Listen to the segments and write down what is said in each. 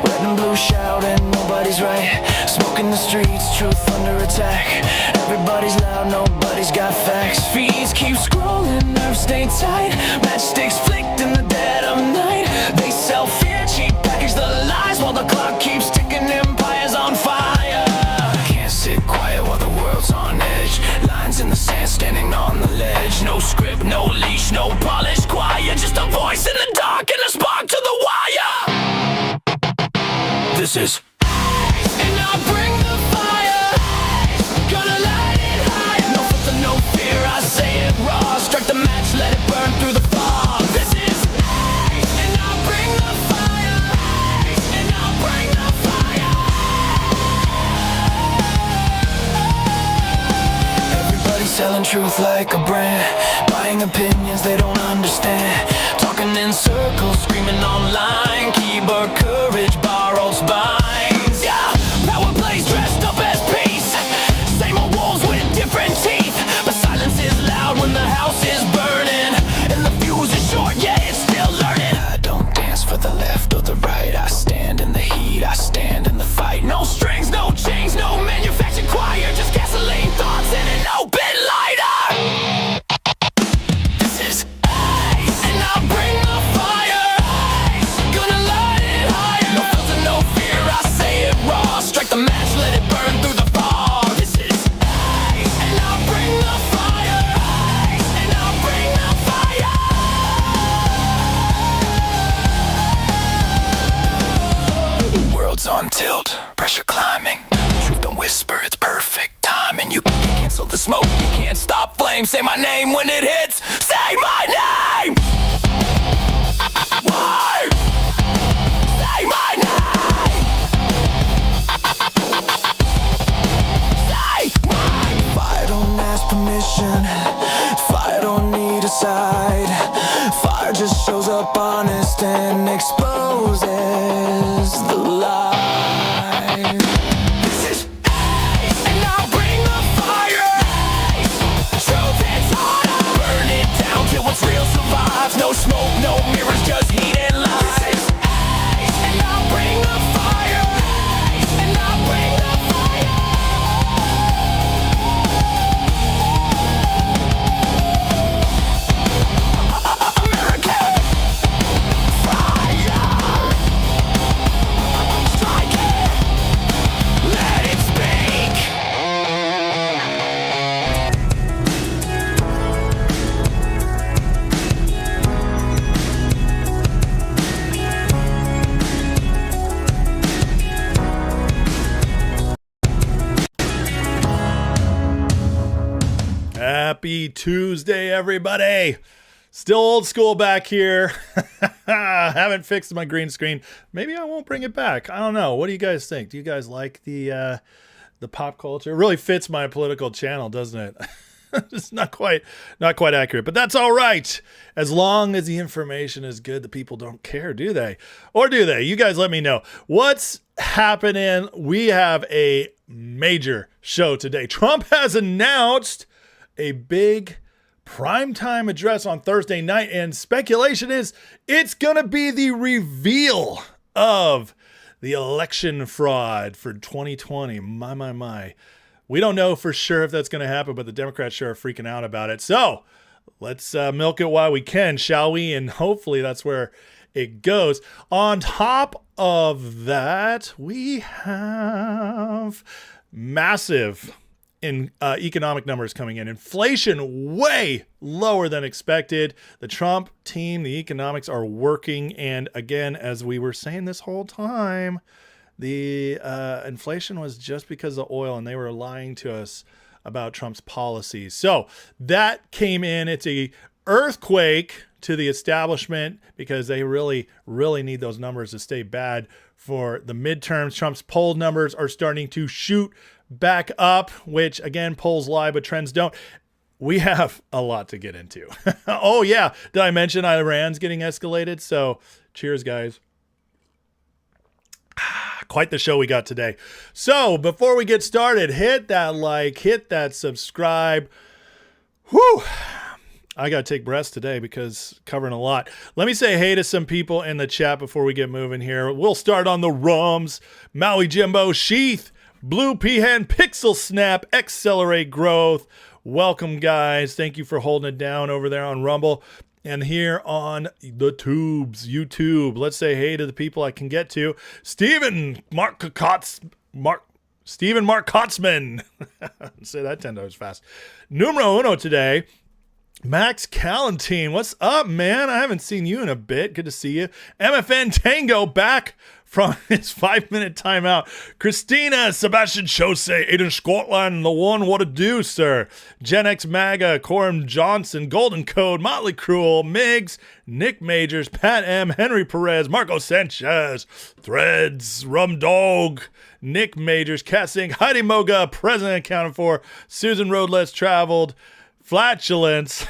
Red and blue shout and nobody's right. Smoke in the streets, truth under attack. Everybody's loud, nobody's got facts. Feeds keep scrolling, nerves stay tight. Matchsticks flicked in the dead of night. They sell fear, cheap package the lies, while the clock keeps ticking, empires on fire. Can't sit quiet while the world's on edge. Lines in the sand, standing on the ledge. No script, no leash, no polished choir. Just a voice in the dark and a spark to the wire. This is and I'll bring the fire. Gonna light it higher. No filter, no fear, I say it raw. Strike the match, let it burn through the fog. This is and I'll bring the fire. And I'll bring the fire. Everybody's selling truth like a brand, buying opinions they don't understand. Talking in circles, screaming online. Keyboard courage, borrowed spines. Yeah, power plays dressed up as peace. Same old wolves with different teeth. But silence is loud when the house is burning. And the fuse is short, yeah, it's still learning. I don't dance for the left or the right. I stand in the heat, I stand in the fight. No strings, no chains, no manufactured choir. Just gasoline thoughts and an open lighter. This is and I'll bring the fire. Gonna light it higher. No filter, no fear, I say it raw. Strike the match, let it burn through the fog. This is and I'll bring the fire. And I'll bring the fire. The world's on tilt, pressure climbing. Truth don't whisper, it's perfect timing. You can't cancel the smoke, you can't stop flame. Say my name when it hits, say my name. Why? Say my name. Say my. Fire don't ask permission. Fire don't need a side. Fire just shows up honest and exposes the lie. This is and I'll bring the fire. Truth is harder. Burn it down till what's real survives. No smoke, no mirrors, just heat and lies. And I'll bring the fire. And I'll bring the fire. America, fire. Strike it. Let it speak. Happy Tuesday, everybody. Still old school back here. Haven't fixed my green screen. Maybe I won't bring it back. I don't know. What do you guys think? Do you guys like the pop culture? It really fits my political channel, doesn't it? It's not quite accurate, but that's all right. As long as the information is good, the people don't care, do they? Or do they? You guys let me know. What's happening? We have a major show today. Trump has announced a big primetime address on Thursday night, and speculation is it's going to be the reveal of the election fraud for 2020. My. We don't know for sure if that's going to happen, but the Democrats sure are freaking out about it. So let's milk it while we can, shall we? And hopefully that's where it goes. On top of that, we have massive economic numbers coming in. Inflation way lower than expected. The Trump team, the economics are working. And again, as we were saying this whole time, the inflation was just because of oil, and they were lying to us about Trump's policies. So that came in. It's a earthquake to the establishment because they really, really need those numbers to stay bad for the midterms. Trump's poll numbers are starting to shoot back up, which again, polls lie, but trends don't. We have a lot to get into. Oh yeah. Did I mention Iran's getting escalated? So cheers, guys. Quite the show we got today. So before we get started, hit that like, hit that subscribe. Whew. I got to take breaths today because covering a lot. Let me say hey to some people in the chat before we get moving here. We'll start on the Rums. Maui Jimbo, Sheath, Blue Peahen, Pixel Snap, Accelerate Growth. Welcome, guys. Thank you for holding it down over there on Rumble. And here on the tubes, YouTube, let's say hey to the people I can get to. Stephen Mark Kotzman. Say that 10 times fast. Numero uno today. Max Callantine, what's up, man? I haven't seen you in a bit. Good to see you. MFN Tango back from his 5-minute timeout. Christina, Sebastian Chose, Aiden Scotland, the one, what a do, sir. Gen X Maga, Coram Johnson, Golden Code, Motley Cruel, Miggs, Nick Majors, Pat M, Henry Perez, Marco Sanchez, Threads, Rum Dog, Nick Majors, Cat Singh, Heidi Moga, President accounted for, Susan Road Less Traveled, Flatulence.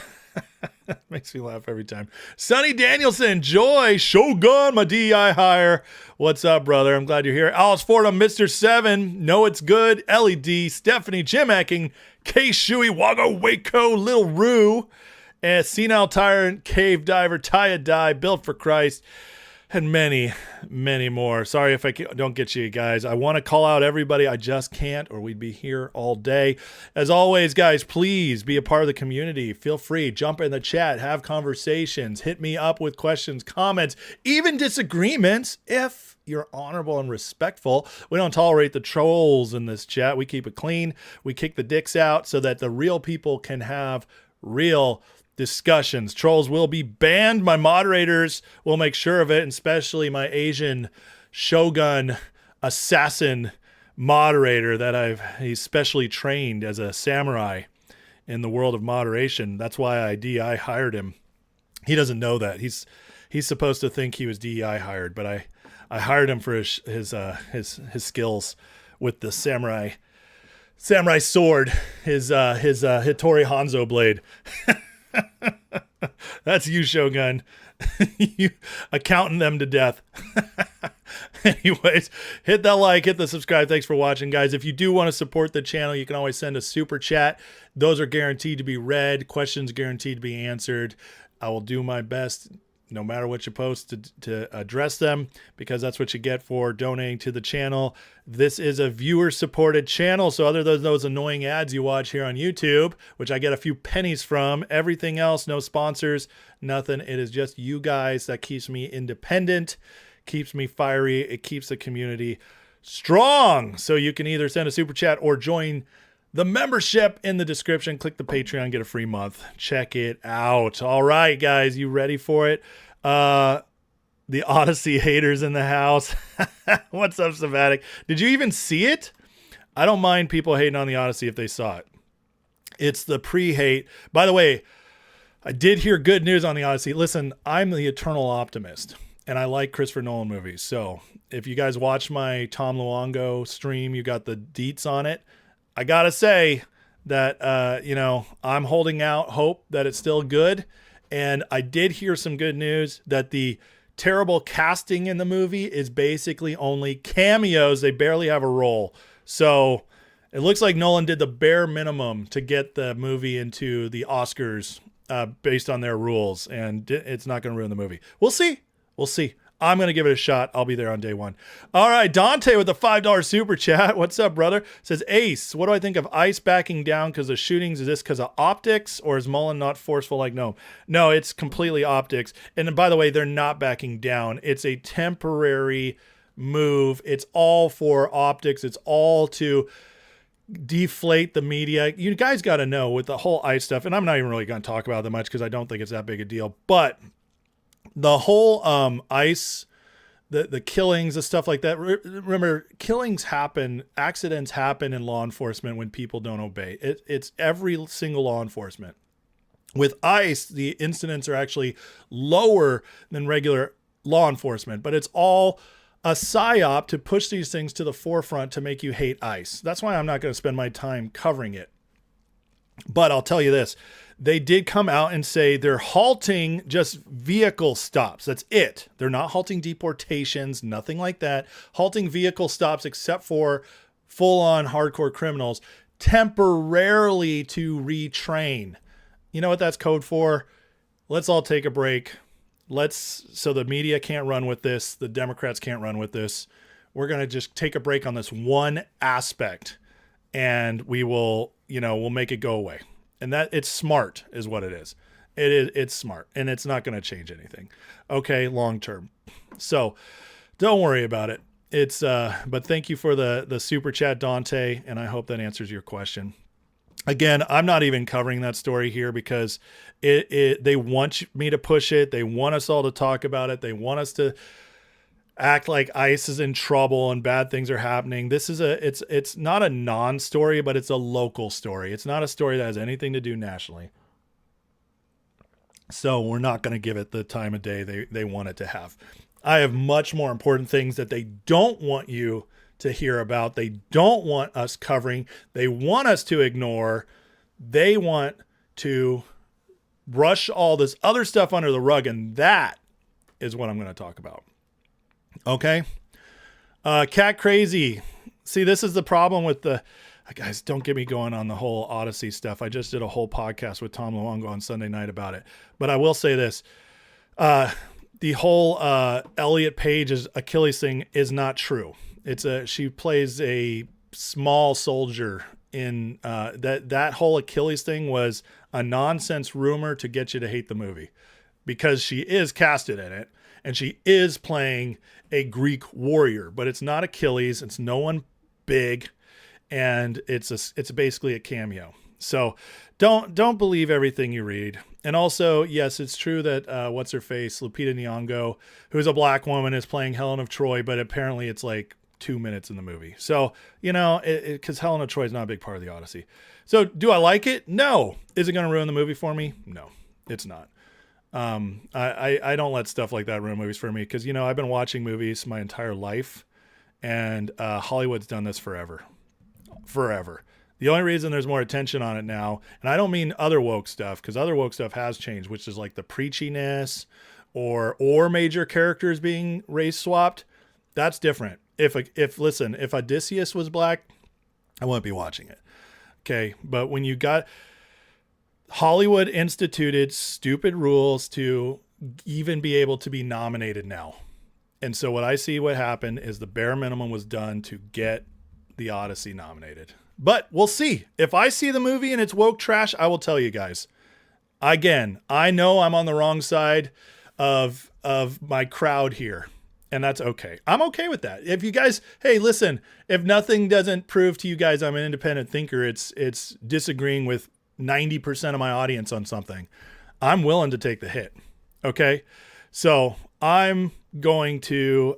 Makes me laugh every time. Sonny Danielson, Joy, Shogun, my DEI hire. What's up, brother? I'm glad you're here. Alice Fordham, Mr. 7, Know It's Good, LED, Stephanie, Jim Ecking, K. Shuey, Wago, Waco, Lil Rue, and Senile Tyrant, Cave Diver, Taya Die, Built for Christ, and many, many more. Sorry if I don't get you guys. I want to call out everybody. I just can't, or we'd be here all day. As always, guys, please be a part of the community. Feel free. Jump in the chat. Have conversations. Hit me up with questions, comments, even disagreements if you're honorable and respectful. We don't tolerate the trolls in this chat. We keep it clean. We kick the dicks out so that the real people can have real discussions. Trolls will be banned. My moderators will make sure of it, and especially my Asian Shogun assassin moderator that he's specially trained as a samurai in the world of moderation. That's why I hired him. He doesn't know that. He's supposed to think he was DEI hired, but I hired him for his skills with the samurai sword, his Hattori Hanzo blade. That's you, Shogun. You accounting them to death. Anyways, hit that like, hit the subscribe. Thanks for watching, guys. If you do want to support the channel, you can always send a super chat. Those are guaranteed to be read. Questions guaranteed to be answered. I will do my best, no matter what you post, to address them, because that's what you get for donating to the channel. This is a viewer-supported channel, so other than those annoying ads you watch here on YouTube, which I get a few pennies from, everything else, no sponsors, nothing. It is just you guys that keeps me independent, keeps me fiery, it keeps the community strong. So you can either send a super chat or join the membership in the description. Click the Patreon, get a free month. Check it out. All right, guys, you ready for it? The Odyssey haters in the house. What's up, Savvatic? Did you even see it? I don't mind people hating on the Odyssey if they saw it. It's the pre-hate. By the way, I did hear good news on the Odyssey. Listen, I'm the eternal optimist, and I like Christopher Nolan movies. So if you guys watch my Tom Luongo stream, you got the deets on it. I gotta say that, I'm holding out hope that it's still good. And I did hear some good news that the terrible casting in the movie is basically only cameos. They barely have a role. So it looks like Nolan did the bare minimum to get the movie into the Oscars based on their rules. And it's not going to ruin the movie. We'll see. We'll see. I'm going to give it a shot. I'll be there on day one. All right, Dante with a $5 super chat. What's up, brother? Says, Ace, what do I think of ICE backing down because of shootings? Is this because of optics, or is Mullen not forceful like no? No, it's completely optics. And by the way, they're not backing down. It's a temporary move. It's all for optics. It's all to deflate the media. You guys got to know with the whole ICE stuff, and I'm not even really going to talk about that much because I don't think it's that big a deal, but the whole ICE, the killings, the stuff like that. Remember, killings happen, accidents happen in law enforcement when people don't obey. It's every single law enforcement. With ICE, the incidents are actually lower than regular law enforcement, but it's all a psyop to push these things to the forefront to make you hate ICE. That's why I'm not going to spend my time covering it. But I'll tell you this. They did come out and say they're halting just vehicle stops. That's it. They're not halting deportations, nothing like that. Halting vehicle stops except for full-on hardcore criminals temporarily to retrain. You know what that's code for? Let's all take a break. So the media can't run with this. The Democrats can't run with this. We're going to just take a break on this one aspect, and we'll make it go away. And that it's smart is what it is. It's smart, and it's not going to change anything. Okay. Long term. So don't worry about it. But thank you for the super chat, Dante. And I hope that answers your question. Again, I'm not even covering that story here because they want me to push it. They want us all to talk about it. They want us to act like ICE is in trouble and bad things are happening. This is it's not a non-story, but it's a local story. It's not a story that has anything to do nationally. So we're not going to give it the time of day they want it to have. I have much more important things that they don't want you to hear about. They don't want us covering. They want us to ignore. They want to brush all this other stuff under the rug. And that is what I'm going to talk about. Okay. Cat Crazy. See, this is the problem with guys, don't get me going on the whole Odyssey stuff. I just did a whole podcast with Tom Luongo on Sunday night about it. But I will say this. The whole Elliot Page's Achilles thing is not true. She plays a small soldier in that whole Achilles thing was a nonsense rumor to get you to hate the movie because she is casted in it and she is playing a Greek warrior, but it's not Achilles. It's no one big. And it's basically a cameo. So don't believe everything you read. And also, yes, it's true that what's her face, Lupita Nyong'o, who's a black woman, is playing Helen of Troy, but apparently it's like 2 minutes in the movie. So, because Helen of Troy is not a big part of the Odyssey. So do I like it? No. Is it going to ruin the movie for me? No, it's not. I don't let stuff like that ruin movies for me because, I've been watching movies my entire life and Hollywood's done this forever. The only reason there's more attention on it now, and I don't mean other woke stuff, because other woke stuff has changed, which is like the preachiness or major characters being race swapped. That's different. If Odysseus was black, I wouldn't be watching it. Okay. But when you got Hollywood instituted stupid rules to even be able to be nominated now. And so what happened is the bare minimum was done to get the Odyssey nominated. But we'll see. If I see the movie and it's woke trash, I will tell you guys. Again, I know I'm on the wrong side of my crowd here, and that's okay. I'm okay with that. If you guys, hey, listen, if nothing doesn't prove to you guys I'm an independent thinker, it's disagreeing with 90% of my audience on something, I'm willing to take the hit. Okay? So I'm going to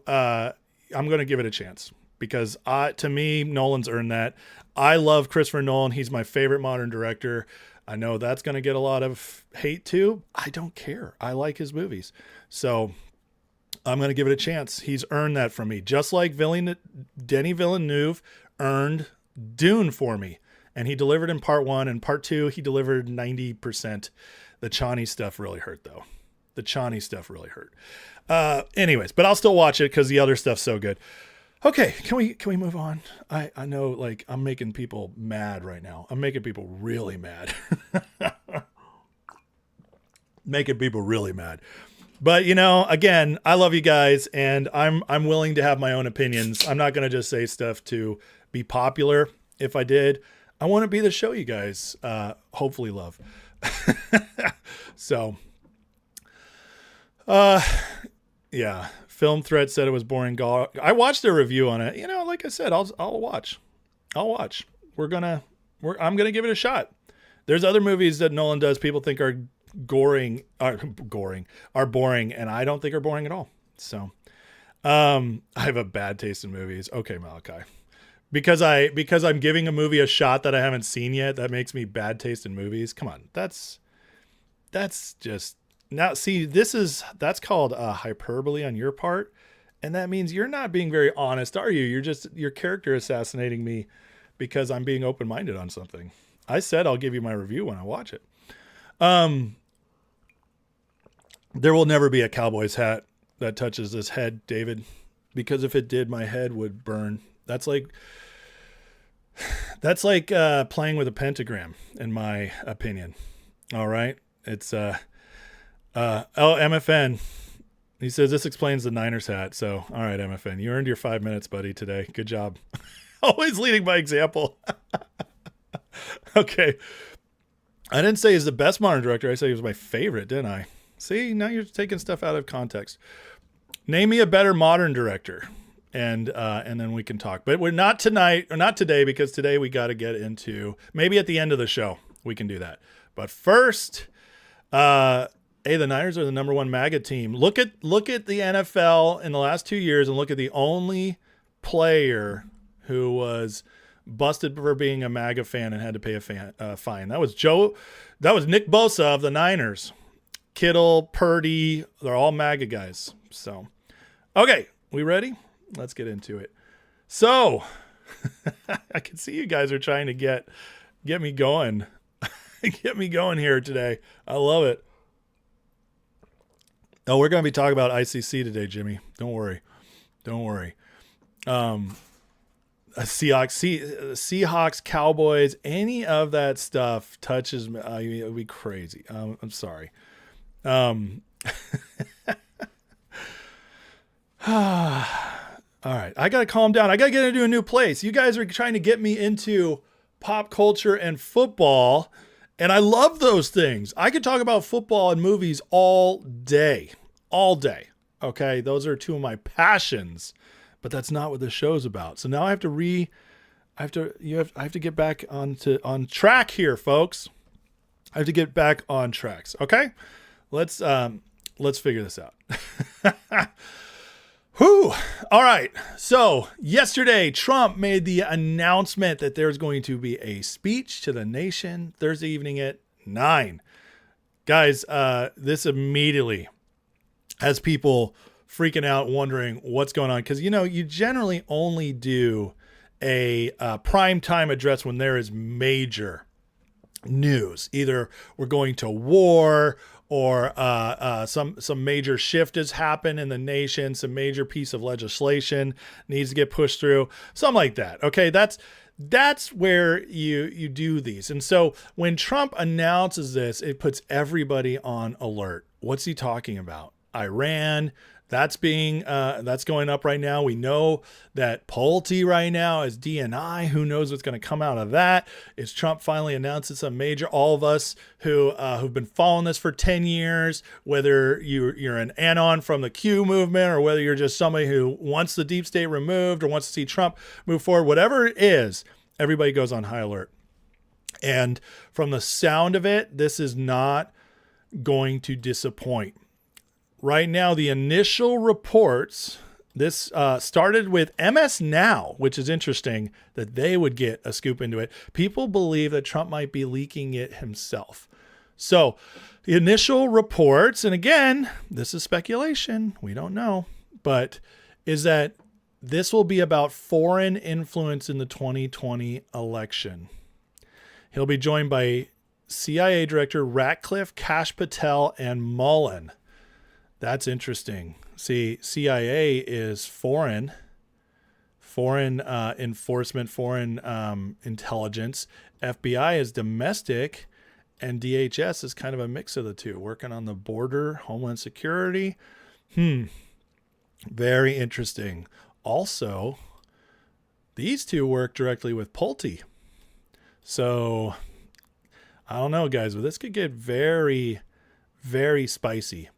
give it a chance. Because to me, Nolan's earned that. I love Christopher Nolan. He's my favorite modern director. I know that's going to get a lot of hate too. I don't care. I like his movies. So I'm going to give it a chance. He's earned that from me. Just like Denis Villeneuve earned Dune for me. And he delivered in part 1. And part 2, he delivered 90%. The Chani stuff really hurt though. Anyways, but I'll still watch it because the other stuff's so good. Okay, can we move on? I know, like, I'm making people mad right now. I'm making people really mad. But again, I love you guys, and I'm willing to have my own opinions. I'm not gonna just say stuff to be popular. If I did, I want to be the show you guys hopefully love. So, yeah. Film Threat said it was boring. I watched a review on it. Like I said, I'll watch. I'm gonna give it a shot. There's other movies that Nolan does people think are boring, and I don't think are boring at all. So, I have a bad taste in movies. Okay, Malachi. Because I'm giving a movie a shot that I haven't seen yet, that makes me bad taste in movies. Come on. That's just. Now, see, that's called hyperbole on your part. And that means you're not being very honest, are you? You're character assassinating me because I'm being open-minded on something. I said I'll give you my review when I watch it. There will never be a Cowboys hat that touches this head, David, because if it did, my head would burn. That's like playing with a pentagram, in my opinion. All right. It's MFN. He says this explains the Niners hat. So, all right, MFN, you earned your 5 minutes, buddy, today. Good job. Always leading by example. Okay. I didn't say he's the best modern director. I said he was my favorite, didn't I? See, now you're taking stuff out of context. Name me a better modern director, and then we can talk. But we're not tonight, or not today, because today we got to get into, maybe at the end of the show we can do that. But first, hey, the Niners are the number one MAGA team. Look at the NFL in the last 2 years, and look at the only player who was busted for being a MAGA fan and had to pay a fine. That was Nick Bosa of the Niners. Kittle, Purdy, they're all MAGA guys. So, okay, we ready? Let's get into it. So, I can see you guys are trying to get me going. Get me going here today. I love it. Oh, we're going to be talking about ICC today, Jimmy. Don't worry. Seahawks, Cowboys, any of that stuff touches me. It would be crazy. I'm sorry. All right. I got to calm down. I got to get into a new place. You guys are trying to get me into pop culture and football, and I love those things. I could talk about football and movies all day. Okay. Those are two of my passions, but that's not what the show's about. So now I have to get back on track here, folks. I have to get back on tracks. Okay. Let's figure this out. Whew. All right. So yesterday, Trump made the announcement that there's going to be a speech to the nation Thursday evening at 9. Guys, this immediately has people freaking out, wondering what's going on. Because, you generally only do a prime time address when there is major news. Either we're going to war, or some major shift has happened in the nation, some major piece of legislation needs to get pushed through, something like that. Okay, that's where you do these. And so when Trump announces this, it puts everybody on alert. What's he talking about? Iran. That's going up right now. We know that Pulte right now is DNI. Who knows what's going to come out of that? Is Trump finally announces some major? All of us who've been following this for 10 years, whether you're an anon from the Q movement, or whether you're just somebody who wants the deep state removed or wants to see Trump move forward, whatever it is, everybody goes on high alert. And from the sound of it, this is not going to disappoint. Right now, the initial reports, this started with MS Now, which is interesting that they would get a scoop into it. People believe that Trump might be leaking it himself. So the initial reports, and again, this is speculation, we don't know, but is that this will be about foreign influence in the 2020 election. He'll be joined by CIA Director Ratcliffe, Kash Patel, and Mullen. That's interesting. See, CIA is foreign enforcement, foreign intelligence. FBI is domestic, and DHS is kind of a mix of the two, working on the border, Homeland Security. Very interesting. Also, these two work directly with Pulte. So, I don't know, guys, but this could get very, very spicy.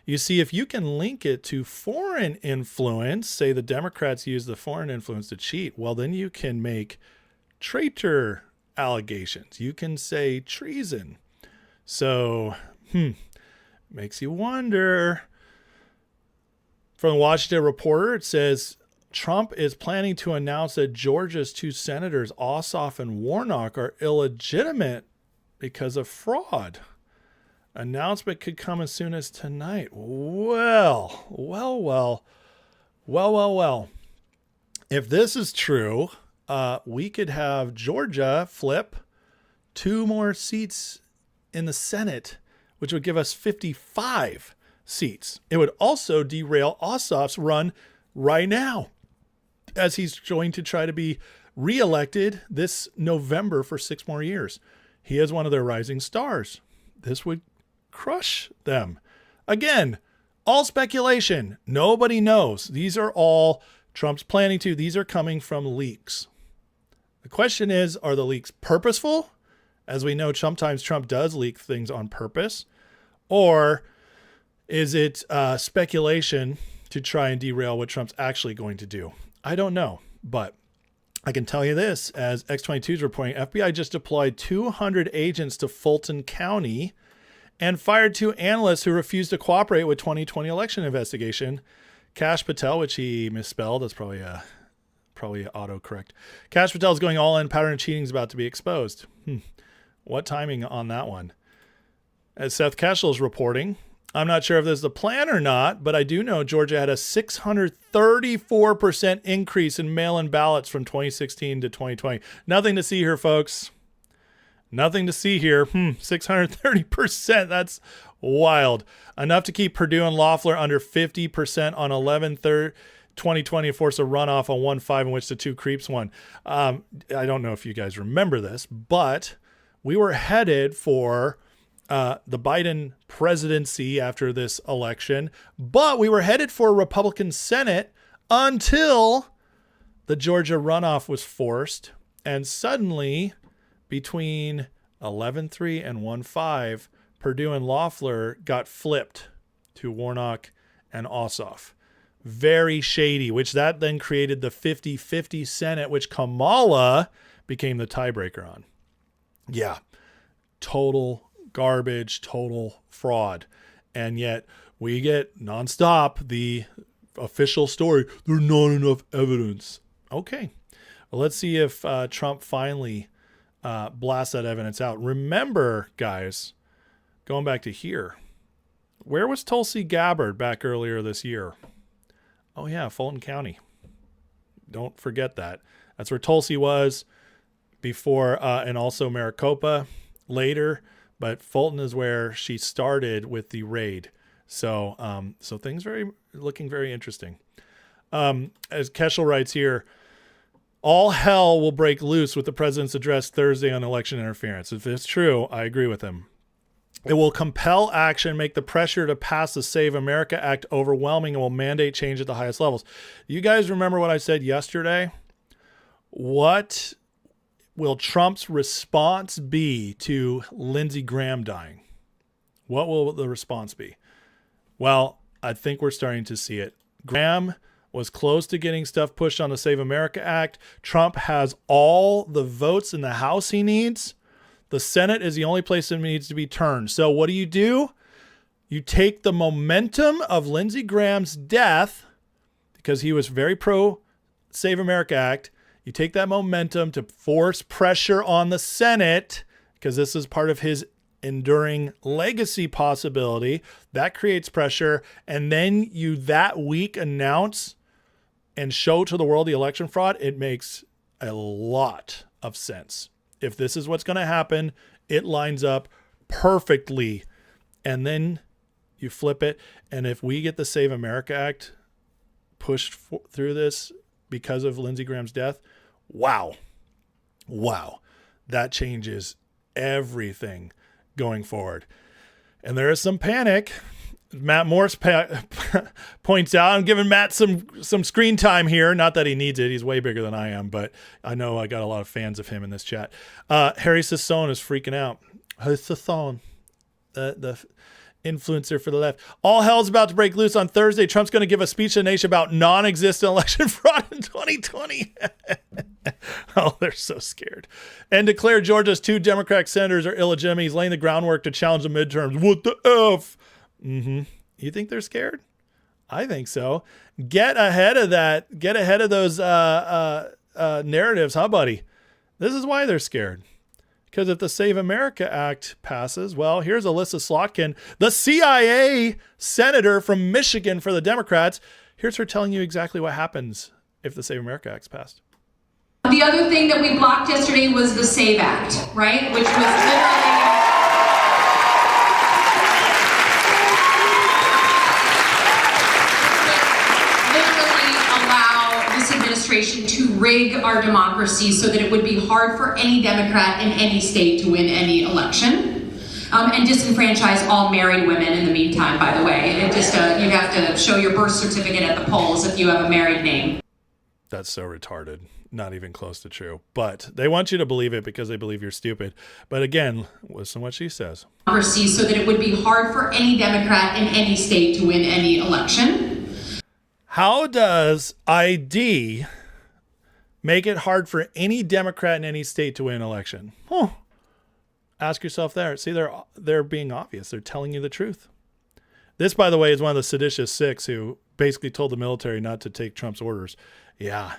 You see, if you can link it to foreign influence, say the Democrats use the foreign influence to cheat, well, then you can make traitor allegations. You can say treason. So, makes you wonder. From the Washington Reporter, it says Trump is planning to announce that Georgia's two senators, Ossoff and Warnock, are illegitimate because of fraud. Announcement could come as soon as tonight. Well. If this is true, we could have Georgia flip 2 more seats in the Senate, which would give us 55 seats. It would also derail Ossoff's run right now, as he's going to try to be reelected this November for 6 more years. He is one of their rising stars. this would crush them. Again, all speculation. Nobody knows. These are all Trump's planning to. These are coming from leaks. The question is, are the leaks purposeful? As we know, sometimes Trump does leak things on purpose. Or is it speculation to try and derail what Trump's actually going to do? I don't know. But I can tell you this, as X22 is reporting, FBI just deployed 200 agents to Fulton County and fired 2 analysts who refused to cooperate with 2020 election investigation. Kash Patel, which he misspelled, that's probably autocorrect. Kash Patel is going all in. Pattern of cheating is about to be exposed. What timing on that one? As Seth Keshel is reporting, I'm not sure if this is a plan or not, but I do know Georgia had a 634% increase in mail-in ballots from 2016 to 2020. Nothing to see here, folks. Nothing to see here. 630%. That's wild. Enough to keep Perdue and Loeffler under 50% on 11/3/2020 and force a runoff on 1/5 in which the 2 creeps won. I don't know if you guys remember this, but we were headed for the Biden presidency after this election, but we were headed for a Republican Senate until the Georgia runoff was forced. And suddenly, between 11/3 and 1/5, Perdue and Loeffler got flipped to Warnock and Ossoff. Very shady, which that then created the 50-50 Senate, which Kamala became the tiebreaker on. Yeah, total garbage, total fraud. And yet we get nonstop the official story. There's not enough evidence. Okay, well, let's see if Trump finally blasts that evidence out. Remember, guys, going back to here, where was Tulsi Gabbard back earlier this year? Oh yeah, Fulton County. Don't forget that. That's where Tulsi was before, and also Maricopa later. But Fulton is where she started with the raid. So, so things looking very interesting. As Keshel writes here, all hell will break loose with the president's address Thursday on election interference. If it's true, I agree with him. It will compel action, make the pressure to pass the Save America Act overwhelming, and will mandate change at the highest levels. You guys remember what I said yesterday? What will Trump's response be to Lindsey Graham dying? What will the response be? Well, I think we're starting to see it. Graham was close to getting stuff pushed on the Save America Act. Trump has all the votes in the House he needs. The Senate is the only place that needs to be turned. So what do? You take the momentum of Lindsey Graham's death, because he was very pro Save America Act. You take that momentum to force pressure on the Senate, because this is part of his enduring legacy possibility. That creates pressure. And then you that week announce and show to the world the election fraud. It makes a lot of sense. If this is what's going to happen, it lines up perfectly. And then you flip it. And if we get the Save America Act pushed through this because of Lindsey Graham's death, wow, that changes everything going forward. And there is some panic. Matt Morse points out, I'm giving Matt some screen time here. Not that he needs it. He's way bigger than I am, but I know I got a lot of fans of him in this chat. Harry Sassone is freaking out. Harry Sassone, the influencer for the left. All hell's about to break loose on Thursday. Trump's going to give a speech to the nation about non-existent election fraud in 2020. Oh, they're so scared. And declare Georgia's 2 Democratic senators are illegitimate. He's laying the groundwork to challenge the midterms. What the F? You think they're scared? I think so. Get ahead of that. Get ahead of those narratives, huh, buddy? This is why they're scared. Because if the Save America Act passes, well, here's Alyssa Slotkin, the CIA senator from Michigan for the Democrats. Here's her telling you exactly what happens if the Save America Act's passed. The other thing that we blocked yesterday was the SAVE Act, right? Which was to rig our democracy so that it would be hard for any Democrat in any state to win any election. and disenfranchise all married women in the meantime, by the way. It just, you have to show your birth certificate at the polls if you have a married name. That's so retarded. Not even close to true. But they want you to believe it because they believe you're stupid. But again, listen to what she says. So that it would be hard for any Democrat in any state to win any election. How does ID make it hard for any Democrat in any state to win an election? Huh. Ask yourself there. See, they're being obvious. They're telling you the truth. This, by the way, is one of the seditious six who basically told the military not to take Trump's orders. Yeah,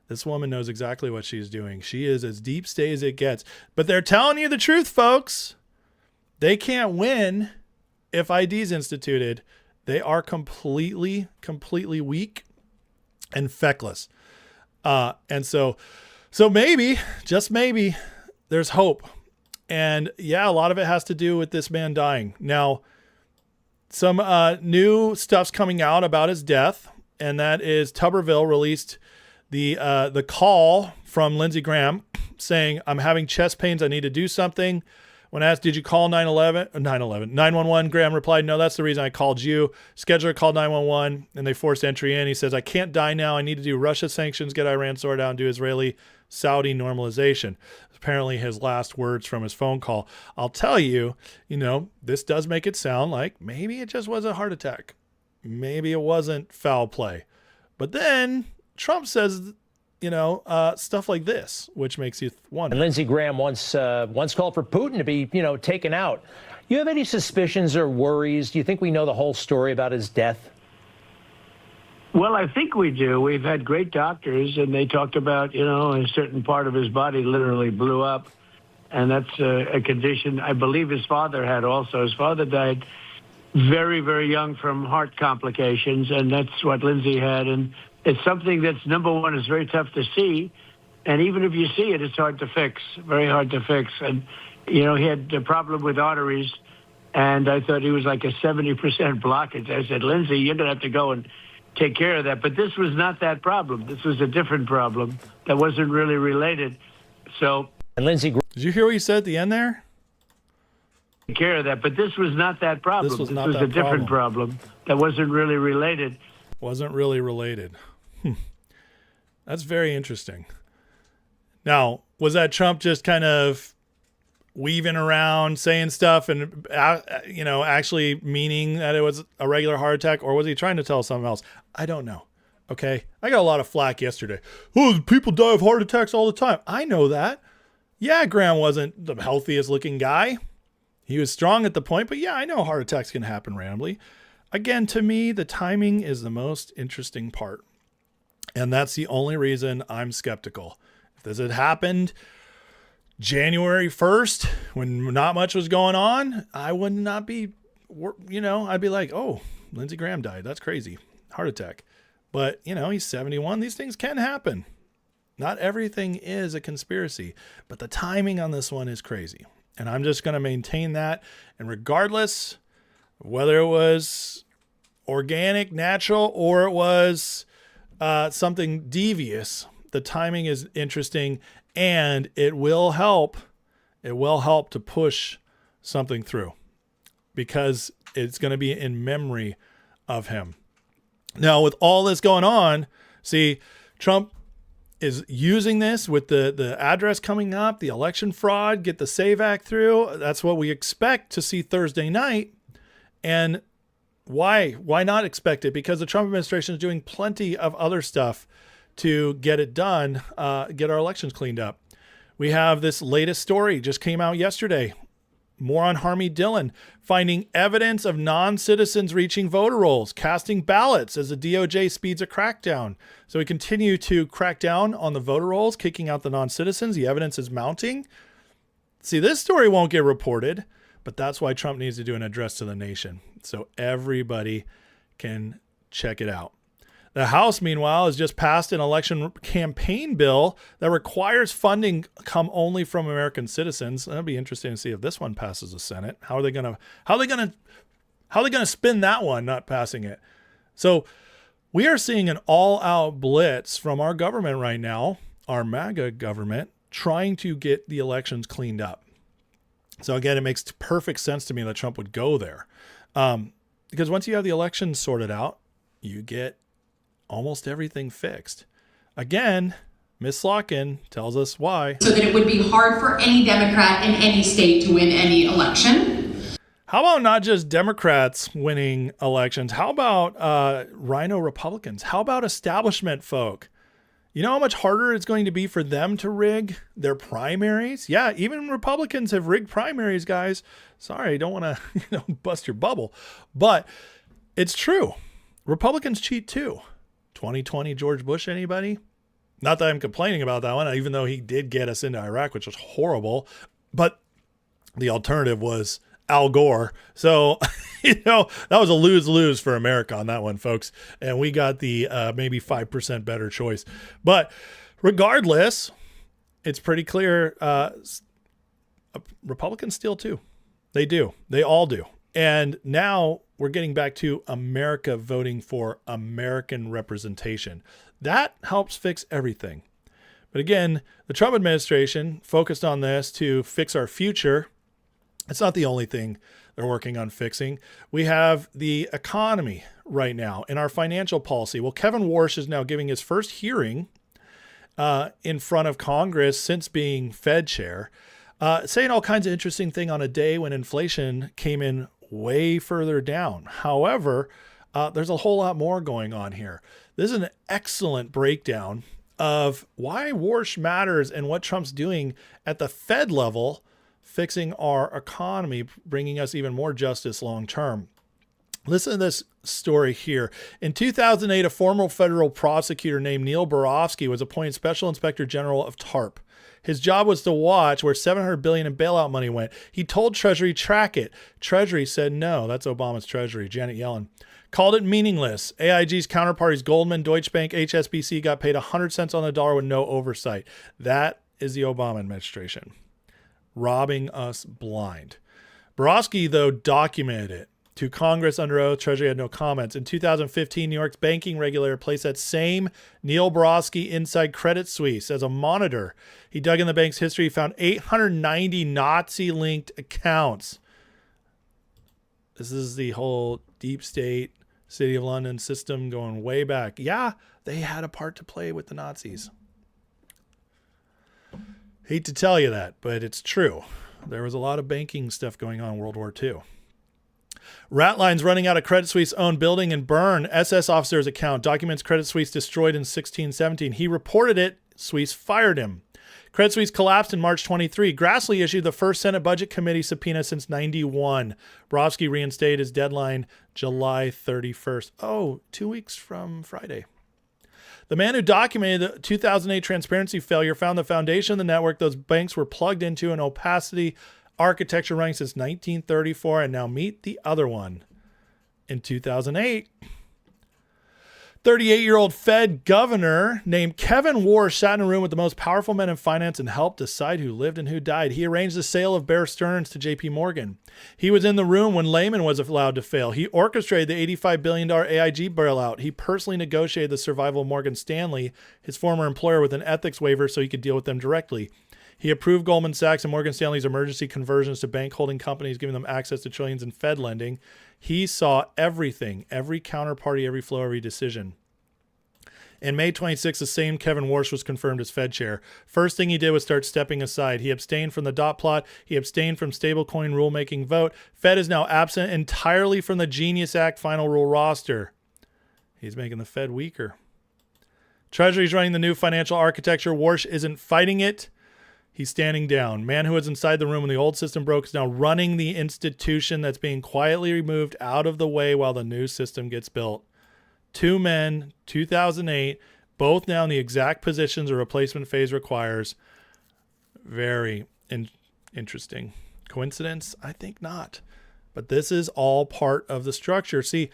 this woman knows exactly what she's doing. She is as deep state as it gets. But they're telling you the truth, folks. They can't win if ID is instituted. They are completely weak and feckless. And so maybe, just maybe, there's hope. And yeah, a lot of it has to do with this man dying. Now, some new stuff's coming out about his death, and that is Tuberville released the call from Lindsey Graham saying, "I'm having chest pains. I need to do something." When asked, "Did you call 911?" Graham replied, "No, that's the reason I called you." Scheduler called 911 and they forced entry in. He says, "I can't die now. I need to do Russia sanctions, get Iran sorted out, and do Israeli-Saudi normalization." Apparently his last words from his phone call. I'll tell you, this does make it sound like maybe it just was a heart attack. Maybe it wasn't foul play. But then Trump says, stuff like this, which makes you wonder. And Lindsey Graham once called for Putin to be, taken out. You have any suspicions or worries? Do you think we know the whole story about his death? Well, I think we do. We've had great doctors, and they talked about, a certain part of his body literally blew up. And that's a condition I believe his father had also. His father died very, very young from heart complications, and that's what Lindsey had. And it's something that's, number one, is very tough to see. And even if you see it, it's hard to fix, very hard to fix. And, he had a problem with arteries, and I thought he was like a 70% blockage. I said, Lindsey, you're going to have to go and take care of that. But this was not that problem. This was a different problem that wasn't really related. So, and Lindsey, did you hear what you said at the end there? Take care of that. But this was not that problem. This was a different problem that wasn't really related. Wasn't really related. That's very interesting. Now, was that Trump just kind of weaving around, saying stuff and, actually meaning that it was a regular heart attack, or was he trying to tell something else? I don't know. Okay. I got a lot of flack yesterday. Oh, people die of heart attacks all the time. I know that. Yeah, Graham wasn't the healthiest looking guy. He was strong at the point, but yeah, I know heart attacks can happen randomly. Again, to me, the timing is the most interesting part. And that's the only reason I'm skeptical. If this had happened January 1st, when not much was going on, I would not be, I'd be like, oh, Lindsey Graham died. That's crazy. Heart attack. But, he's 71. These things can happen. Not everything is a conspiracy, but the timing on this one is crazy. And I'm just going to maintain that. And regardless whether it was organic, natural, or it was something devious, the timing is interesting, and it will help. It will help to push something through because it's going to be in memory of him. Now, with all this going on, see, Trump is using this with the address coming up, the election fraud, get the SAVE Act through. That's what we expect to see Thursday night. And why not expect it? Because the Trump administration is doing plenty of other stuff to get it done, get our elections cleaned up. We have this latest story, just came out yesterday. More on Harmy Dillon, finding evidence of non-citizens reaching voter rolls, casting ballots as the DOJ speeds a crackdown. So we continue to crack down on the voter rolls, kicking out the non-citizens. The evidence is mounting. See, this story won't get reported, but that's why Trump needs to do an address to the nation so everybody can check it out. The House, meanwhile, has just passed an election campaign bill that requires funding come only from American citizens. That'll be interesting to see if this one passes the Senate. How are they going to spin that one, not passing it? So we are seeing an all-out blitz from our government right now, our MAGA government, trying to get the elections cleaned up. So again, it makes perfect sense to me that Trump would go there. Because once you have the election sorted out, you get almost everything fixed. Again, Miss Slotkin tells us why. So that it would be hard for any Democrat in any state to win any election. How about not just Democrats winning elections? How about Rhino Republicans? How about establishment folk? You know how much harder it's going to be for them to rig their primaries? Yeah, even Republicans have rigged primaries, guys. Sorry, I don't want to bust your bubble. But it's true. Republicans cheat too. 2020 George Bush, anybody? Not that I'm complaining about that one, even though he did get us into Iraq, which was horrible. But the alternative was Al Gore. So, that was a lose-lose for America on that one, folks. And we got the maybe 5% better choice. But regardless, it's pretty clear Republicans steal too. They do. They all do. And now we're getting back to America voting for American representation. That helps fix everything. But again, the Trump administration focused on this to fix our future. It's not the only thing they're working on fixing. We have the economy right now and our financial policy. Well, Kevin Warsh is now giving his first hearing in front of Congress since being Fed chair, saying all kinds of interesting things on a day when inflation came in way further down. However, there's a whole lot more going on here. This is an excellent breakdown of why Warsh matters and what Trump's doing at the Fed level, fixing our economy, bringing us even more justice long term. Listen to this story here. In 2008, a former federal prosecutor named Neil Barofsky was appointed Special Inspector General of TARP. His job was to watch where $700 billion in bailout money went. He told Treasury, track it. Treasury said no. That's Obama's Treasury, Janet Yellen. Called it meaningless. AIG's counterparties, Goldman, Deutsche Bank, HSBC, got paid 100 cents on the dollar with no oversight. That is the Obama administration, robbing us blind. Borowski, though, documented it to Congress under oath. Treasury had no comments. In 2015, New York's banking regulator placed that same Neil Borowski inside Credit Suisse as a monitor. He dug in the bank's history, found 890 Nazi-linked accounts. This is the whole deep state, City of London system going way back. Yeah, they had a part to play with the Nazis. Hate to tell you that, but it's true. There was a lot of banking stuff going on in World War II. Ratlines running out of Credit Suisse-owned building and burn SS officer's account. Documents Credit Suisse destroyed in 1617. He reported it. Suisse fired him. Credit Suisse collapsed in March 23. Grassley issued the first Senate Budget Committee subpoena since 91. Borowski reinstated his deadline July 31st. Oh, 2 weeks from Friday. The man who documented the 2008 transparency failure found the foundation of the network those banks were plugged into an opacity architecture running since 1934, and now meet the other one. In 2008, 38-year-old Fed governor named Kevin Warsh sat in a room with the most powerful men in finance and helped decide who lived and who died. He arranged the sale of Bear Stearns to JP Morgan. He was in the room when Lehman was allowed to fail. He orchestrated the $85 billion AIG bailout. He personally negotiated the survival of Morgan Stanley, his former employer, with an ethics waiver so he could deal with them directly. He approved Goldman Sachs and Morgan Stanley's emergency conversions to bank holding companies, giving them access to trillions in Fed lending. He saw everything, every counterparty, every flow, every decision. In May 26, the same Kevin Warsh was confirmed as Fed chair. First thing he did was start stepping aside. He abstained from the dot plot. He abstained from stablecoin rulemaking vote. Fed is now absent entirely from the Genius Act final rule roster. He's making the Fed weaker. Treasury's running the new financial architecture. Warsh isn't fighting it. He's standing down. Man who was inside the room when the old system broke is now running the institution that's being quietly removed out of the way while the new system gets built. Two men, 2008, both now in the exact positions a replacement phase requires. Very interesting. Coincidence? I think not. But this is all part of the structure. See,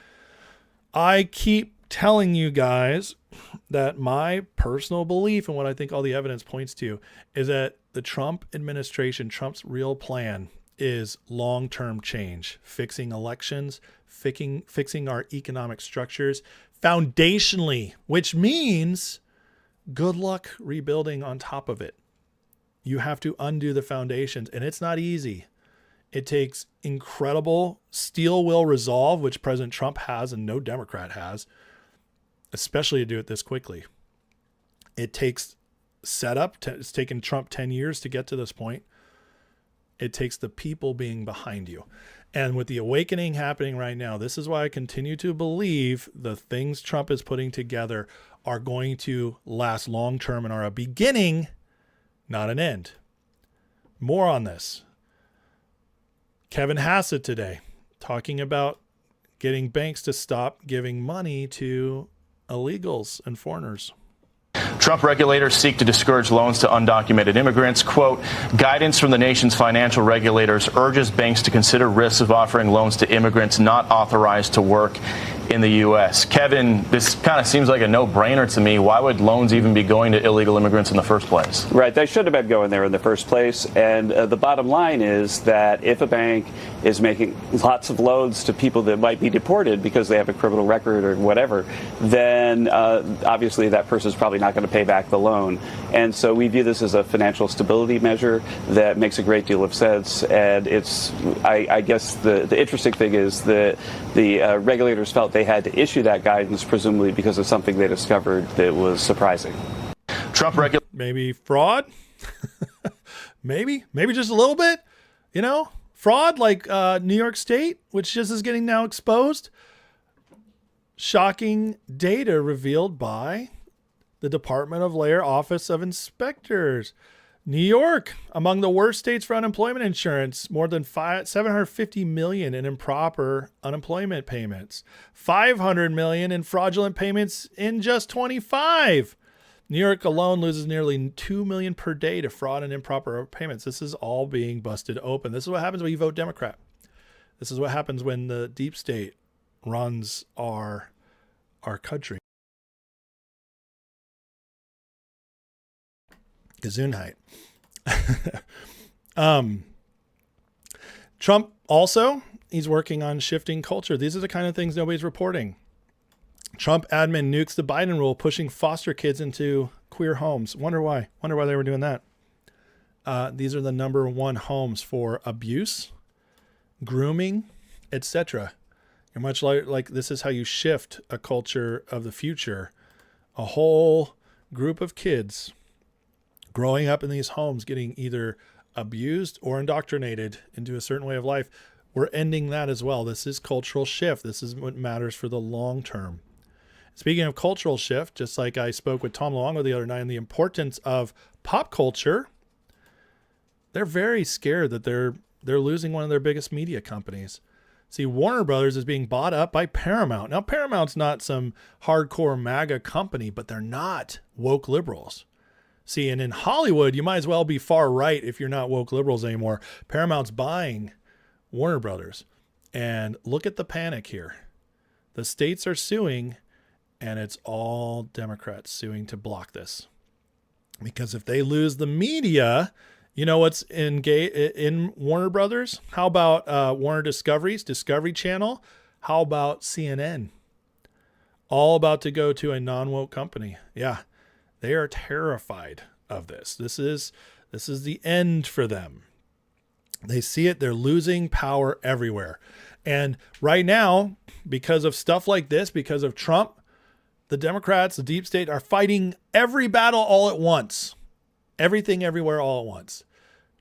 I keep telling you guys that my personal belief and what I think all the evidence points to is that the Trump administration, Trump's real plan is long-term change, fixing elections, fixing our economic structures foundationally, which means good luck rebuilding on top of it. You have to undo the foundations, and it's not easy. It takes incredible steel will resolve, which President Trump has and no Democrat has, especially to do it this quickly. It takes setup. It's taken Trump 10 years to get to this point. It takes the people being behind you. And with the awakening happening right now, this is why I continue to believe the things Trump is putting together are going to last long term and are a beginning, not an end. More on this. Kevin Hassett today talking about getting banks to stop giving money to illegals and foreigners. Trump regulators seek to discourage loans to undocumented immigrants. Quote, guidance from the nation's financial regulators urges banks to consider risks of offering loans to immigrants not authorized to work in the U.S. Kevin, this kind of seems like a no-brainer to me. Why would loans even be going to illegal immigrants in the first place? Right. They should have been going there in the first place. And the bottom line is that if a bank is making lots of loans to people that might be deported because they have a criminal record or whatever, then obviously that person is probably not going to pay back the loan. And so we view this as a financial stability measure that makes a great deal of sense. And it's, I guess the interesting thing is that the regulators felt they had to issue that guidance, presumably because of something they discovered that was surprising. Maybe fraud, maybe just a little bit, fraud like New York State, which just is getting now exposed. Shocking data revealed by the Department of Labor Office of Inspectors. New York, among the worst states for unemployment insurance, more than $750 million in improper unemployment payments, $500 million in fraudulent payments in just 25. New York alone loses nearly $2 million per day to fraud and improper payments. This is all being busted open. This is what happens when you vote Democrat. This is what happens when the deep state runs our country. Gesundheit. Trump also, he's working on shifting culture. These are the kind of things nobody's reporting. Trump admin nukes the Biden rule, pushing foster kids into queer homes. Wonder why they were doing that. These are the number one homes for abuse, grooming, etc. You're much like this is how you shift a culture of the future. A whole group of kids growing up in these homes, getting either abused or indoctrinated into a certain way of life. We're ending that as well. This is cultural shift. This is what matters for the long term. Speaking of cultural shift, just like I spoke with Tom Luongo the other night on the importance of pop culture, they're very scared that they're losing one of their biggest media companies. See, Warner Brothers is being bought up by Paramount. Now, Paramount's not some hardcore MAGA company, but they're not woke liberals. See, and in Hollywood, you might as well be far right if you're not woke liberals anymore. Paramount's buying Warner Brothers. And look at the panic here. The states are suing, and it's all Democrats suing to block this. Because if they lose the media, you know what's in Warner Brothers? How about Warner Discovery Channel? How about CNN? All about to go to a non-woke company. Yeah. They are terrified of this. This is the end for them. They see it. They're losing power everywhere. And right now, because of stuff like this, because of Trump, the Democrats, the deep state are fighting every battle all at once. Everything everywhere all at once.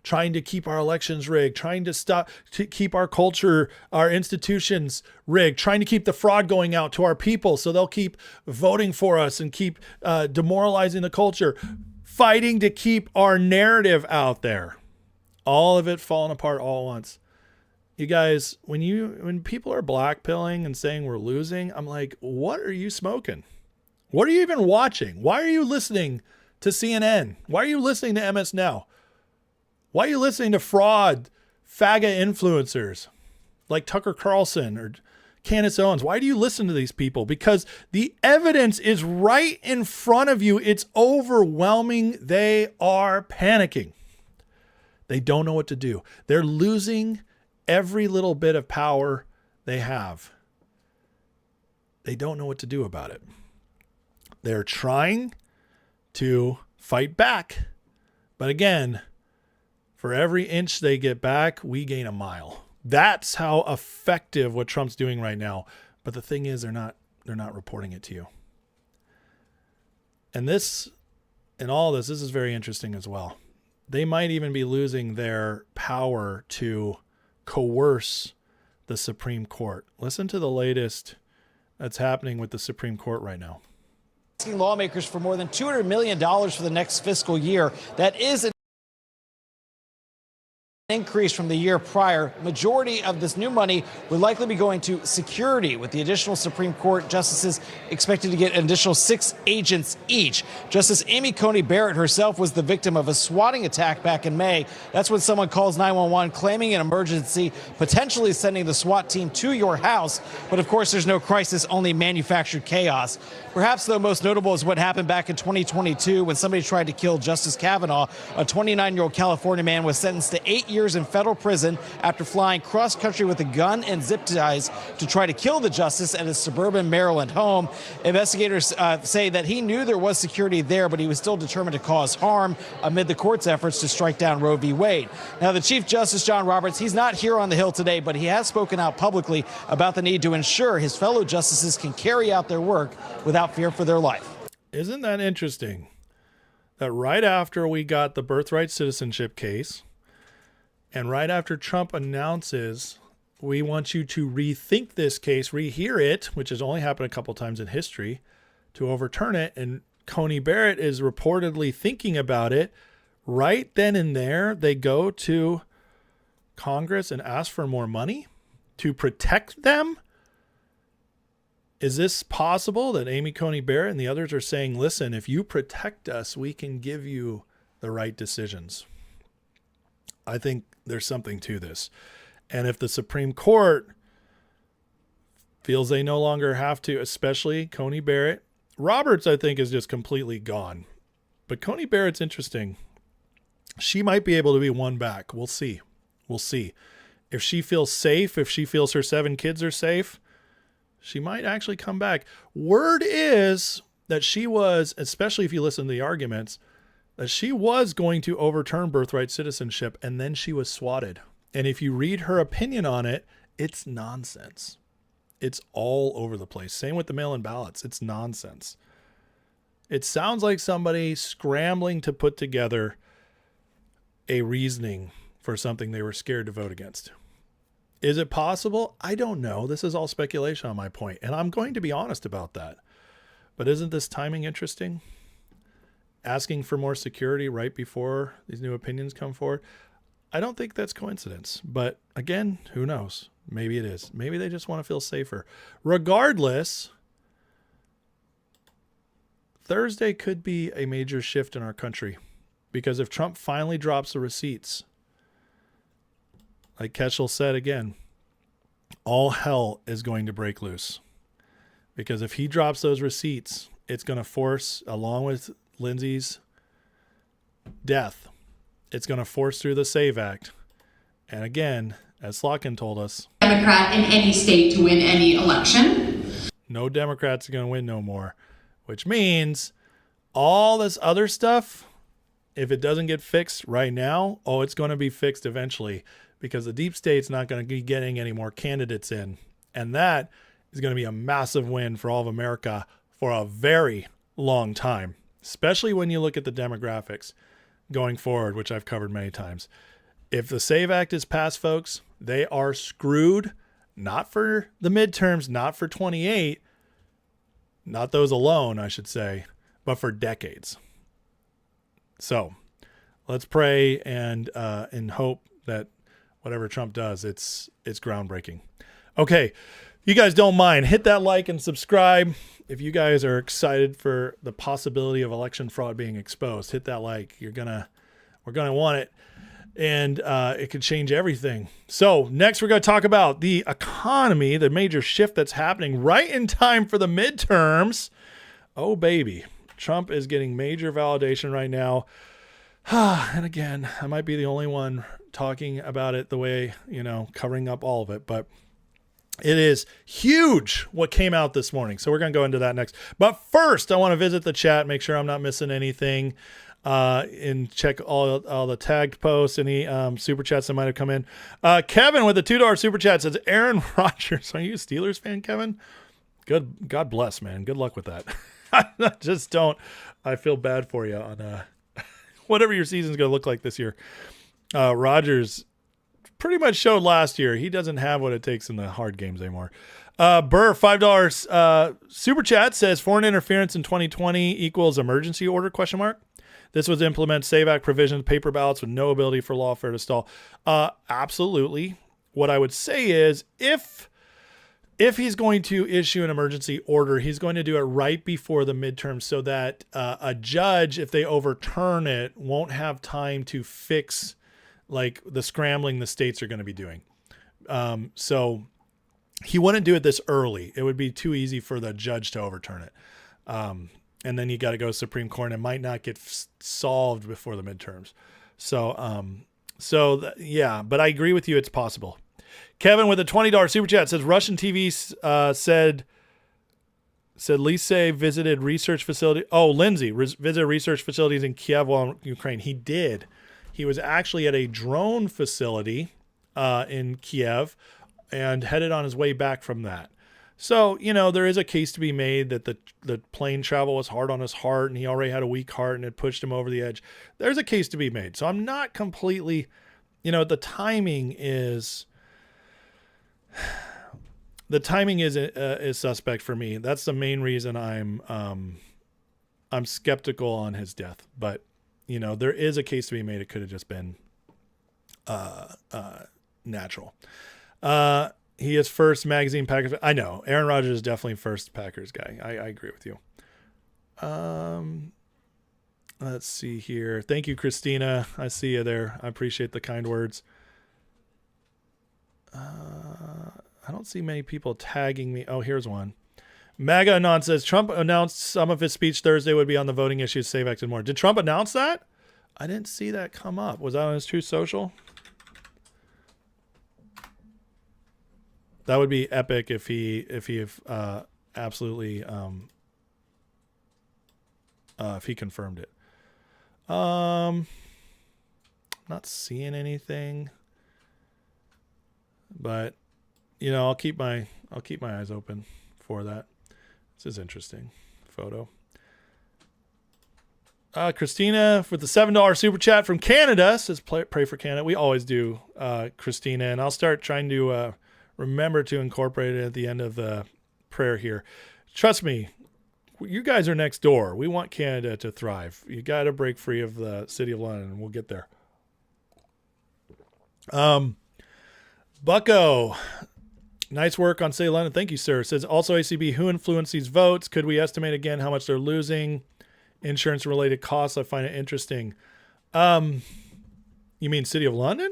Trying to keep our elections rigged, trying to keep our culture, our institutions rigged, trying to keep the fraud going out to our people so they'll keep voting for us and keep demoralizing the culture, fighting to keep our narrative out there. All of it falling apart all at once. You guys, when people are blackpilling and saying we're losing, I'm like, what are you smoking? What are you even watching? Why are you listening to CNN? Why are you listening to MS Now? Why are you listening to fraud, faggot influencers like Tucker Carlson or Candace Owens? Why do you listen to these people? Because the evidence is right in front of you. It's overwhelming. They are panicking. They don't know what to do. They're losing every little bit of power they have. They don't know what to do about it. They're trying to fight back. But again, For every inch they get back, we gain a mile. That's how effective what Trump's doing right now. But the thing is, they're not reporting it to you. And this, and all this is very interesting as well. They might even be losing their power to coerce the Supreme Court. Listen to the latest that's happening with the Supreme Court right now. Asking lawmakers for more than $200 million for the next fiscal year. That is an increase from the year prior. Majority of this new money would likely be going to security, with the additional Supreme Court justices expected to get an additional 6 agents each. Justice Amy Coney Barrett herself was the victim of a swatting attack back in May. That's when someone calls 911 claiming an emergency, potentially sending the SWAT team to your house. But of course, there's no crisis, only manufactured chaos. Perhaps, though, most notable is what happened back in 2022 when somebody tried to kill Justice Kavanaugh. A 29-year-old California man was sentenced to 8 years in federal prison after flying cross-country with a gun and zip ties to try to kill the justice at his suburban Maryland home. Investigators say that he knew there was security there, but he was still determined to cause harm amid the court's efforts to strike down Roe v. Wade. Now, the Chief Justice, John Roberts, he's not here on the Hill today, but he has spoken out publicly about the need to ensure his fellow justices can carry out their work without fear for their life. Isn't that interesting? That right after we got the birthright citizenship case, and right after Trump announces, we want you to rethink this case, rehear it, which has only happened a couple times in history, to overturn it. And Coney Barrett is reportedly thinking about it. Right then and there, they go to Congress and ask for more money to protect them. Is this possible that Amy Coney Barrett and the others are saying, listen, if you protect us, we can give you the right decisions? I think there's something to this. And if the Supreme Court feels they no longer have to, especially Coney Barrett, Roberts, I think, is just completely gone. But Coney Barrett's interesting. She might be able to be won back. We'll see. We'll see. If she feels safe, if she feels her 7 kids are safe, she might actually come back. Word is that she was, especially if you listen to the arguments, that she was going to overturn birthright citizenship, and then she was swatted. And if you read her opinion on it, it's nonsense. It's all over the place. Same with the mail-in ballots. It's nonsense. It sounds like somebody scrambling to put together a reasoning for something they were scared to vote against. Is it possible? I don't know. This is all speculation on my point, and I'm going to be honest about that. But isn't this timing interesting? Asking for more security right before these new opinions come forward. I don't think that's coincidence. But again, who knows? Maybe it is. Maybe they just want to feel safer. Regardless, Thursday could be a major shift in our country. Because if Trump finally drops the receipts, like Ketchel said again, all hell is going to break loose. Because if he drops those receipts, it's going to force, along with Lindsay's death, it's going to force through the SAVE Act. And again, as Slotkin told us, Democrat in any state to win any election. No Democrats are going to win no more. Which means all this other stuff, if it doesn't get fixed right now, it's going to be fixed eventually, because the deep state's not going to be getting any more candidates in. And that is going to be a massive win for all of America for a very long time, especially when you look at the demographics going forward, which I've covered many times. If the SAVE Act is passed, folks, they are screwed, not for the midterms, not for 28, not those alone, I should say, but for decades. So let's pray and hope that whatever Trump does, it's groundbreaking. Okay, you guys don't mind, hit that like and subscribe. If you guys are excited for the possibility of election fraud being exposed, hit that like. We're gonna want it, and it could change everything. So next, we're gonna talk about the economy, the major shift that's happening right in time for the midterms. Oh baby, Trump is getting major validation right now. And again, I might be the only one talking about it the way, covering up all of it, but it is huge what came out this morning. So we're going to go into that next. But first, I want to visit the chat, make sure I'm not missing anything. And check all the tagged posts, any super chats that might have come in. Kevin with a $2 super chat says, Aaron Rodgers. Are you a Steelers fan, Kevin? Good. God bless, man. Good luck with that. I feel bad for you on whatever your season's going to look like this year. Rodgers pretty much showed last year he doesn't have what it takes in the hard games anymore. Burr, $5 super chat says, foreign interference in 2020 equals emergency order, ? This was implement SAVE Act provisions, paper ballots with no ability for lawfare to stall. Absolutely. What I would say is if he's going to issue an emergency order, he's going to do it right before the midterm so that a judge, if they overturn it, won't have time to fix like the scrambling the states are going to be doing. So he wouldn't do it this early. It would be too easy for the judge to overturn it. And then you got to go to Supreme Court and it might not get solved before the midterms. Yeah, but I agree with you. It's possible. Kevin with a $20 super chat says Russian TV said Lise visited research facility. Oh, Lindsay visited research facilities in Kiev while in Ukraine. He did. He was actually at a drone facility in Kiev and headed on his way back from that. So, there is a case to be made that the plane travel was hard on his heart and he already had a weak heart and it pushed him over the edge. There's a case to be made. So I'm not completely, the timing is suspect for me. That's the main reason I'm skeptical on his death. But, there is a case to be made. It could have just been natural. He is first magazine Packers. I know Aaron Rodgers is definitely first Packers guy. I agree with you. Let's see here. Thank you, Christina. I see you there. I appreciate the kind words. I don't see many people tagging me. Oh, here's one. MAGA Anon says Trump announced some of his speech Thursday would be on the voting issues, SAVE Act and more. Did Trump announce that? I didn't see that come up. Was that on his Truth Social? That would be epic if he absolutely if he confirmed it. Not seeing anything, but I'll keep my eyes open for that. This is interesting photo. Christina with the $7 super chat from Canada says pray for Canada. We always do, Christina, and I'll start trying to remember to incorporate it at the end of the prayer here. Trust me, you guys are next door. We want Canada to thrive. You got to break free of the city of London, and we'll get there. Bucko, nice work on City of London. Thank you, sir. Says also ACB, who influenced these votes? Could we estimate again how much they're losing? Insurance-related costs. I find it interesting. You mean City of London?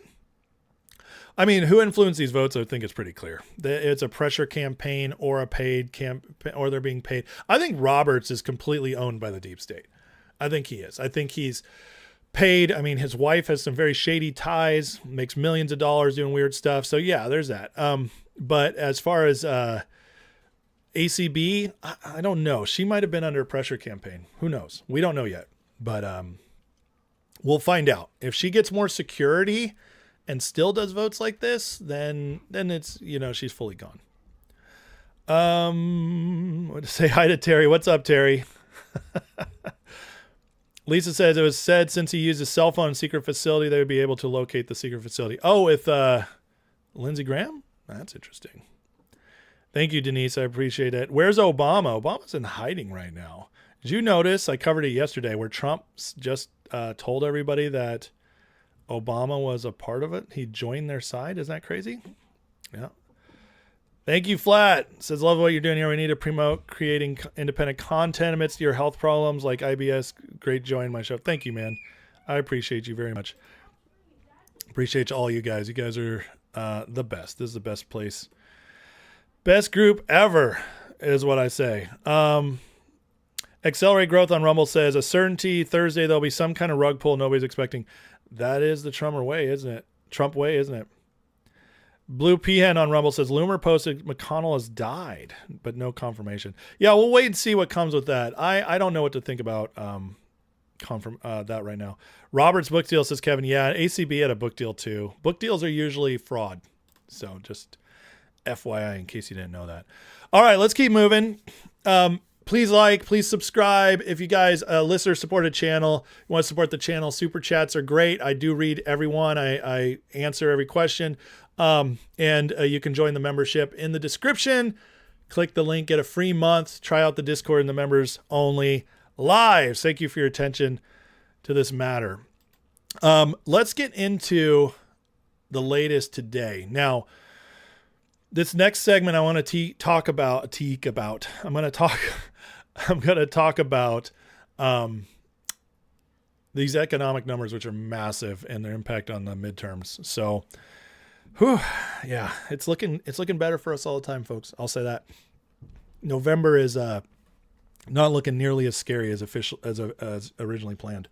I mean, who influenced these votes? I think it's pretty clear. It's a pressure campaign or a paid campaign, or they're being paid. I think Roberts is completely owned by the deep state. I think he is. I think he's paid. I mean, his wife has some very shady ties, makes millions of dollars doing weird stuff. So yeah, there's that. But as far as ACB, I don't know. She might have been under a pressure campaign. Who knows? We don't know yet. But we'll find out. If she gets more security and still does votes like this, then it's, she's fully gone. Say hi to Terry. What's up, Terry? Lisa says it was said since he used his cell phone in secret facility, they would be able to locate the secret facility. Oh, with Lindsey Graham? That's interesting. Thank you, Denise. I appreciate it. Where's Obama? Obama's in hiding right now. Did you notice? I covered it yesterday where Trump just told everybody that Obama was a part of it. He joined their side. Isn't that crazy? Yeah. Thank you, Flat. Says, love what you're doing here. We need to promote creating independent content amidst your health problems like IBS. Great join my show. Thank you, man. I appreciate you very much. Appreciate all you guys. You guys are the best. This is the best place. Best group ever is what I say. Accelerate growth on Rumble says, a certainty Thursday there'll be some kind of rug pull nobody's expecting. That is the Trump way, isn't it? Trump way, isn't it? Blue Peahen on Rumble says, Loomer posted McConnell has died, but no confirmation. Yeah, we'll wait and see what comes with that. I don't know what to think about confirm that right now. Robert's book deal, says Kevin. Yeah, ACB had a book deal too. Book deals are usually fraud. So just FYI in case you didn't know that. All right, let's keep moving. Please like, please subscribe. If you guys, listener supported channel, you want to support the channel, super chats are great. I do read everyone. I answer every question. And you can join the membership in the description. Click the link, get a free month, try out the Discord and the members only lives. Thank you for your attention to this matter. Let's get into the latest today. Now, this next segment I want to talk about. I'm going to talk about these economic numbers, which are massive, and their impact on the midterms. So, yeah, it's looking better for us all the time, folks. I'll say that. November is not looking nearly as scary as as originally planned.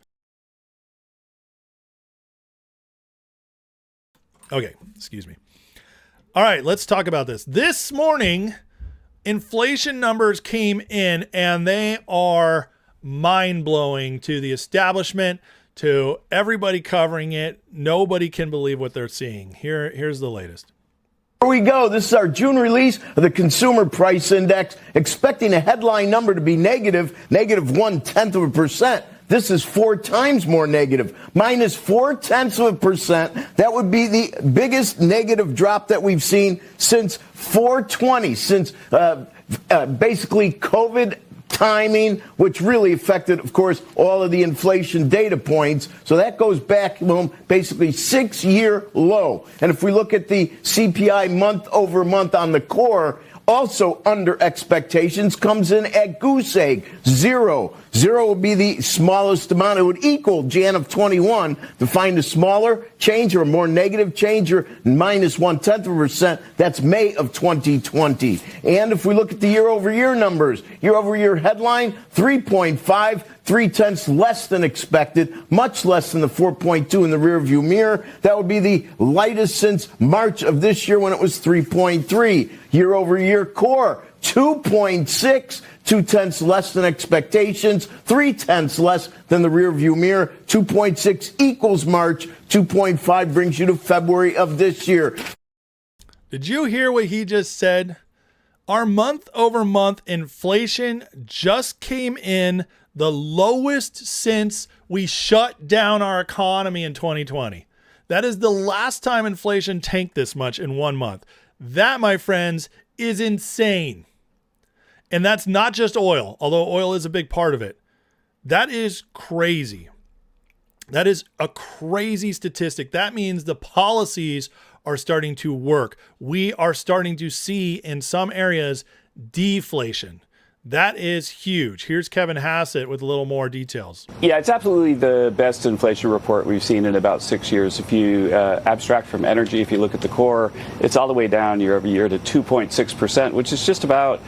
Okay, excuse me. All right, let's talk about this. This morning, inflation numbers came in, and they are mind-blowing to the establishment, to everybody covering it. Nobody can believe what they're seeing. Here's the latest. Here we go. This is our June release of the Consumer Price Index, expecting a headline number to be negative 0.1%. This is 4 times more negative, minus 0.4%. That would be the biggest negative drop that we've seen since 4/20, since basically COVID timing, which really affected, of course, all of the inflation data points. So that goes back, basically 6-year low. And if we look at the CPI month over month on the core, also under expectations, comes in at goose egg, 0. 0 would be the smallest amount. It would equal Jan of 21. To find a smaller change or a more negative change, or minus 0.1%, that's May of 2020. And if we look at the year-over-year numbers, year-over-year headline, 3.5, 0.3 less than expected, much less than the 4.2 in the rearview mirror. That would be the lightest since March of this year, when it was 3.3. Year-over-year core, 2.6, 0.2 less than expectations, 0.3 less than the rearview mirror. 2.6 equals March, 2.5 brings you to February of this year. Did you hear what he just said? Our month-over-month inflation just came in the lowest since we shut down our economy in 2020. That is the last time inflation tanked this much in 1 month. That, my friends, is insane. And that's not just oil, although oil is a big part of it. That is crazy. That is a crazy statistic. That means the policies are starting to work. We are starting to see in some areas deflation. That is huge. Here's Kevin Hassett with a little more details. Yeah, it's absolutely the best inflation report we've seen in about 6 years. If you abstract from energy, if you look at the core, it's all the way down year over year to 2.6%, which is just about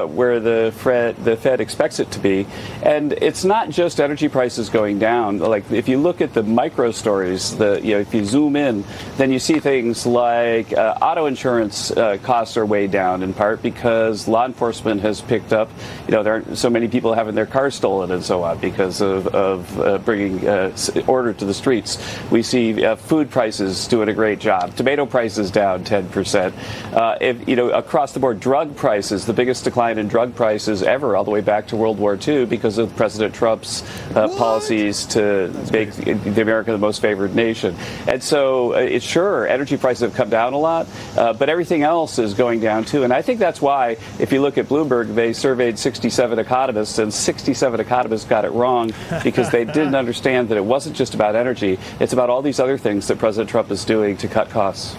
where the Fed expects it to be. And it's not just energy prices going down. Like, if you look at the micro stories, if you zoom in, then you see things like auto insurance costs are way down, in part because law enforcement has picked up. There aren't so many people having their cars stolen and so on because of bringing order to the streets. We see food prices doing a great job. Tomato prices down 10%. Across the board, drug prices, the biggest decline in drug prices ever, all the way back to World War II, because of President Trump's policies to make the America the most favored nation. And so, it's sure, energy prices have come down a lot, but everything else is going down too. And I think that's why, if you look at Bloomberg, they surveyed 67 economists, and 67 economists got it wrong because they didn't understand that it wasn't just about energy. It's about all these other things that President Trump is doing to cut costs.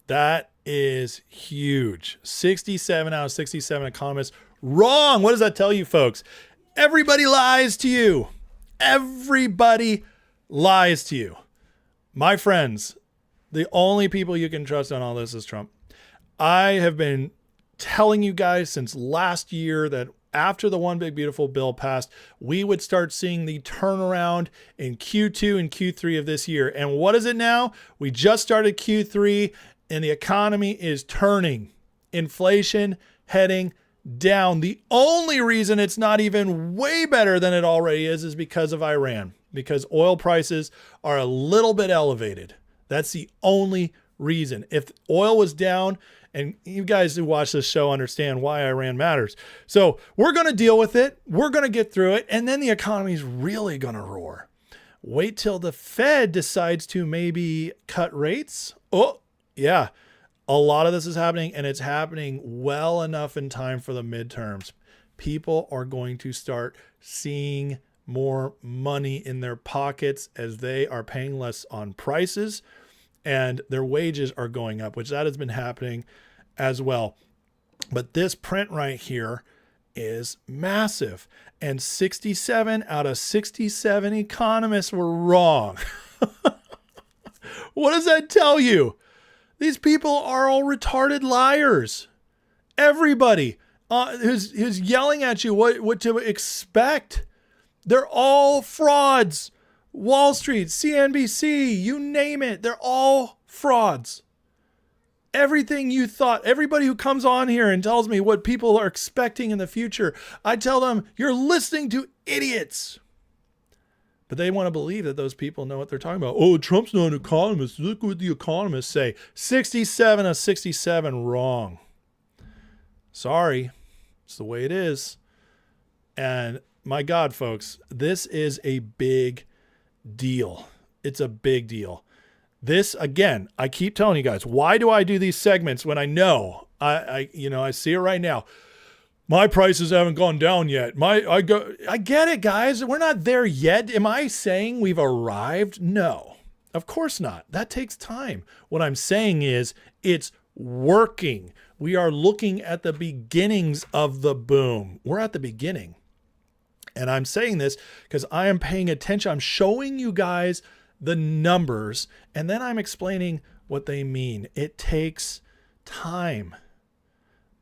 That is huge. 67 out of 67 economists wrong. What does that tell you, folks? Everybody lies to you. Everybody lies to you. My friends, the only people you can trust on all this is Trump. I have been telling you guys since last year that after the One Big Beautiful Bill passed, we would start seeing the turnaround in Q2 and Q3 of this year. And what is it now? We just started Q3 and the economy is turning. Inflation heading down. The only reason it's not even way better than it already is because of Iran, because oil prices are a little bit elevated. That's the only reason. If oil was down, and you guys who watch this show understand why Iran matters. So we're going to deal with it. We're going to get through it. And then the economy is really going to roar. Wait till the Fed decides to maybe cut rates. Oh, yeah. A lot of this is happening, and it's happening well enough in time for the midterms. People are going to start seeing more money in their pockets as they are paying less on prices, and their wages are going up, which that has been happening as well. But this print right here is massive. And 67 out of 67 economists were wrong. What does that tell you? These people are all retarded liars. Everybody who's yelling at you what to expect. They're all frauds. Wall Street, CNBC, you name it. They're all frauds. Everything you thought, everybody who comes on here and tells me what people are expecting in the future, I tell them, you're listening to idiots. But they want to believe that those people know what they're talking about. Oh, Trump's not an economist. Look what the economists say. 67 of 67 wrong. Sorry. It's the way it is. And my God, folks, this is a big deal. It's a big deal. This, again, I keep telling you guys, why do I do these segments when I know, I see it right now. My prices haven't gone down yet. I get it, guys. We're not there yet. Am I saying we've arrived? No, of course not. That takes time. What I'm saying is it's working. We are looking at the beginnings of the boom. We're at the beginning. And I'm saying this because I am paying attention. I'm showing you guys the numbers, and then I'm explaining what they mean. It takes time.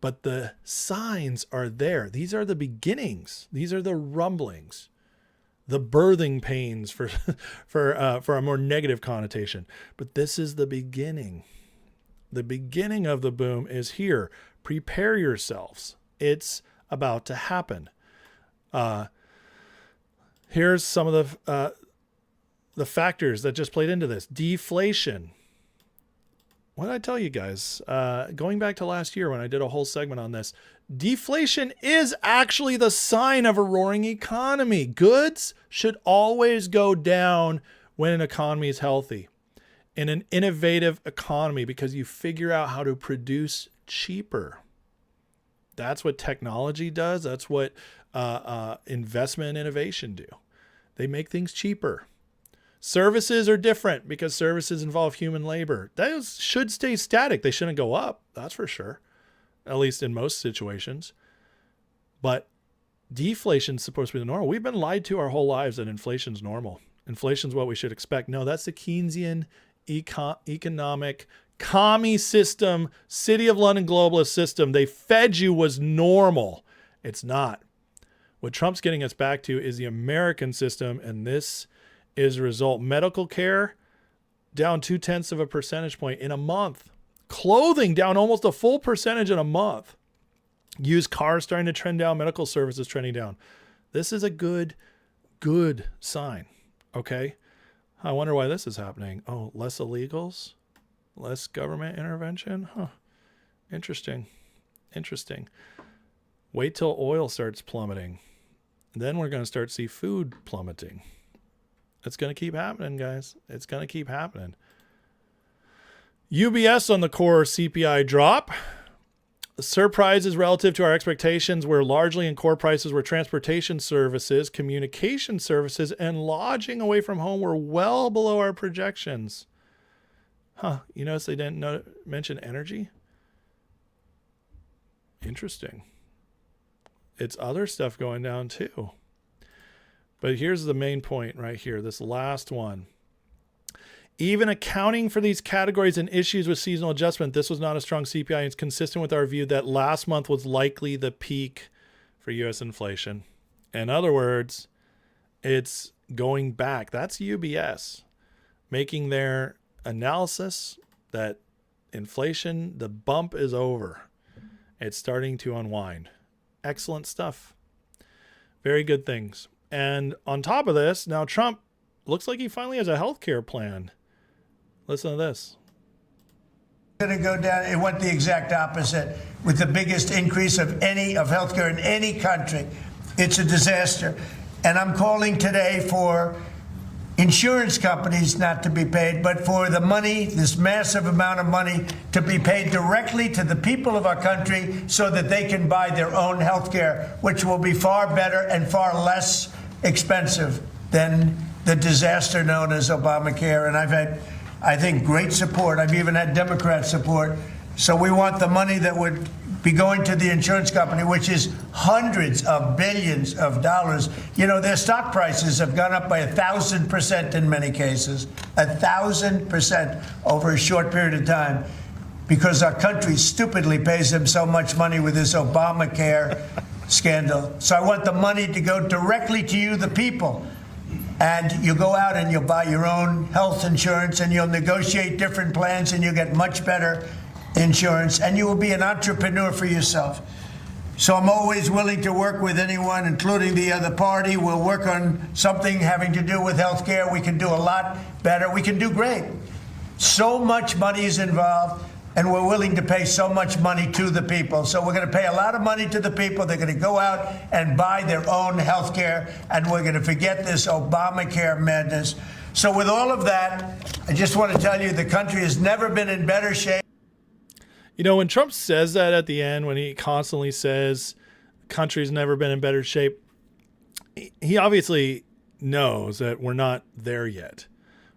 But the signs are there. These are the beginnings. These are the rumblings, the birthing pains for a more negative connotation. But this is the beginning. The beginning of the boom is here. Prepare yourselves. It's about to happen. Here's some of the factors that just played into this. Deflation. What did I tell you guys? Going back to last year when I did a whole segment on this, deflation is actually the sign of a roaring economy. Goods should always go down when an economy is healthy. In an innovative economy, because you figure out how to produce cheaper. That's what technology does. That's what investment and innovation do. They make things cheaper. Services are different because services involve human labor. Those should stay static. They shouldn't go up. That's for sure. At least in most situations. But deflation is supposed to be the normal. We've been lied to our whole lives that inflation's normal. Inflation's what we should expect. No, that's the Keynesian economic commie system, City of London globalist system. They fed you was normal. It's not. What Trump's getting us back to is the American system, and this is a result. Medical care down 0.2 of a percentage point in a month. Clothing down almost a full percentage in a month. Used cars starting to trend down. Medical services trending down. This is a good sign. Okay. I wonder why this is happening. Oh, less illegals, less government intervention. Huh. Interesting. Wait till oil starts plummeting. Then we're going to start to see food plummeting. It's going to keep happening, guys. It's going to keep happening. UBS on the core CPI drop. Surprises relative to our expectations were largely in core prices where transportation services, communication services, and lodging away from home were well below our projections. Huh. You notice they didn't mention energy? Interesting. It's other stuff going down too. But here's the main point right here, this last one. Even accounting for these categories and issues with seasonal adjustment, this was not a strong CPI, and it's consistent with our view that last month was likely the peak for U.S. inflation. In other words, it's going back. That's UBS making their analysis that inflation, the bump is over. It's starting to unwind. excellent stuff. Very good things. And on top of this, now Trump looks like he finally has a health care plan. Listen to this. Going to go down. It went the exact opposite with the biggest increase of healthcare in any country. It's a disaster. And I'm calling today for insurance companies not to be paid, but for the money, this massive amount of money, to be paid directly to the people of our country so that they can buy their own health care, which will be far better and far less expensive than the disaster known as Obamacare. And I've had, I think, great support. I've even had Democrat support. So we want the money that would be going to the insurance company, which is hundreds of billions of dollars. You know, their stock prices have gone up by 1,000% in many cases, 1,000% over a short period of time, because our country stupidly pays them so much money with this Obamacare scandal. So I want the money to go directly to you, the people. And you go out and you'll buy your own health insurance and you'll negotiate different plans and you'll get much better insurance, and you will be an entrepreneur for yourself. So I'm always willing to work with anyone, including the other party. We'll work on something having to do with health care. We can do a lot better. We can do great. So much money is involved, and we're willing to pay so much money to the people. So we're going to pay a lot of money to the people. They're going to go out and buy their own health care, and we're going to forget this Obamacare madness. So with all of that, I just want to tell you the country has never been in better shape. You know, when Trump says that at the end, when he constantly says the country's never been in better shape, he obviously knows that we're not there yet.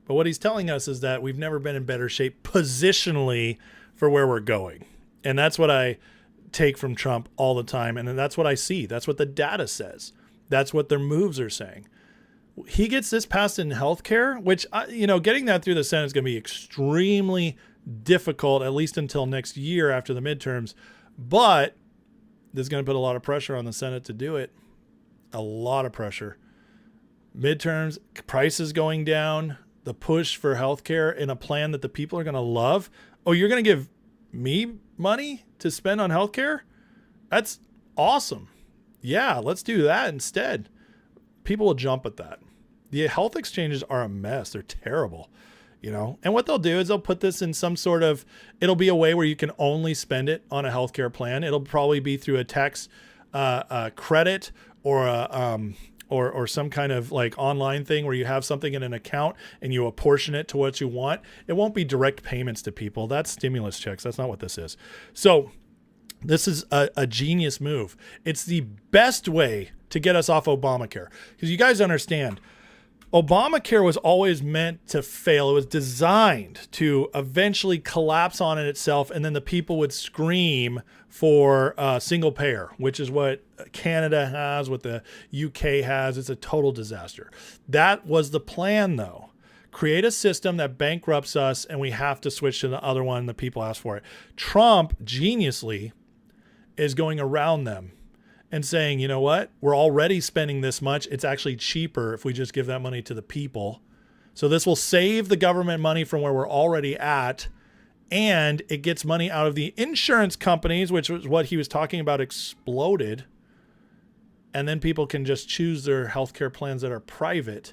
But what he's telling us is that we've never been in better shape positionally for where we're going. And that's what I take from Trump all the time. And that's what I see. That's what the data says. That's what their moves are saying. He gets this passed in healthcare, which, you know, getting that through the Senate is going to be extremely difficult, at least until next year after the midterms. But this is going to put a lot of pressure on the Senate to do it. A lot of pressure. Midterms, prices going down, the push for healthcare in a plan that the people are going to love. Oh, you're going to give me money to spend on healthcare? That's awesome. Yeah, let's do that instead. People will jump at that. The health exchanges are a mess. They're terrible. You know, and what they'll do is they'll put this in some sort of, it'll be a way where you can only spend it on a healthcare plan. It'll probably be through a tax credit or or some kind of like online thing where you have something in an account and you apportion it to what you want. It won't be direct payments to people. That's stimulus checks. That's not what this is. So this is a genius move. It's the best way to get us off Obamacare, because you guys understand, Obamacare was always meant to fail. It was designed to eventually collapse on it itself, and then the people would scream for single payer, which is what Canada has, what the UK has. It's a total disaster. That was the plan, though. Create a system that bankrupts us, and we have to switch to the other one. The people ask for it. Trump, geniusly, is going around them and saying, you know what, we're already spending this much. It's actually cheaper if we just give that money to the people. So this will save the government money from where we're already at. And it gets money out of the insurance companies, which was what he was talking about, exploded. And then people can just choose their healthcare plans that are private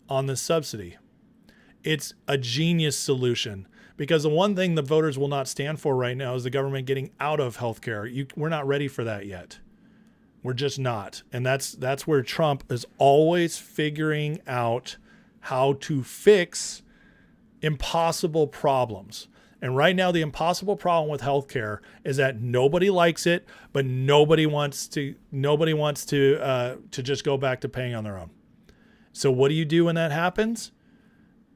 on this subsidy. It's a genius solution, because the one thing the voters will not stand for right now is the government getting out of healthcare. We're not ready for that yet. We're just not. And that's where Trump is always figuring out how to fix impossible problems. And right now, the impossible problem with healthcare is that nobody likes it, but nobody wants to just go back to paying on their own. So what do you do when that happens?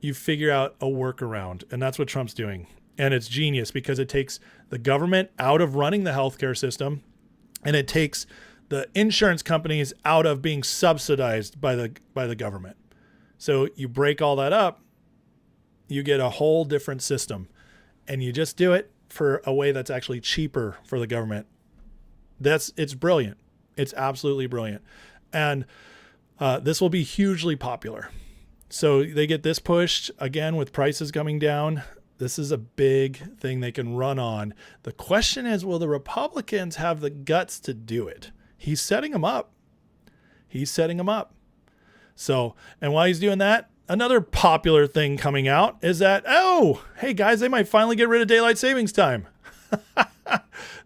You figure out a workaround, and that's what Trump's doing. And it's genius, because it takes the government out of running the healthcare system, and it takes the insurance companies out of being subsidized by the government. So you break all that up, you get a whole different system, and you just do it for a way that's actually cheaper for the government. It's brilliant. It's absolutely brilliant. And this will be hugely popular. So they get this pushed again with prices coming down. This is a big thing they can run on. The question is, will the Republicans have the guts to do it? He's setting them up. So, and while he's doing that, another popular thing coming out is that, oh, hey guys, they might finally get rid of daylight savings time.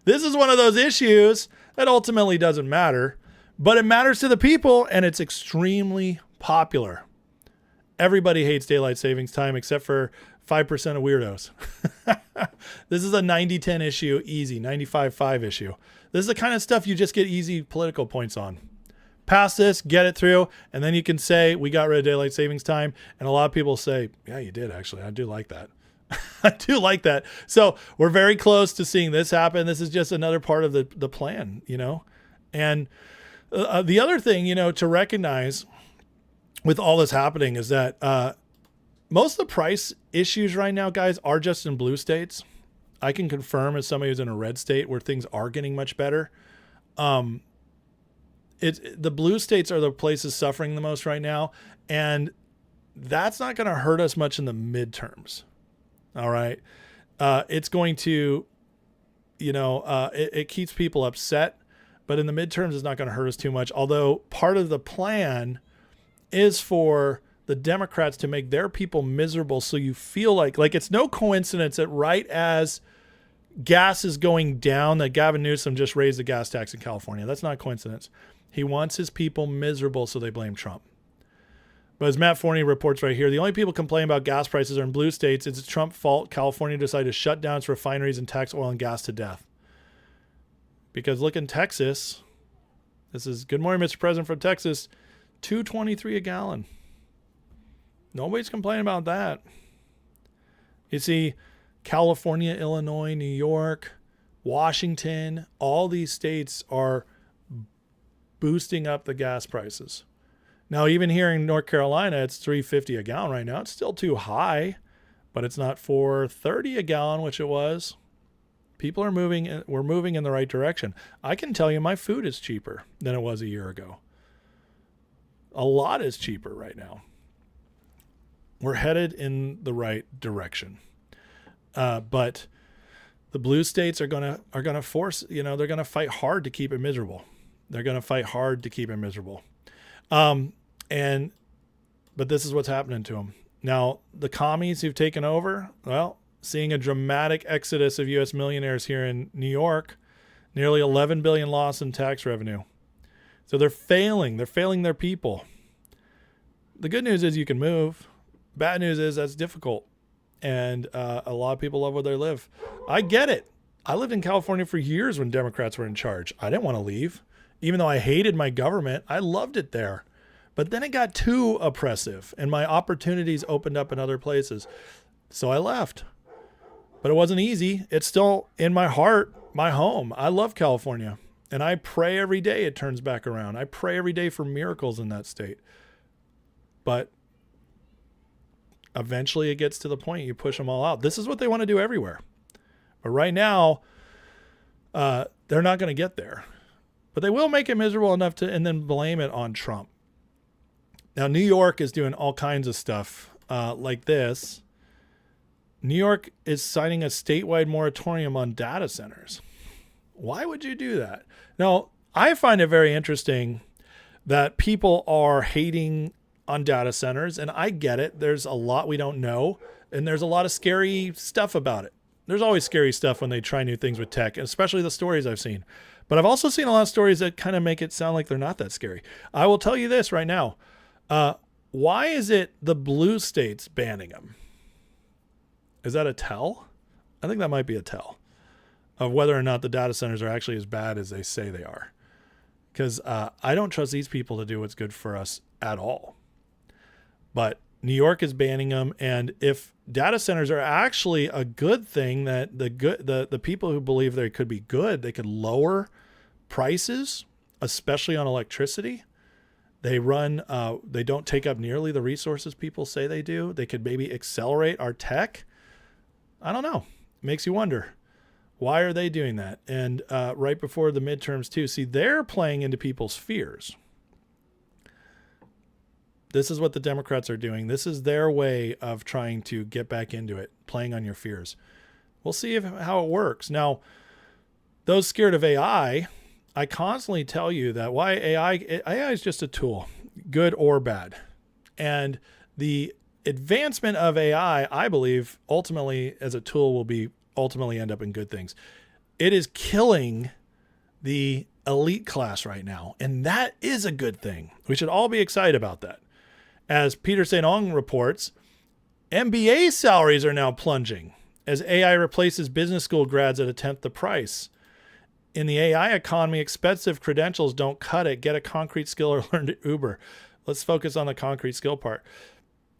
This is one of those issues that ultimately doesn't matter, but it matters to the people, and it's extremely popular. Everybody hates daylight savings time except for 5% of weirdos. This is a 90-10 issue, easy, 95-5 issue. This is the kind of stuff you just get easy political points on. Pass this, get it through, and then you can say, we got rid of daylight savings time. And a lot of people say, yeah, you did, actually. I do like that. I do like that. So we're very close to seeing this happen. This is just another part of the plan, you know. And the other thing, you know, to recognize with all this happening is that most of the price issues right now, guys, are just in blue states. I can confirm as somebody who's in a red state where things are getting much better. The blue states are the places suffering the most right now, and that's not going to hurt us much in the midterms. All right. It's going to, you know, it keeps people upset, but in the midterms, it's not going to hurt us too much. Although part of the plan is for the Democrats to make their people miserable. So you feel like it's no coincidence that right as gas is going down, that Gavin Newsom just raised the gas tax in California. That's not a coincidence. He wants his people miserable, so they blame Trump. But as Matt Forney reports right here, the only people complaining about gas prices are in blue states. It's Trump's fault California decided to shut down its refineries and tax oil and gas to death. Because look in Texas, this is Good Morning, Mr. President from Texas, $2.23 a gallon. Nobody's complaining about that. You see, California, Illinois, New York, Washington, all these states are boosting up the gas prices. Now, even here in North Carolina, it's $3.50 a gallon right now. It's still too high, but it's not $4.30 a gallon, which it was. People are moving. We're moving in the right direction. I can tell you my food is cheaper than it was a year ago. A lot is cheaper right now. We're headed in the right direction. But the blue states are gonna force, you know, they're gonna fight hard to keep it miserable. But this is what's happening to them. Now, the commies who've taken over, well, seeing a dramatic exodus of U.S. millionaires here in New York, nearly $11 billion loss in tax revenue. So they're failing their people. The good news is you can move. Bad news is that's difficult. And a lot of people love where they live. I get it. I lived in California for years when Democrats were in charge. I didn't want to leave. Even though I hated my government, I loved it there. But then it got too oppressive and my opportunities opened up in other places. So I left. But it wasn't easy. It's still in my heart, my home. I love California. And I pray every day it turns back around. I pray every day for miracles in that state. But eventually it gets to the point you push them all out. This is what they want to do everywhere. But right now, they're not going to get there. But they will make it miserable enough to, and then blame it on Trump. Now, New York is doing all kinds of stuff like this. New York is signing a statewide moratorium on data centers. Why would you do that? Now, I find it very interesting that people are hating on data centers, and I get it. There's a lot we don't know, and there's a lot of scary stuff about it. There's always scary stuff when they try new things with tech, especially the stories I've seen. But I've also seen a lot of stories that kind of make it sound like they're not that scary. I will tell you this right now. Why is it the blue states banning them? Is that a tell? I think that might be a tell of whether or not the data centers are actually as bad as they say they are. Because I don't trust these people to do what's good for us at all. But New York is banning them, and if data centers are actually a good thing, that the people who believe they could be good, they could lower prices, especially on electricity. They don't take up nearly the resources people say they do. They could maybe accelerate our tech. I don't know. It makes you wonder. Why are they doing that? And right before the midterms too, see, they're playing into people's fears. This is what the Democrats are doing. This is their way of trying to get back into it, playing on your fears. We'll see how it works. Now, those scared of AI, I constantly tell you that why AI is just a tool, good or bad. And the advancement of AI, I believe, ultimately as a tool will ultimately end up in good things. It is killing the elite class right now. And that is a good thing. We should all be excited about that. As Peter St. Ong reports, MBA salaries are now plunging as AI replaces business school grads at a tenth the price. In the AI economy, expensive credentials don't cut it. Get a concrete skill or learn to Uber. Let's focus on the concrete skill part.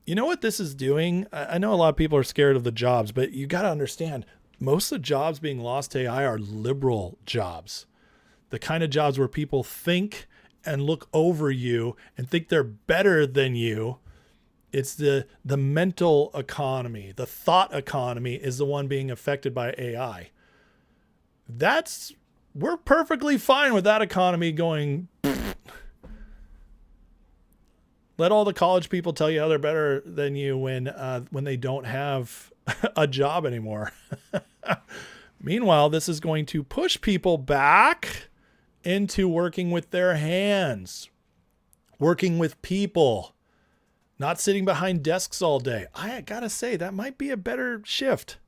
You know what this is doing? I know a lot of people are scared of the jobs, but you got to understand, most of the jobs being lost to AI are liberal jobs. The kind of jobs where people think and look over you and think they're better than you. It's the mental economy, the thought economy is the one being affected by AI. We're perfectly fine with that economy going. Let all the college people tell you how they're better than you when they don't have a job anymore. Meanwhile, this is going to push people back into working with their hands, working with people, not sitting behind desks all day. I gotta say, that might be a better shift.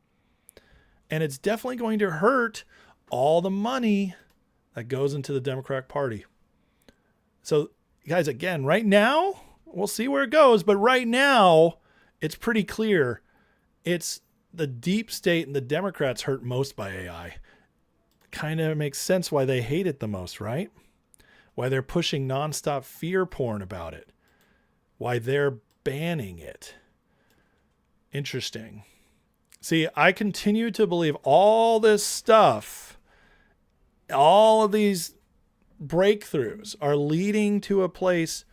And it's definitely going to hurt all the money that goes into the Democratic Party. So, guys, again, right now, we'll see where it goes, but right now, it's pretty clear. It's the deep state and the Democrats hurt most by AI. Kind of makes sense why they hate it the most, right? Why they're pushing nonstop fear porn about it. Why they're banning it. Interesting. See, I continue to believe all this stuff, all of these breakthroughs are leading to a place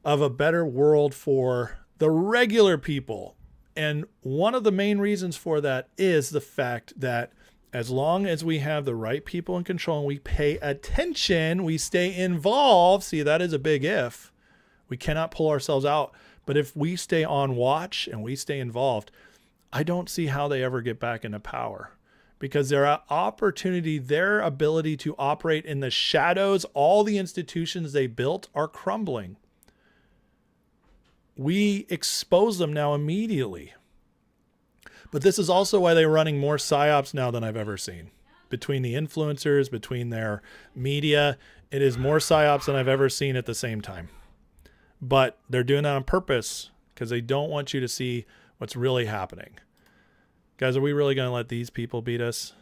of a better world for the regular people. And one of the main reasons for that is the fact that as long as we have the right people in control and we pay attention, we stay involved. See, that is a big if. We cannot pull ourselves out. But if we stay on watch and we stay involved, I don't see how they ever get back into power. Because their opportunity, their ability to operate in the shadows, all the institutions they built are crumbling. We expose them now immediately. But this is also why they're running more psyops now than I've ever seen. Between the influencers, between their media, it is more psyops than I've ever seen at the same time. But they're doing that on purpose because they don't want you to see what's really happening. Guys, are we really going to let these people beat us?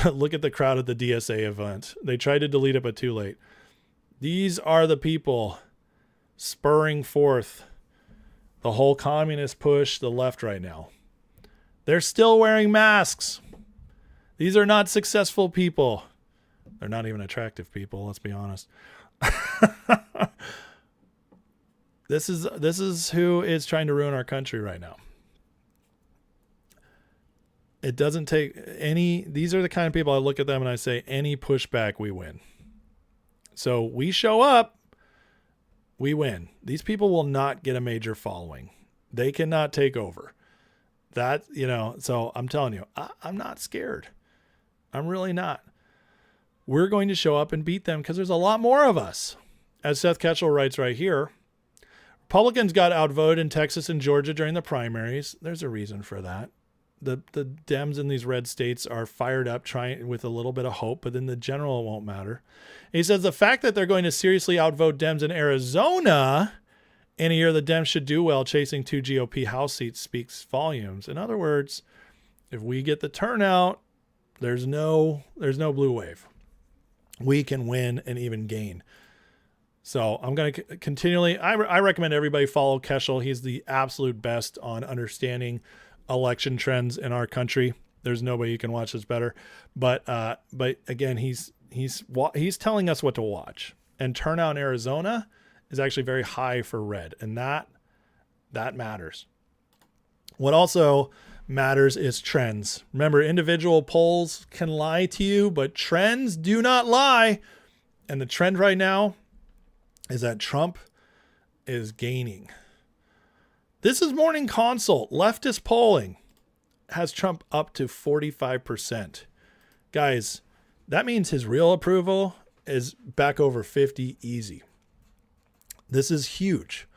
Look at the crowd at the DSA event. They tried to delete it, but too late. These are the people spurring forth the whole communist push, the left right now. They're still wearing masks. These are not successful people. They're not even attractive people, let's be honest. This is who is trying to ruin our country right now. It doesn't take any, these are the kind of people I look at them and I say, any pushback, we win. So we show up, we win. These people will not get a major following. They cannot take over. That, so I'm telling you, I'm not scared. I'm really not. We're going to show up and beat them because there's a lot more of us. As Seth Ketchel writes right here, Republicans got outvoted in Texas and Georgia during the primaries. There's a reason for that. The Dems in these red states are fired up, trying with a little bit of hope, but in the general, it won't matter. He says the fact that they're going to seriously outvote Dems in Arizona in a year the Dems should do well chasing 2 GOP House seats speaks volumes. In other words, if we get the turnout, there's no blue wave. We can win and even gain. So I'm going to continually, I recommend everybody follow Keschel. He's the absolute best on understanding election trends in our country. There's nobody you can watch this better. But again, he's telling us what to watch. And turnout in Arizona is actually very high for red, and that matters. What also matters is trends. Remember, individual polls can lie to you, but trends do not lie. And the trend right now is that Trump is gaining. This is Morning Consult. Leftist polling has Trump up to 45%. Guys, that means his real approval is back over 50 easy. This is huge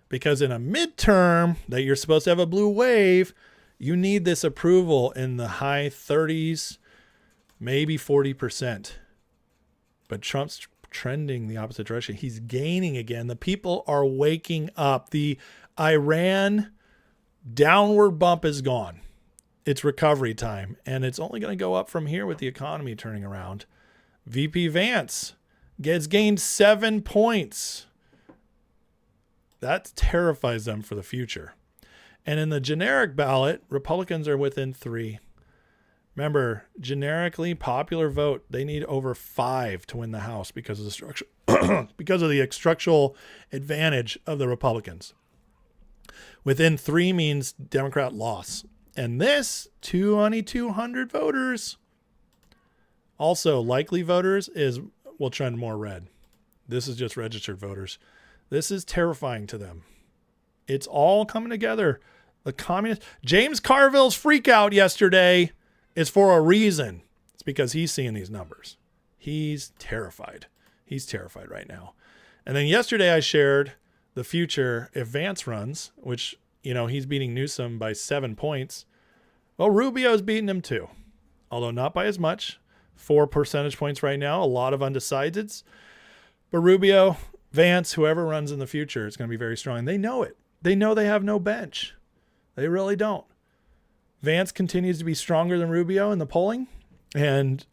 because in a midterm that you're supposed to have a blue wave, you need this approval in the high 30s, maybe 40%. But Trump's trending the opposite direction. He's gaining again. The people are waking up. The Iran downward bump is gone. It's recovery time, and it's only going to go up from here with the economy turning around. VP Vance gets gained 7 points. That terrifies them for the future. And in the generic ballot, Republicans are within 3. Remember, generically popular vote, they need over 5 to win the House because of the structural advantage of the Republicans. Within 3 means Democrat loss. And this 200 voters. Also, likely voters will trend more red. This is just registered voters. This is terrifying to them. It's all coming together. The communist James Carville's freak out yesterday is for a reason. It's because he's seeing these numbers. He's terrified. He's terrified right now. And then yesterday I shared the future if Vance runs, which, he's beating Newsom by 7 points. Well, Rubio's beating him too, although not by as much. 4 percentage points right now, a lot of undecideds. But Rubio, Vance, whoever runs in the future, it's going to be very strong. They know it. They know they have no bench. They really don't. Vance continues to be stronger than Rubio in the polling, and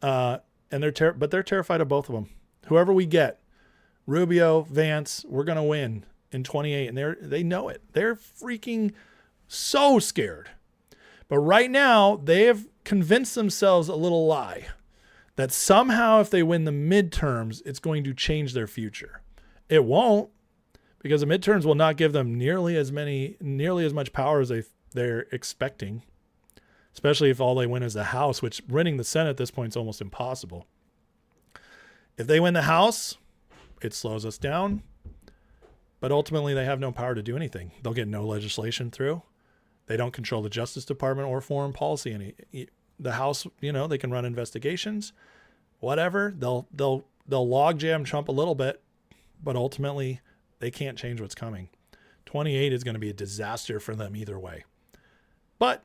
they're terrified of both of them. Whoever we get, Rubio, Vance, we're going to win in 28, and they know it. They're freaking so scared. But right now, they have convinced themselves a little lie that somehow if they win the midterms, it's going to change their future. It won't, because the midterms will not give them nearly as much power as they're expecting, especially if all they win is the House, which winning the Senate at this point is almost impossible. If they win the House, it slows us down, but ultimately they have no power to do anything. They'll get no legislation through. They don't control the Justice Department or foreign policy. The House, they can run investigations, whatever. They'll logjam Trump a little bit, but ultimately they can't change what's coming. 28 is going to be a disaster for them either way. But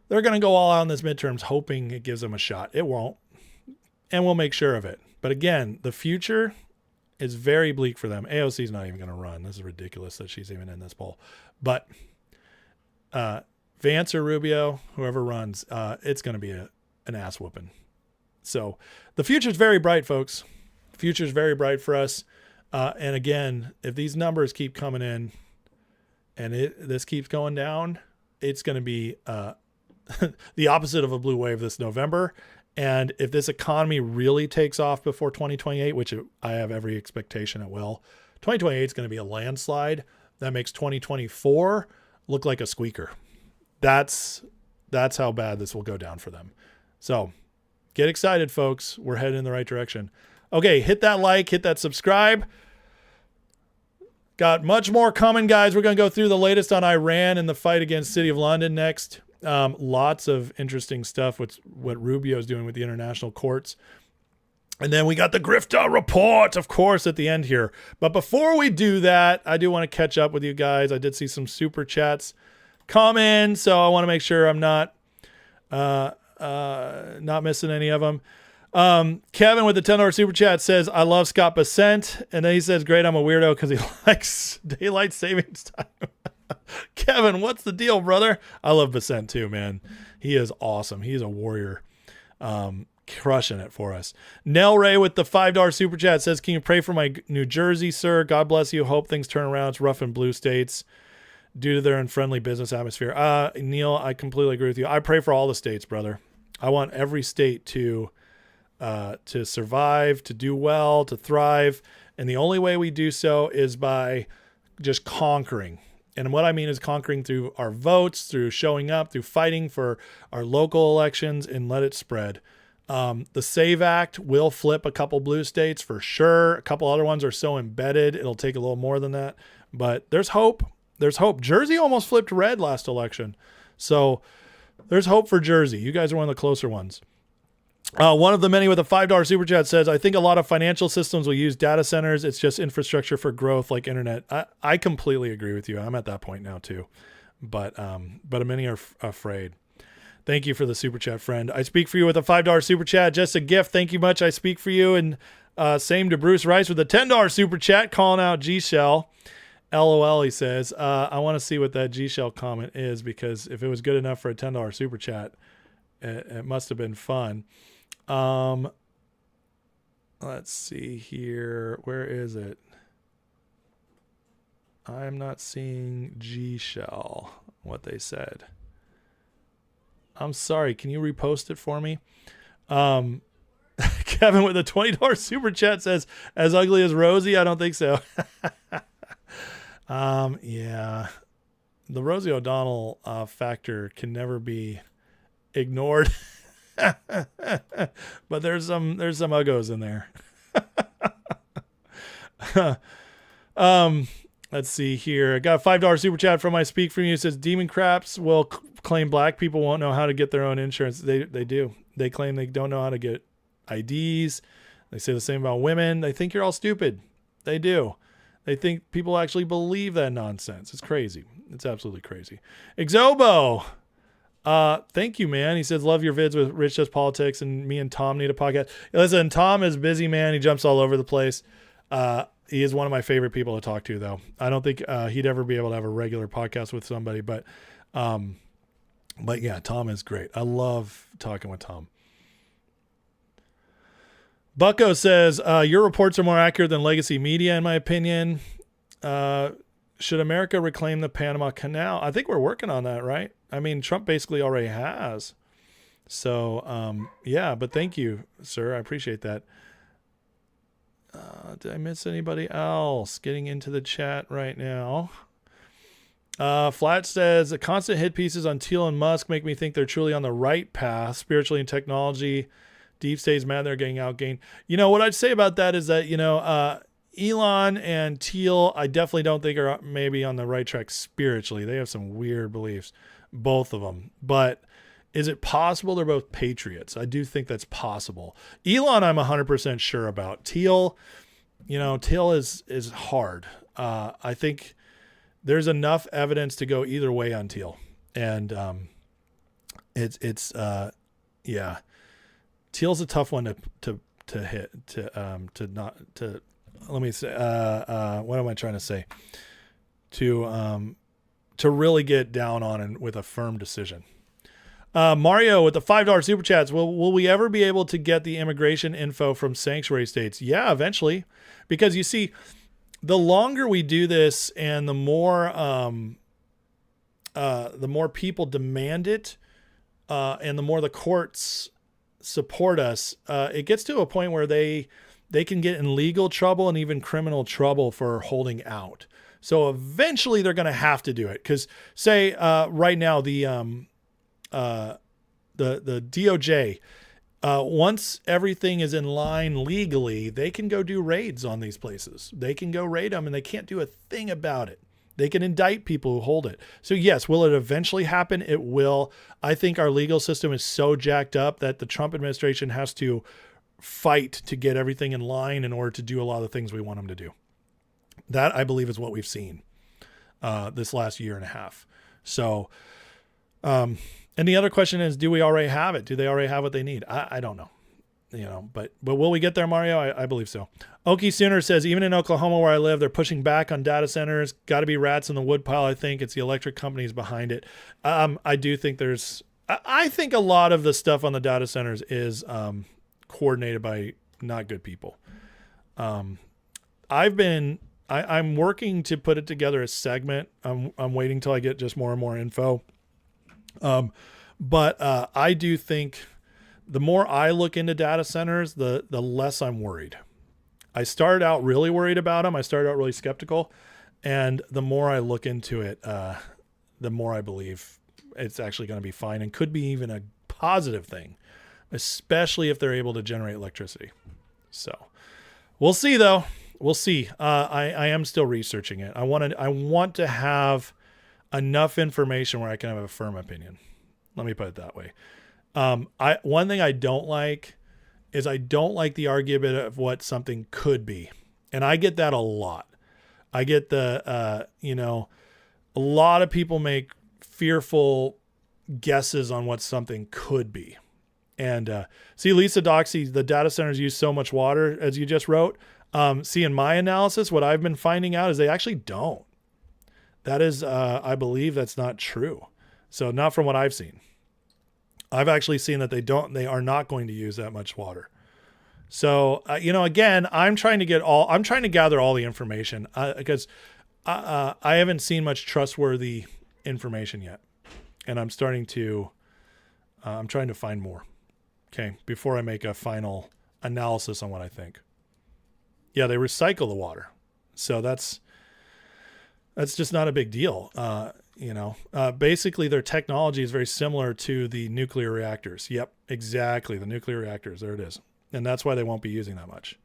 they're going to go all out in this midterms hoping it gives them a shot. It won't. And we'll make sure of it. But again, the future is very bleak for them. AOC's not even going to run. This is ridiculous that she's even in this poll. But Vance or Rubio, whoever runs, it's going to be an ass whooping. So the future's very bright, folks. The future's very bright for us. And again, if these numbers keep coming in and this keeps going down, it's going to be the opposite of a blue wave this November. And if this economy really takes off before 2028, which I have every expectation it will, 2028 is going to be a landslide. That makes 2024 look like a squeaker. That's how bad this will go down for them. So get excited, folks. We're headed in the right direction. Okay, hit that like, hit that subscribe. Got much more coming, guys. We're going to go through the latest on Iran and the fight against City of London next. Lots of interesting stuff with what Rubio is doing with the international courts. And then we got the Grifta report, of course, at the end here. But before we do that, I do want to catch up with you guys. I did see some super chats come in, so I want to make sure I'm not missing any of them. Kevin with the $10 super chat says, I love Scott Bessent. And then he says, great, I'm a weirdo because he likes daylight savings time. Kevin, what's the deal, brother? I love Bessent too, man. He is awesome. He's a warrior. Crushing it for us. Nell Ray with the $5 super chat says, can you pray for my New Jersey, sir? God bless you. Hope things turn around. It's rough in blue states due to their unfriendly business atmosphere. Neil, I completely agree with you. I pray for all the states, brother. I want every state to survive, to do well, to thrive. And the only way we do so is by just conquering. And what I mean is conquering through our votes, through showing up, through fighting for our local elections, and let it spread. The SAVE Act will flip a couple blue states for sure. A couple other ones are so embedded, it'll take a little more than that. But there's hope. There's hope. Jersey almost flipped red last election. So there's hope for Jersey. You guys are one of the closer ones. One of the many with a $5 super chat says, I think a lot of financial systems will use data centers. It's just infrastructure for growth like internet. I completely agree with you. I'm at that point now too. But many are afraid. Thank you for the super chat, friend. I speak for you with a $5 super chat. Just a gift. Thank you much. I speak for you. And same to Bruce Rice with a $10 super chat calling out G-Shell. LOL, he says. I want to see what that G-Shell comment is, because if it was good enough for a $10 super chat, it must have been fun. Let's see here. Where is it? I'm not seeing G-Shell, what they said. I'm sorry. Can you repost it for me? Kevin with a $20 super chat says, as ugly as Rosie? I don't think so. Yeah. The Rosie O'Donnell factor can never be ignored. But there's some uggos in there. Let's see here. I got a $5 super chat from I Speak From You. It says Demon Craps will claim black people won't know how to get their own insurance. They do. They claim they don't know how to get IDs. They say the same about women. They think you're all stupid. They do. They think people actually believe that nonsense. It's crazy. It's absolutely crazy. Exobo. Thank you, man. He says, love your vids with Rich Does Politics, and me and Tom need a podcast. Listen, Tom is busy, man. He jumps all over the place. He is one of my favorite people to talk to, though. I don't think he'd ever be able to have a regular podcast with somebody, but yeah, Tom is great. I love talking with Tom. Bucko says, your reports are more accurate than legacy media, in my opinion. Should America reclaim the Panama Canal? I think we're working on that, right? I mean, Trump basically already has. So, yeah, but thank you, sir. I appreciate that. Did I miss anybody else getting into the chat right now? Flat says, the constant hit pieces on Thiel and Musk make me think they're truly on the right path, spiritually and technology. Deep state's mad they're getting outgained. You know, what I'd say about that is that, Elon and Thiel, I definitely don't think are maybe on the right track spiritually. They have some weird beliefs, both of them. But is it possible they're both patriots? I do think that's possible. Elon, I'm 100% sure about. Thiel, Thiel is hard. I think there's enough evidence to go either way on Thiel. And yeah. Thiel's a tough one to hit, let me say, what am I trying to say? To really get down on and with a firm decision. Mario with the $5 super chats. Will we ever be able to get the immigration info from sanctuary states? Yeah, eventually, because you see, the longer we do this and the more people demand it, and the more the courts support us, it gets to a point where they can get in legal trouble and even criminal trouble for holding out. So eventually they're going to have to do it. Because say right now the DOJ, once everything is in line legally, they can go do raids on these places. They can go raid them and they can't do a thing about it. They can indict people who hold it. So yes, will it eventually happen? It will. I think our legal system is so jacked up that the Trump administration has to fight to get everything in line in order to do a lot of the things we want them to do. That, I believe, is what we've seen this last year and a half. So, and the other question is, do we already have it? Do they already have what they need? I don't know. But will we get there, Mario? I believe so. Okie Sooner says, even in Oklahoma where I live, they're pushing back on data centers. Got to be rats in the woodpile. I think it's the electric companies behind it. I do think I think a lot of the stuff on the data centers is coordinated by not good people. I'm working to put it together a segment. I'm waiting till I get just more and more info. But I do think the more I look into data centers, the less I'm worried. I started out really worried about them. I started out really skeptical. And the more I look into it, the more I believe it's actually going to be fine and could be even a positive thing especially if they're able to generate electricity. So we'll see, though. We'll see. I am still researching it. I want to have enough information where I can have a firm opinion. Let me put it that way. One thing I don't like is I don't like the argument of what something could be. And I get that a lot. I get a lot of people make fearful guesses on what something could be. And see, Lisa Doxy, the data centers use so much water, as you just wrote. See, in my analysis, what I've been finding out is they actually don't. That is, I believe that's not true. So not from what I've seen. I've actually seen that they are not going to use that much water. So, again, I'm trying to gather all the information because I haven't seen much trustworthy information yet. And I'm trying to find more. Okay. Before I make a final analysis on what I think. Yeah. They recycle the water. So that's just not a big deal. Basically their technology is very similar to the nuclear reactors. Yep, exactly. The nuclear reactors. There it is. And that's why they won't be using that much.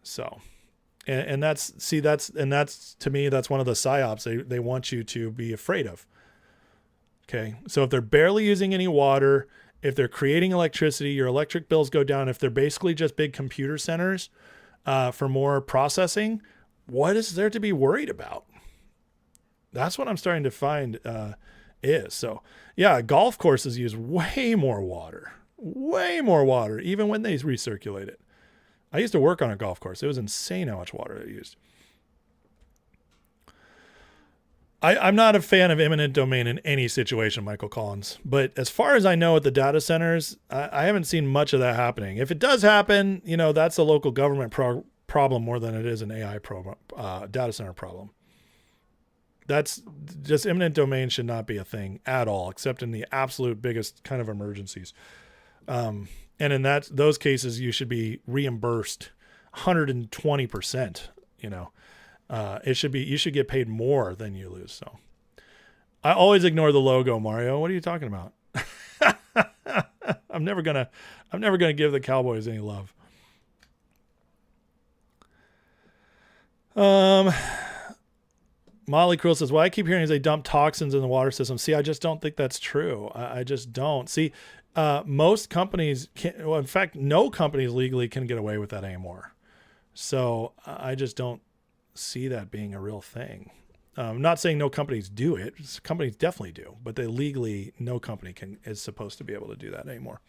So, and that's to me, that's one of the psyops they want you to be afraid of. Okay. So if they're barely using any water, if they're creating electricity, your electric bills go down. If they're basically just big computer centers for more processing, what is there to be worried about? That's what I'm starting to find is. So yeah, golf courses use way more water, even when they recirculate it. I used to work on a golf course. It was insane how much water they used. I'm not a fan of eminent domain in any situation, Michael Collins. But as far as I know at the data centers, I haven't seen much of that happening. If it does happen, that's a local government problem more than it is an AI data center problem. That's just eminent domain should not be a thing at all, except in the absolute biggest kind of emergencies. And in those cases, you should be reimbursed 120%, you should get paid more than you lose. So I always ignore the logo, Mario. What are you talking about? I'm never going to give the Cowboys any love. Molly Krill says, well, I keep hearing is they dump toxins in the water system. See, I just don't think that's true. I just don't. See, most companies in fact, no companies legally can get away with that anymore. So I just don't see that being a real thing. I'm not saying no companies do it. Companies definitely do, but no company is supposed to be able to do that anymore.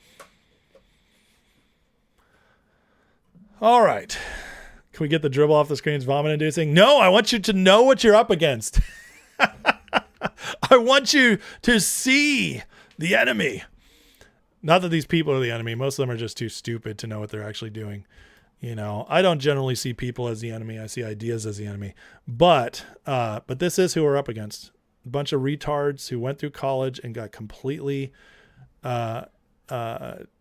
All right. Can we get the dribble off the screen? It's vomit inducing. No, I want you to know what you're up against. I want you to see the enemy. Not that these people are the enemy. Most of them are just too stupid to know what they're actually doing. I don't generally see people as the enemy. I see ideas as the enemy. But this is who we're up against. A bunch of retards who went through college and got completely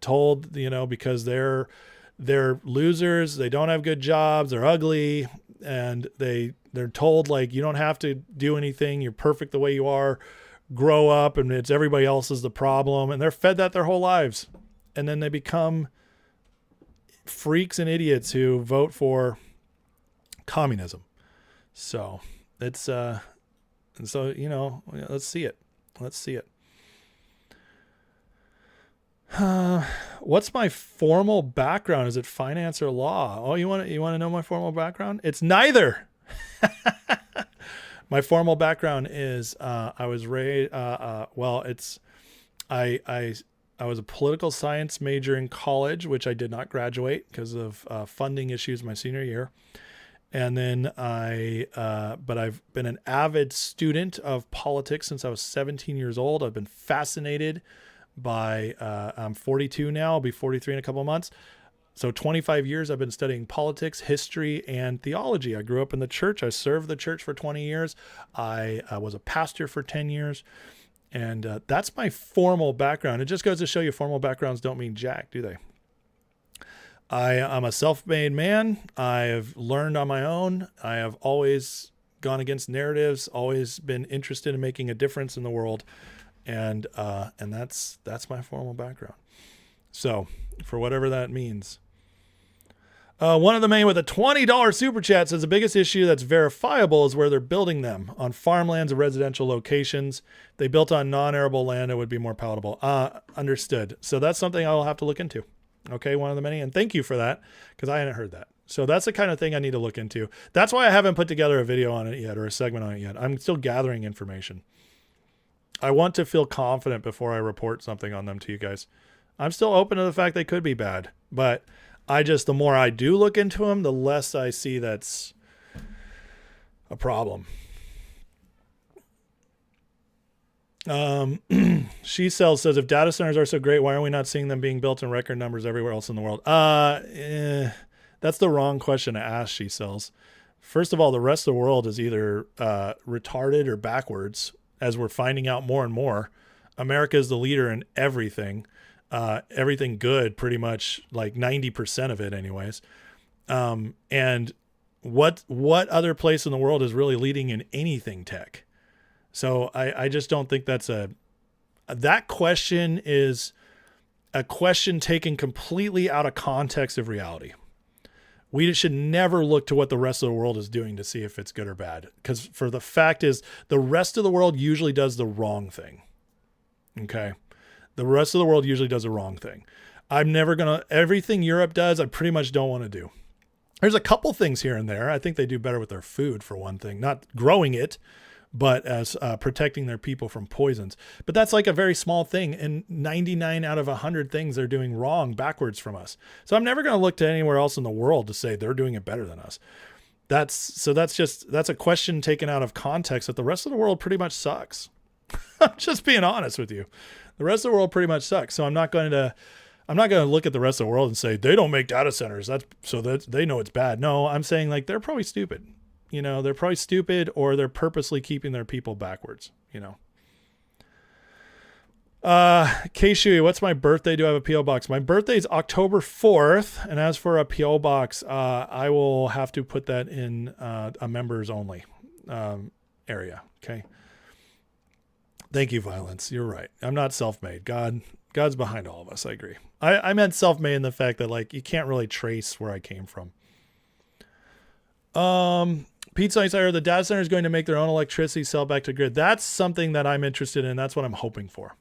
told, because they're losers. They don't have good jobs. They're ugly. And they're told, like, you don't have to do anything. You're perfect the way you are. Grow up, and it's everybody else is the problem. And they're fed that their whole lives. And then they become freaks and idiots who vote for communism. So it's let's see it. What's my formal background? Is it finance or law? Oh, you want to know my formal background? It's neither. My formal background is I was raised. I was a political science major in college, which I did not graduate because of funding issues my senior year. And then but I've been an avid student of politics since I was 17 years old. I've been fascinated by, I'm 42 now, I'll be 43 in a couple of months. So 25 years I've been studying politics, history, and theology. I grew up in the church. I served the church for 20 years. I was a pastor for 10 years. And that's my formal background. It just goes to show you formal backgrounds don't mean jack, do they? I'm a self-made man. I've learned on my own. I have always gone against narratives, always been interested in making a difference in the world. And that's my formal background. So for whatever that means. One of the main with a $20 super chat says the biggest issue that's verifiable is where they're building them on farmlands and residential locations. If they built on non-arable land, it would be more palatable. Understood. So that's something I'll have to look into. Okay, one of the many. And thank you for that, because I hadn't heard that. So that's the kind of thing I need to look into. That's why I haven't put together a video on it yet or a segment on it yet. I'm still gathering information. I want to feel confident before I report something on them to you guys. I'm still open to the fact they could be bad, but the more I do look into them, the less I see that's a problem. She says, if data centers are so great, why are we not seeing them being built in record numbers everywhere else in the world? That's the wrong question to ask, she sells. First of all, the rest of the world is either retarded or backwards, as we're finding out more and more. America is the leader in everything. Everything good, pretty much like 90% of it anyways. And what other place in the world is really leading in anything tech? So I just don't think that question is a question taken completely out of context of reality. We should never look to what the rest of the world is doing to see if it's good or bad. Because for the fact is, the rest of the world usually does the wrong thing. Okay? The rest of the world usually does the wrong thing. Everything Europe does, I pretty much don't want to do. There's a couple things here and there. I think they do better with their food, for one thing. Not growing it, but as protecting their people from poisons. But that's like a very small thing. And 99 out of 100 things they're doing wrong backwards from us. So I'm never going to look to anywhere else in the world to say they're doing it better than us. That's a question taken out of context that the rest of the world pretty much sucks. I'm just being honest with you. The rest of the world pretty much sucks. So I'm not going to look at the rest of the world and say they don't make data centers. That they know it's bad. No, I'm saying like they're probably stupid. They're probably stupid, or they're purposely keeping their people backwards. K Shui, what's my birthday? Do I have a PO box? My birthday is October 4th, and as for a PO box, I will have to put that in a members only area. Okay. Thank you, Violence. You're right. I'm not self-made. God's behind all of us. I agree. I meant self-made in the fact that like you can't really trace where I came from. Pete Sykes, I heard the data center is going to make their own electricity, sell back to grid. That's something that I'm interested in. That's what I'm hoping for.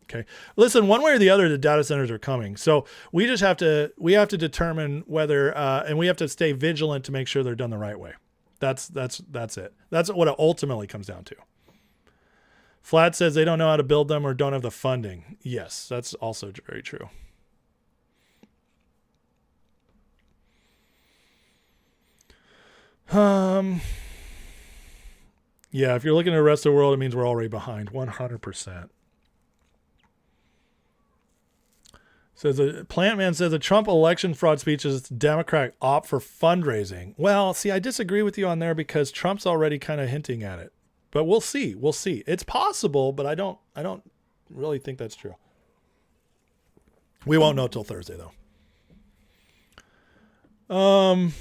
Okay. Listen, one way or the other, the data centers are coming. So we have to determine whether, and we have to stay vigilant to make sure they're done the right way. That's it. That's what it ultimately comes down to. Flat says they don't know how to build them or don't have the funding. Yes, that's also very true. Yeah, if you're looking at the rest of the world, it means we're already behind 100%. Says a Plant Man says a Trump election fraud speech is a Democrat opt for fundraising. Well, see, I disagree with you on there because Trump's already kind of hinting at it. But we'll see. We'll see. It's possible, but I don't really think that's true. We won't know till Thursday though.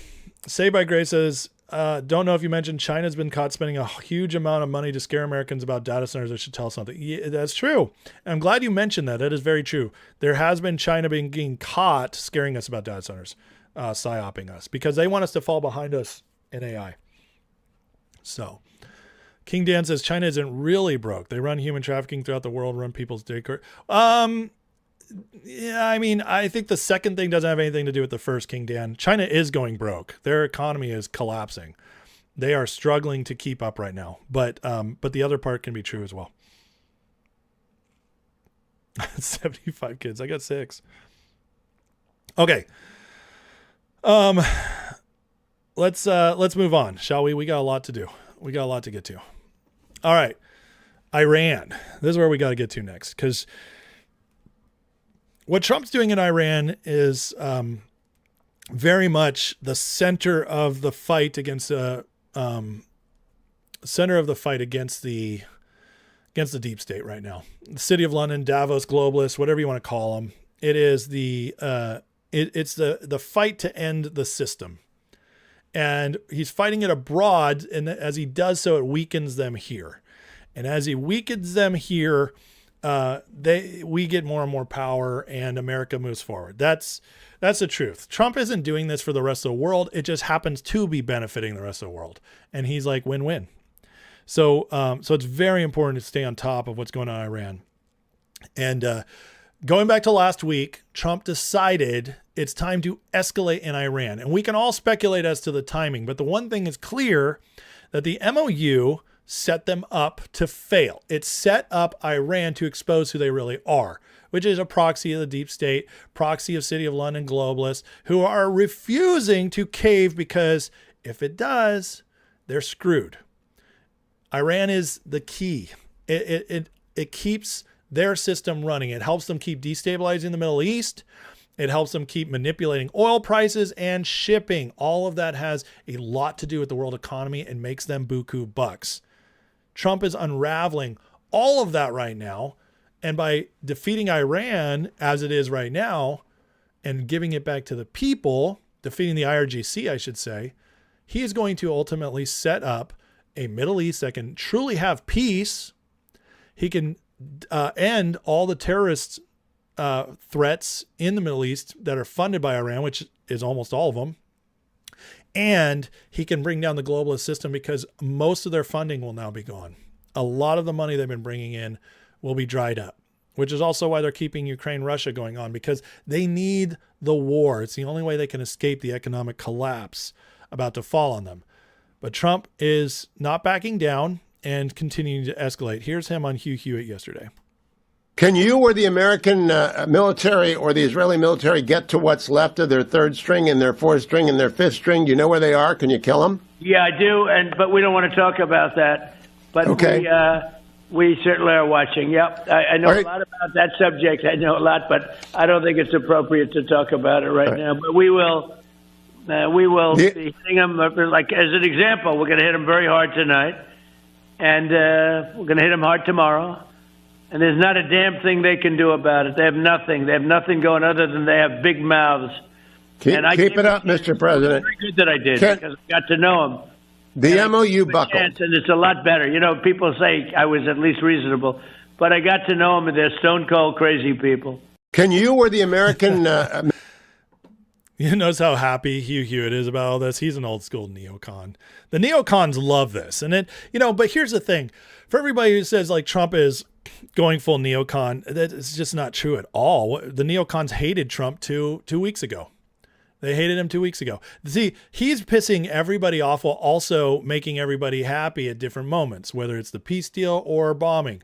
Saved by Grace says, don't know if you mentioned China's been caught spending a huge amount of money to scare Americans about data centers. I should tell something. Yeah, that's true. I'm glad you mentioned that. That is very true. There has been China being caught scaring us about data centers, psyoping us because they want us to fall behind us in AI. So King Dan says China isn't really broke. They run human trafficking throughout the world, run people's daycare. Yeah, I mean, I think the second thing doesn't have anything to do with the first, King Dan. China is going broke. Their economy is collapsing. They are struggling to keep up right now. But the other part can be true as well. 75 kids. I got 6. Okay. Let's move on, shall we? We got a lot to do. We got a lot to get to. All right. Iran. This is where we got to get to next, because what Trump's doing in Iran is very much the center of the fight against the deep state right now. The City of London, Davos, globalists, whatever you want to call them. It is it's the fight to end the system. And he's fighting it abroad, and as he does so, it weakens them here. And as he weakens them here, we get more and more power and America moves forward. That's the truth. Trump isn't doing this for the rest of the world. It just happens to be benefiting the rest of the world. And he's like win-win. So it's very important to stay on top of what's going on in Iran. And going back to last week, Trump decided it's time to escalate in Iran. And we can all speculate as to the timing, but the one thing is clear, that the MOU set them up to fail. It set up Iran to expose who they really are, which is a proxy of the deep state, proxy of City of London globalists who are refusing to cave, because if it does, they're screwed. Iran is the key. It keeps their system running. It helps them keep destabilizing the Middle East. It helps them keep manipulating oil prices and shipping. All of that has a lot to do with the world economy and makes them buku bucks. Trump is unraveling all of that right now. And by defeating Iran as it is right now and giving it back to the people, defeating the IRGC, I should say, he is going to ultimately set up a Middle East that can truly have peace. He can end all the terrorist threats in the Middle East that are funded by Iran, which is almost all of them. And he can bring down the globalist system, because most of their funding will now be gone. A lot of the money they've been bringing in will be dried up, which is also why they're keeping Ukraine-Russia going on, because they need the war. It's the only way they can escape the economic collapse about to fall on them. But Trump is not backing down and continuing to escalate. Here's him on Hugh Hewitt yesterday. Can you or the American military or the Israeli military get to what's left of their third string and their fourth string and their fifth string? Do you know where they are? Can you kill them? Yeah, I do, but we don't want to talk about that. But okay. We certainly are watching. Yep, I know a lot about that subject. I know a lot, but I don't think it's appropriate to talk about it right now. But we will be hitting them, like as an example. We're going to hit them very hard tonight, and we're going to hit them hard tomorrow. And there's not a damn thing they can do about it. They have nothing. They have nothing going other than they have big mouths. Keep it up, Mr. President. Very good that I did, because I got to know them. The MOU buckled. And it's a lot better. You know, people say I was at least reasonable, but I got to know them, and they're stone cold crazy people. Can you or the American... You notice how happy Hugh Hewitt is about all this. He's an old school neocon. The neocons love this. And but here's the thing. For everybody who says like Trump is going full neocon, that's just not true at all. The neocons hated Trump two weeks ago. They hated him 2 weeks ago. See, he's pissing everybody off while also making everybody happy at different moments, whether it's the peace deal or bombing.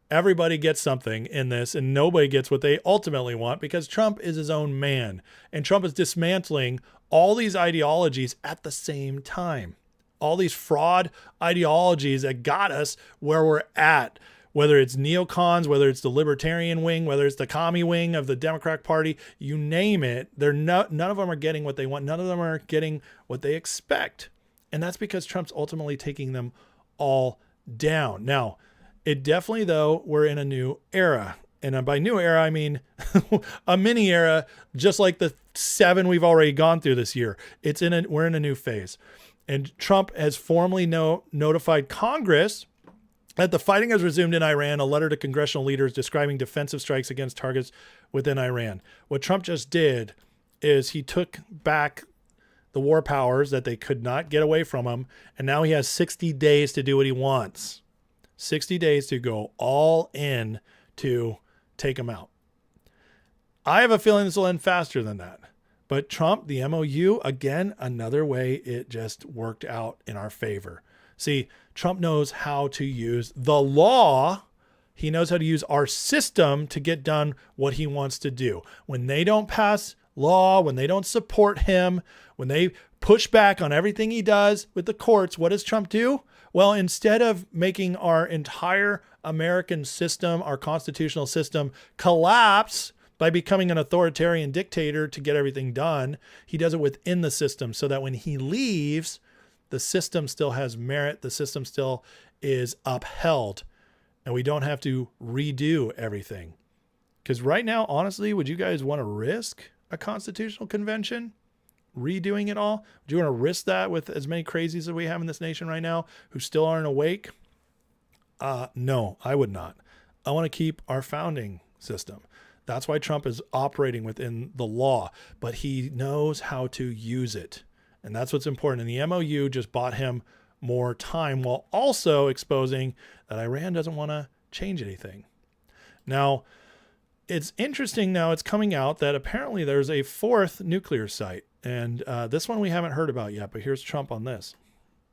Everybody gets something in this, and nobody gets what they ultimately want, because Trump is his own man. And Trump is dismantling all these ideologies at the same time. All these fraud ideologies that got us where we're at. Whether it's neocons, whether it's the libertarian wing, whether it's the commie wing of the Democratic Party, you name it, none of them are getting what they want. None of them are getting what they expect. And that's because Trump's ultimately taking them all down. Now, it definitely, though, we're in a new era. And by new era, I mean a mini era, just like the 7 we've already gone through this year. We're in a new phase. And Trump has formally notified Congress that the fighting has resumed in Iran, a letter to congressional leaders describing defensive strikes against targets within Iran. What Trump just did is he took back the war powers that they could not get away from him, and now he has 60 days to do what he wants. 60 days to go all in to take him out. I have a feeling this will end faster than that. But Trump, the MOU, again, another way it just worked out in our favor. See, Trump knows how to use the law. He knows how to use our system to get done what he wants to do. When they don't pass law, when they don't support him, when they push back on everything he does with the courts, what does Trump do? Well, instead of making our entire American system, our constitutional system, collapse by becoming an authoritarian dictator to get everything done, he does it within the system so that when he leaves, the system still has merit. The system still is upheld, and we don't have to redo everything. Because right now, honestly, would you guys want to risk a constitutional convention? Redoing it all? Would you want to risk that with as many crazies as we have in this nation right now who still aren't awake? No, I would not. I want to keep our founding system. That's why Trump is operating within the law, but he knows how to use it. And that's what's important. And the MOU just bought him more time while also exposing that Iran doesn't want to change anything. Now, it's interesting now, it's coming out that apparently there's a fourth nuclear site. And this one we haven't heard about yet, but here's Trump on this.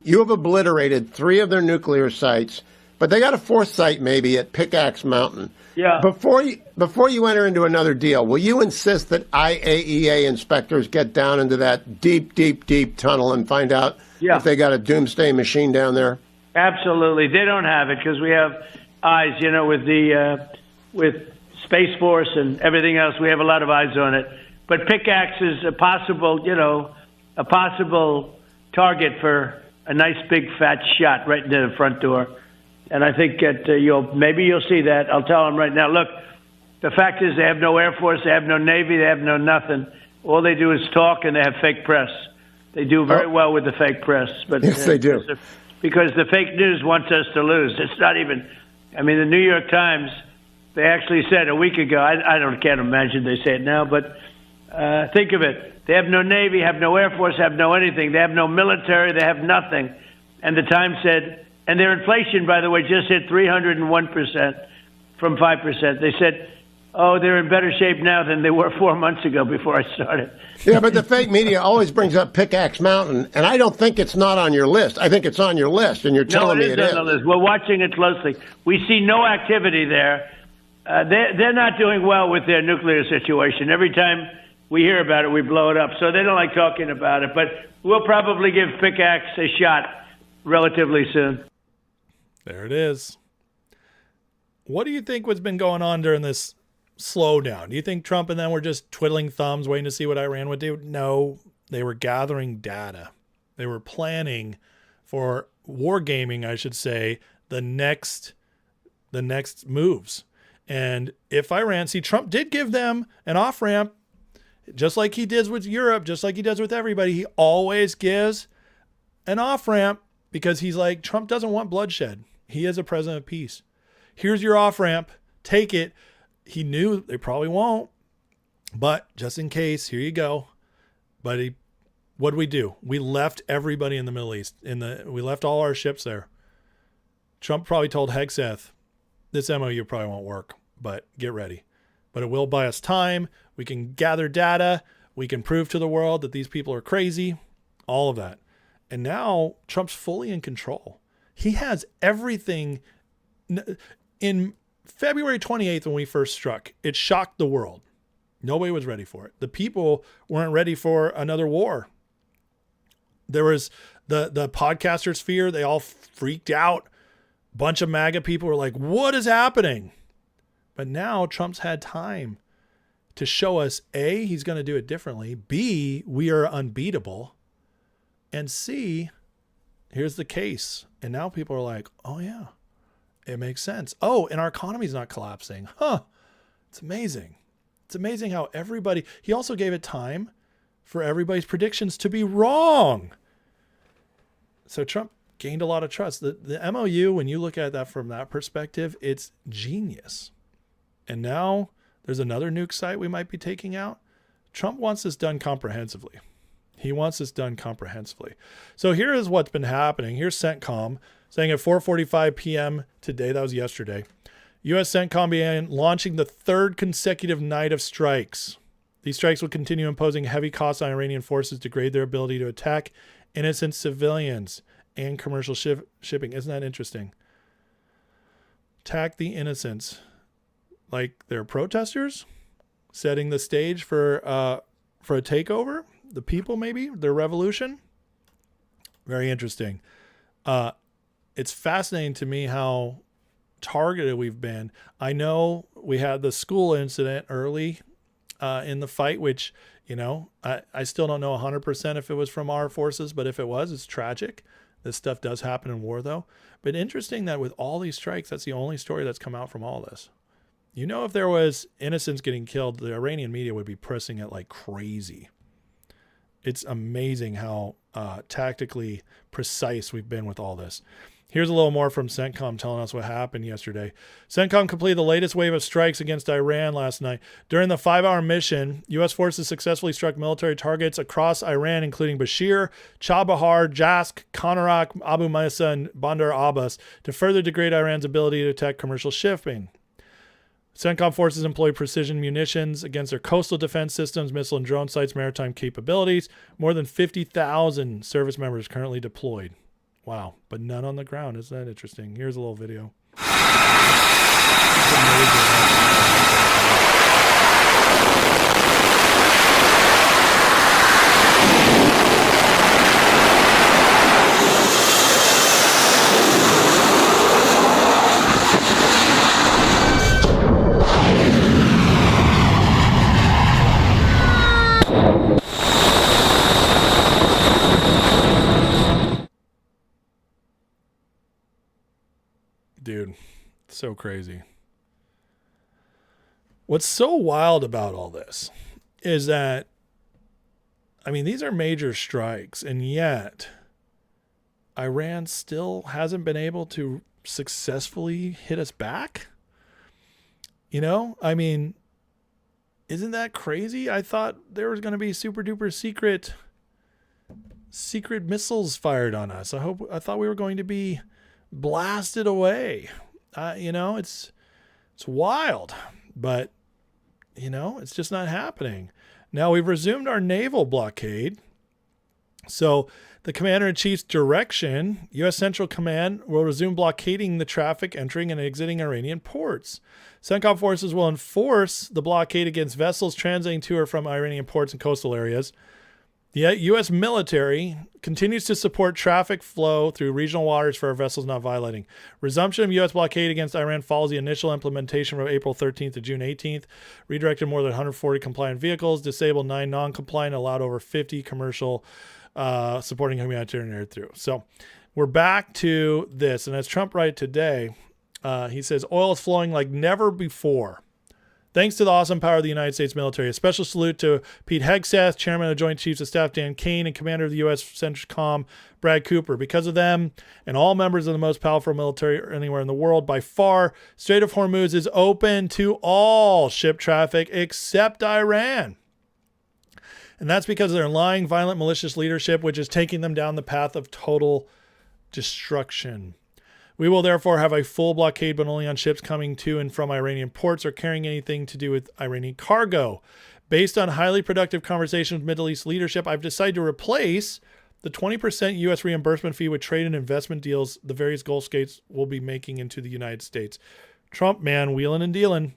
You have obliterated 3 of their nuclear sites, but they got a 4th site maybe at Pickaxe Mountain. Yeah. Before you enter into another deal, will you insist that IAEA inspectors get down into that deep, deep, deep tunnel and find out if they got a doomsday machine down there? Absolutely. They don't have it because we have eyes, with the with Space Force and everything else. We have a lot of eyes on it. But Pickaxe is a possible target for a nice big fat shot right into the front door. And I think that you'll see that. I'll tell them right now, look, the fact is they have no Air Force, they have no Navy, they have no nothing. All they do is talk, and they have fake press. They do very well with the fake press. But yes, they do. Because the fake news wants us to lose. It's not even, the New York Times, they actually said a week ago, can't imagine they say it now, but think of it. They have no Navy, have no Air Force, have no anything. They have no military, they have nothing. And the Times said, and their inflation, by the way, just hit 301% from 5%. They said, they're in better shape now than they were 4 months ago before I started. Yeah, but the fake media always brings up Pickaxe Mountain, and I don't think it's not on your list. I think it's on your list, and you're telling me it is. On the list. We're watching it closely. We see no activity there. They're not doing well with their nuclear situation. Every time we hear about it, we blow it up. So they don't like talking about it. But we'll probably give Pickaxe a shot relatively soon. There it is. What do you think what's been going on during this slowdown? Do you think Trump and them were just twiddling thumbs waiting to see what Iran would do? No, they were gathering data. They were planning for wargaming, I should say, the next moves. And if Iran, Trump did give them an off-ramp, just like he did with Europe, just like he does with everybody. He always gives an off-ramp because he's like, Trump doesn't want bloodshed. He is a president of peace. Here's your off-ramp. Take it. He knew they probably won't, but just in case, here you go. But what did we do? We left everybody in the Middle East. We left all our ships there. Trump probably told Hegseth, this MOU probably won't work, but get ready. But it will buy us time. We can gather data. We can prove to the world that these people are crazy. All of that. And now Trump's fully in control. He has everything. In February 28th, when we first struck, it shocked the world. Nobody was ready for it. The people weren't ready for another war. There was the podcaster sphere. They all freaked out. A bunch of MAGA people were like, what is happening? But now Trump's had time to show us, A, he's going to do it differently. B, we are unbeatable. And C, here's the case. And now people are like, oh yeah, it makes sense. Oh, and our economy's not collapsing. Huh. It's amazing. It's amazing how he also gave it time for everybody's predictions to be wrong. So Trump gained a lot of trust. The MOU, when you look at that from that perspective, it's genius. And now there's another nuke site we might be taking out. Trump wants this done comprehensively. He wants this done comprehensively. So here is what's been happening. Here's CENTCOM saying at 4:45 p.m. today, that was yesterday, U.S. CENTCOM began launching the third consecutive night of strikes. These strikes will continue imposing heavy costs on Iranian forces to degrade their ability to attack innocent civilians and commercial shipping. Isn't that interesting? Attack the innocents. Like they're protesters setting the stage for a takeover. The people, maybe their revolution. Very interesting. It's fascinating to me how targeted we've been. I know we had the school incident early in the fight, which, I still don't know 100% if it was from our forces, but if it was, it's tragic. This stuff does happen in war, though. But interesting that with all these strikes, that's the only story that's come out from all this. If there was innocents getting killed, the Iranian media would be pressing it like crazy. It's amazing how tactically precise we've been with all this. Here's a little more from CENTCOM telling us what happened yesterday. CENTCOM completed the latest wave of strikes against Iran last night. During the 5-hour mission, U.S. forces successfully struck military targets across Iran, including Bashir, Chabahar, Jask, Konarak, Abu Maisa, and Bandar Abbas, to further degrade Iran's ability to attack commercial shipping. CENTCOM forces employ precision munitions against their coastal defense systems, missile and drone sites, maritime capabilities. More than 50,000 service members currently deployed. Wow, but none on the ground. Isn't that interesting? Here's a little video. Dude, so crazy. What's so wild about all this is that, I mean, these are major strikes, and yet Iran still hasn't been able to successfully hit us back. You know, I mean, isn't that crazy? I thought there was going to be super duper secret missiles fired on us. I thought we were going to be blasted away. You know, it's wild, but you know, it's just not happening. Now we've resumed our naval blockade. So the Commander-in-Chief's direction, U.S. Central Command will resume blockading the traffic entering and exiting Iranian ports. CENTCOM forces will enforce the blockade against vessels transiting to or from Iranian ports and coastal areas. The U.S. military continues to support traffic flow through regional waters for our vessels not violating. Resumption of U.S. blockade against Iran follows the initial implementation from April 13th to June 18th. Redirected more than 140 compliant vehicles, disabled 9 non-compliant, allowed over 50 commercial supporting humanitarian aid through. So we're back to this. And as Trump wrote today, he says, oil is flowing like never before. Thanks to the awesome power of the United States military. A special salute to Pete Hegseth, Chairman of the Joint Chiefs of Staff Dan Kane, and Commander of the U.S. CENTCOM Brad Cooper. Because of them and all members of the most powerful military anywhere in the world, by far, Strait of Hormuz is open to all ship traffic except Iran. And that's because of their lying, violent, malicious leadership, which is taking them down the path of total destruction. We will therefore have a full blockade, but only on ships coming to and from Iranian ports or carrying anything to do with Iranian cargo. Based on highly productive conversations with Middle East leadership, I've decided to replace the 20% U.S. reimbursement fee with trade and investment deals the various Gulf states will be making into the United States. Trump, man, wheeling and dealing.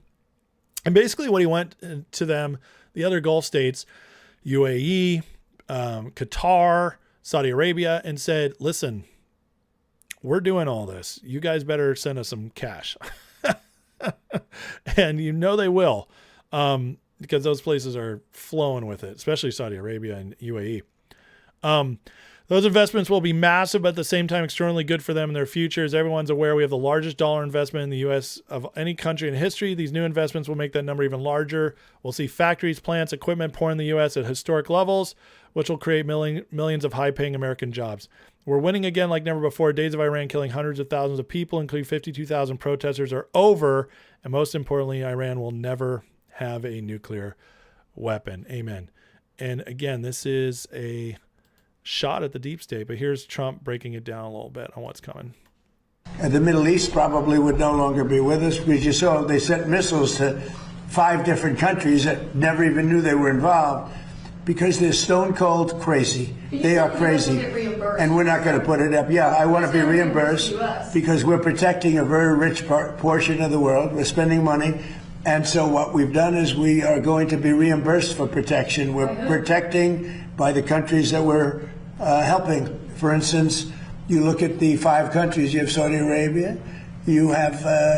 And basically what he went to them, the other Gulf states, UAE, Qatar, Saudi Arabia, and said, listen, we're doing all this. You guys better send us some cash. And you know they will, because those places are flowing with it, especially Saudi Arabia and UAE. Those investments will be massive, but at the same time extraordinarily good for them and their futures. Everyone's aware we have the largest dollar investment in the U.S. of any country in history. These new investments will make that number even larger. We'll see factories, plants, equipment pour in the U.S. at historic levels, which will create millions of high-paying American jobs. We're winning again like never before. Days of Iran killing hundreds of thousands of people, including 52,000 protesters, are over. And most importantly, Iran will never have a nuclear weapon. Amen. And again, this is a shot at the deep state, but here's Trump breaking it down a little bit on what's coming. The Middle East probably would no longer be with us, because you saw they sent missiles to 5 different countries that never even knew they were involved, because they're stone cold crazy. They are crazy, and we're not going to put it up. Yeah, I want to be reimbursed because we're protecting a very rich portion of the world. We're spending money. And so what we've done is we are going to be reimbursed for protection. We're protecting by the countries that we're helping. For instance, you look at the 5 countries. You have Saudi Arabia, you have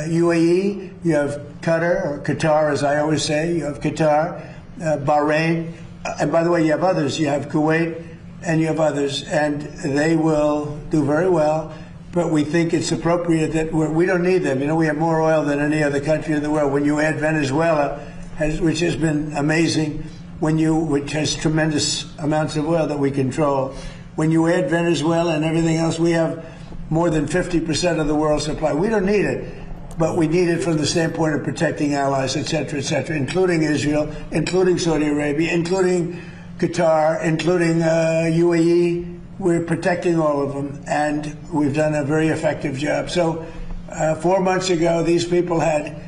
UAE, you have Qatar, or Qatar as I always say, you have Qatar, Bahrain, and by the way, you have others. You have Kuwait, and you have others, and they will do very well. But we think it's appropriate that we don't need them. You know, we have more oil than any other country in the world. When you add Venezuela, which has been amazing, which has tremendous amounts of oil that we control. When you add Venezuela and everything else, we have more than 50% of the world's supply. We don't need it, but we need it from the standpoint of protecting allies, et cetera, including Israel, including Saudi Arabia, including Qatar, including UAE. We're protecting all of them, and we've done a very effective job. So 4 months ago, these people had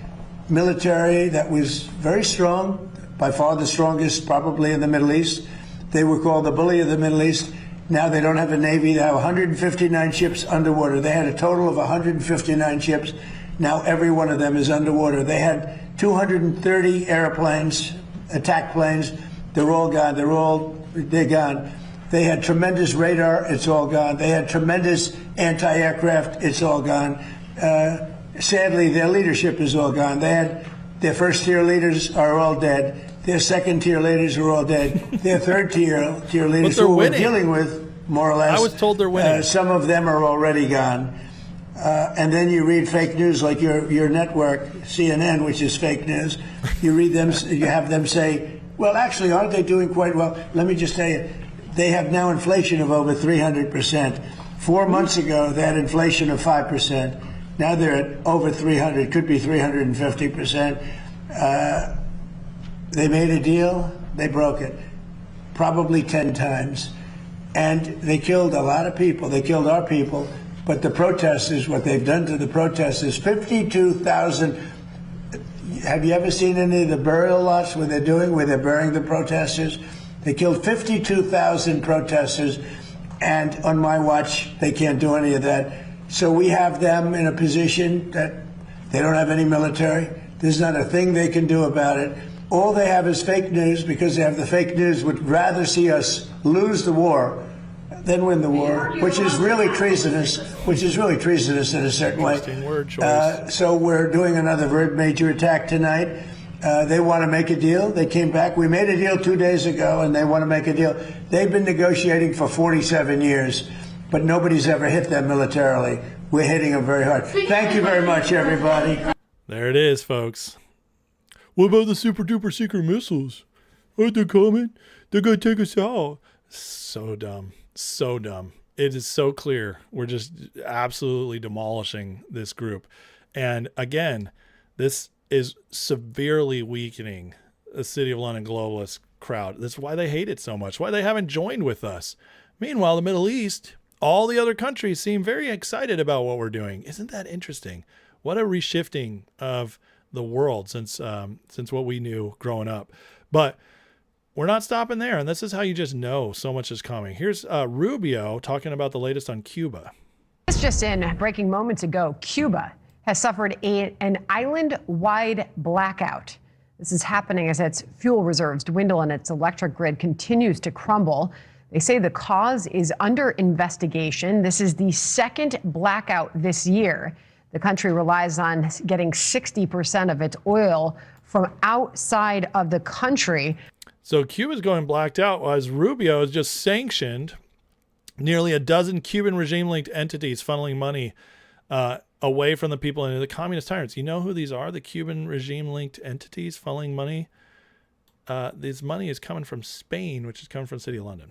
military that was very strong, by far the strongest probably in the Middle East. They were called the bully of the Middle East. Now they don't have a Navy. They have 159 ships underwater. They had a total of 159 ships. Now every one of them is underwater. They had 230 airplanes, attack planes. They're all gone. They're gone. They had tremendous radar. It's all gone. They had tremendous anti-aircraft. It's all gone. Sadly, their leadership is all gone. They had their first-tier leaders are all dead. Their second-tier leaders are all dead. Their third-tier leaders who we're dealing with, more or less. I was told they're winning. Some of them are already gone. And then you read fake news like your network, CNN, which is fake news. You read them, you have them say, well, actually, aren't they doing quite well? Let me just tell you, they have now inflation of over 300%. 4 months ago, they had inflation of 5%. Now they're at over 300, could be 350%. They made a deal, they broke it, probably 10 times. And they killed a lot of people. They killed our people. But the protesters, what they've done to the protesters, 52,000. Have you ever seen any of the burial lots where they're burying the protesters? They killed 52,000 protesters. And on my watch, they can't do any of that. So we have them in a position that they don't have any military. There's not a thing they can do about it. All they have is fake news, because they have the fake news, would rather see us lose the war than win the war, which is really treasonous, in a certain way. Interesting word choice. So we're doing another very major attack tonight. They want to make a deal. They came back. We made a deal 2 days ago, and they want to make a deal. They've been negotiating for 47 years, but nobody's ever hit them militarily. We're hitting them very hard. Thank you very much, everybody. There it is, folks. What about the super duper secret missiles? Aren't they coming? They're going to take us out. So dumb. So dumb. It is so clear. We're just absolutely demolishing this group. And again, this is severely weakening the City of London globalist crowd. That's why they hate it so much, why they haven't joined with us. Meanwhile, the Middle East, all the other countries seem very excited about what we're doing. Isn't that interesting? What a reshifting of the world since what we knew growing up. But we're not stopping there, and this is how you just know so much is coming. Here's Rubio talking about the latest on Cuba. This just in, breaking moments ago, Cuba has suffered an island-wide blackout. This is happening as its fuel reserves dwindle and its electric grid continues to crumble. They say the cause is under investigation. This is the second blackout this year. The country relies on getting 60% of its oil from outside of the country. So Cuba's going blacked out as Rubio has just sanctioned nearly a dozen Cuban regime-linked entities funneling money away from the people into the communist tyrants. You know who these are? The Cuban regime-linked entities funneling money. This money is coming from Spain, which is coming from the City of London.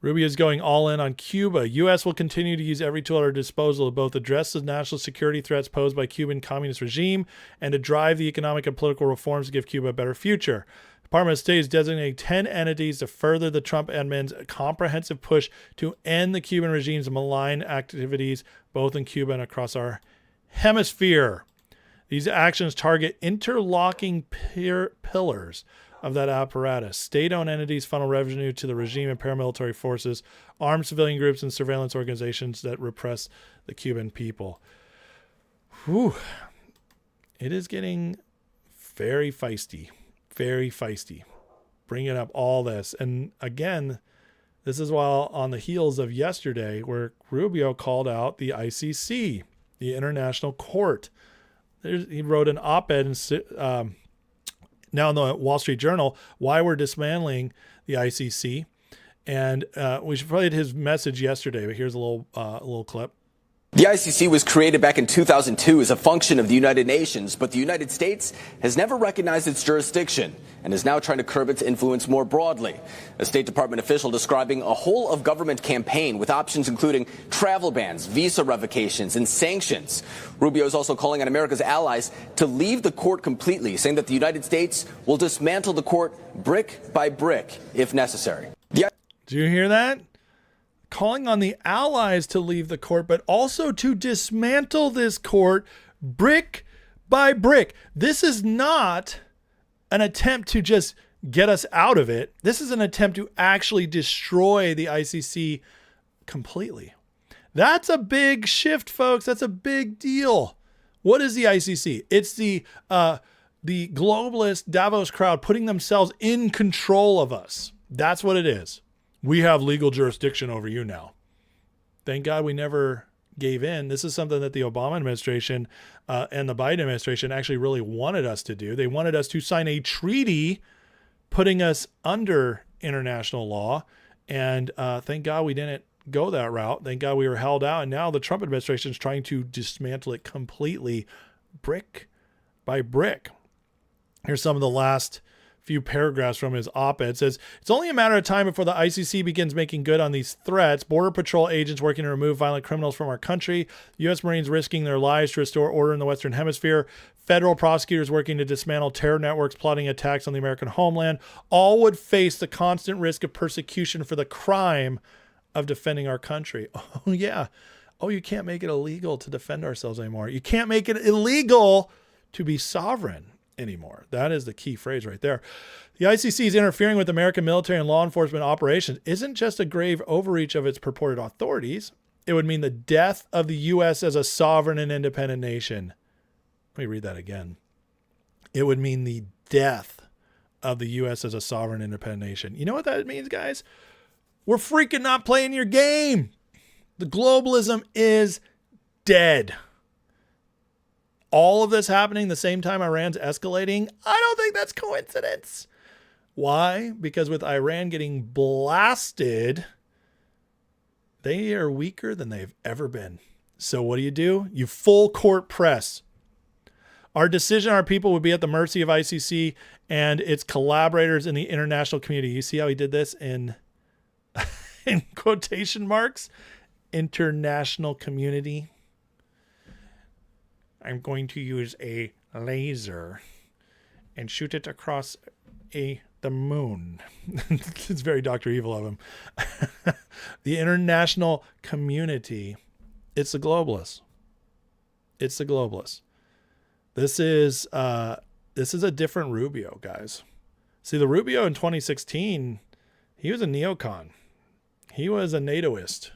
Rubio is going all in on Cuba. U.S. will continue to use every tool at our disposal to both address the national security threats posed by Cuban communist regime and to drive the economic and political reforms to give Cuba a better future. The Department of State is designating 10 entities to further the Trump admin's comprehensive push to end the Cuban regime's malign activities, both in Cuba and across our hemisphere. These actions target interlocking pillars of that apparatus. State-owned entities funnel revenue to the regime and paramilitary forces, armed civilian groups, and surveillance organizations that repress the Cuban people. Whew. It is getting very feisty, very feisty. Bringing up all this. And again, this is while on the heels of yesterday where Rubio called out the ICC, the International Court. He wrote an op-ed now in the Wall Street Journal, why we're dismantling the ICC. And we should probably hit his message yesterday, but here's a little clip. The ICC was created back in 2002 as a function of the United Nations, but the United States has never recognized its jurisdiction and is now trying to curb its influence more broadly. A State Department official describing a whole-of-government campaign with options including travel bans, visa revocations, and sanctions. Rubio is also calling on America's allies to leave the court completely, saying that the United States will dismantle the court brick by brick if necessary. Do you hear that? Calling on the allies to leave the court, but also to dismantle this court brick by brick. This is not an attempt to just get us out of it. This is an attempt to actually destroy the ICC completely. That's a big shift, folks. That's a big deal. What is the ICC? It's the globalist Davos crowd putting themselves in control of us. That's what it is. We have legal jurisdiction over you now. Thank God we never gave in. This is something that the Obama administration and the Biden administration actually really wanted us to do. They wanted us to sign a treaty putting us under international law. And thank God we didn't go that route. Thank God we were held out. And now the Trump administration is trying to dismantle it completely, brick by brick. Here's some of the last few paragraphs from his op-ed. It says, it's only a matter of time before the ICC begins making good on these threats. Border Patrol agents working to remove violent criminals from our country. U.S. Marines risking their lives to restore order in the Western Hemisphere. Federal prosecutors working to dismantle terror networks plotting attacks on the American homeland. All would face the constant risk of persecution for the crime of defending our country. Oh, yeah. Oh, you can't make it illegal to defend ourselves anymore. You can't make it illegal to be sovereign anymore. That is the key phrase right there. The ICC's interfering with American military and law enforcement operations isn't just a grave overreach of its purported authorities. It would mean the death of the U.S. as a sovereign and independent nation. Let me read that again. It would mean the death of the U.S. as a sovereign and independent nation. You know what that means, guys? We're freaking not playing your game. The globalism is dead. All of this happening the same time Iran's escalating, I don't think that's coincidence. Why? Because with Iran getting blasted, they are weaker than they've ever been. So what do? You full court press. Our decision, our people would be at the mercy of ICC and its collaborators in the international community. You see how he did this in quotation marks? International community. I'm going to use a laser and shoot it across the moon. It's very Dr. Evil of him. The international community. It's the globalists. It's the globalists. This is a different Rubio, guys. See, the Rubio in 2016, he was a neocon. He was a NATOist.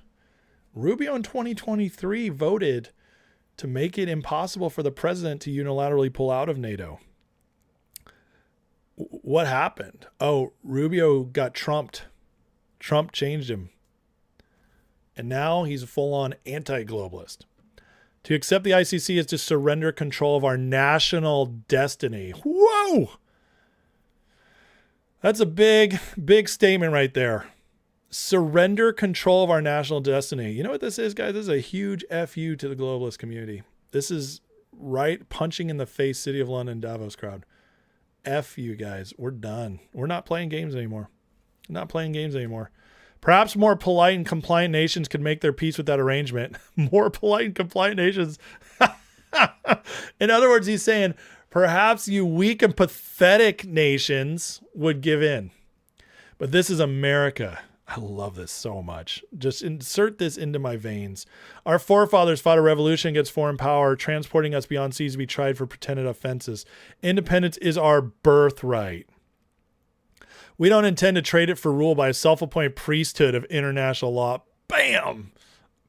Rubio in 2023 voted to make it impossible for the president to unilaterally pull out of NATO. What happened? Oh, Rubio got trumped. Trump changed him. And now he's a full-on anti-globalist. To accept the ICC is to surrender control of our national destiny. Whoa! That's a big, big statement right there. Surrender control of our national destiny. You know what this is, guys? This is a huge FU to the globalist community. This is right punching in the face City of London Davos crowd. F you guys. We're done. We're not playing games anymore. Not playing games anymore. Perhaps more polite and compliant nations could make their peace with that arrangement. More polite and compliant nations. In other words, he's saying perhaps you weak and pathetic nations would give in. But this is America. I love this so much. Just insert this into my veins. Our forefathers fought a revolution against foreign power, transporting us beyond seas to be tried for pretended offenses. Independence is our birthright. We don't intend to trade it for rule by a self-appointed priesthood of international law. Bam!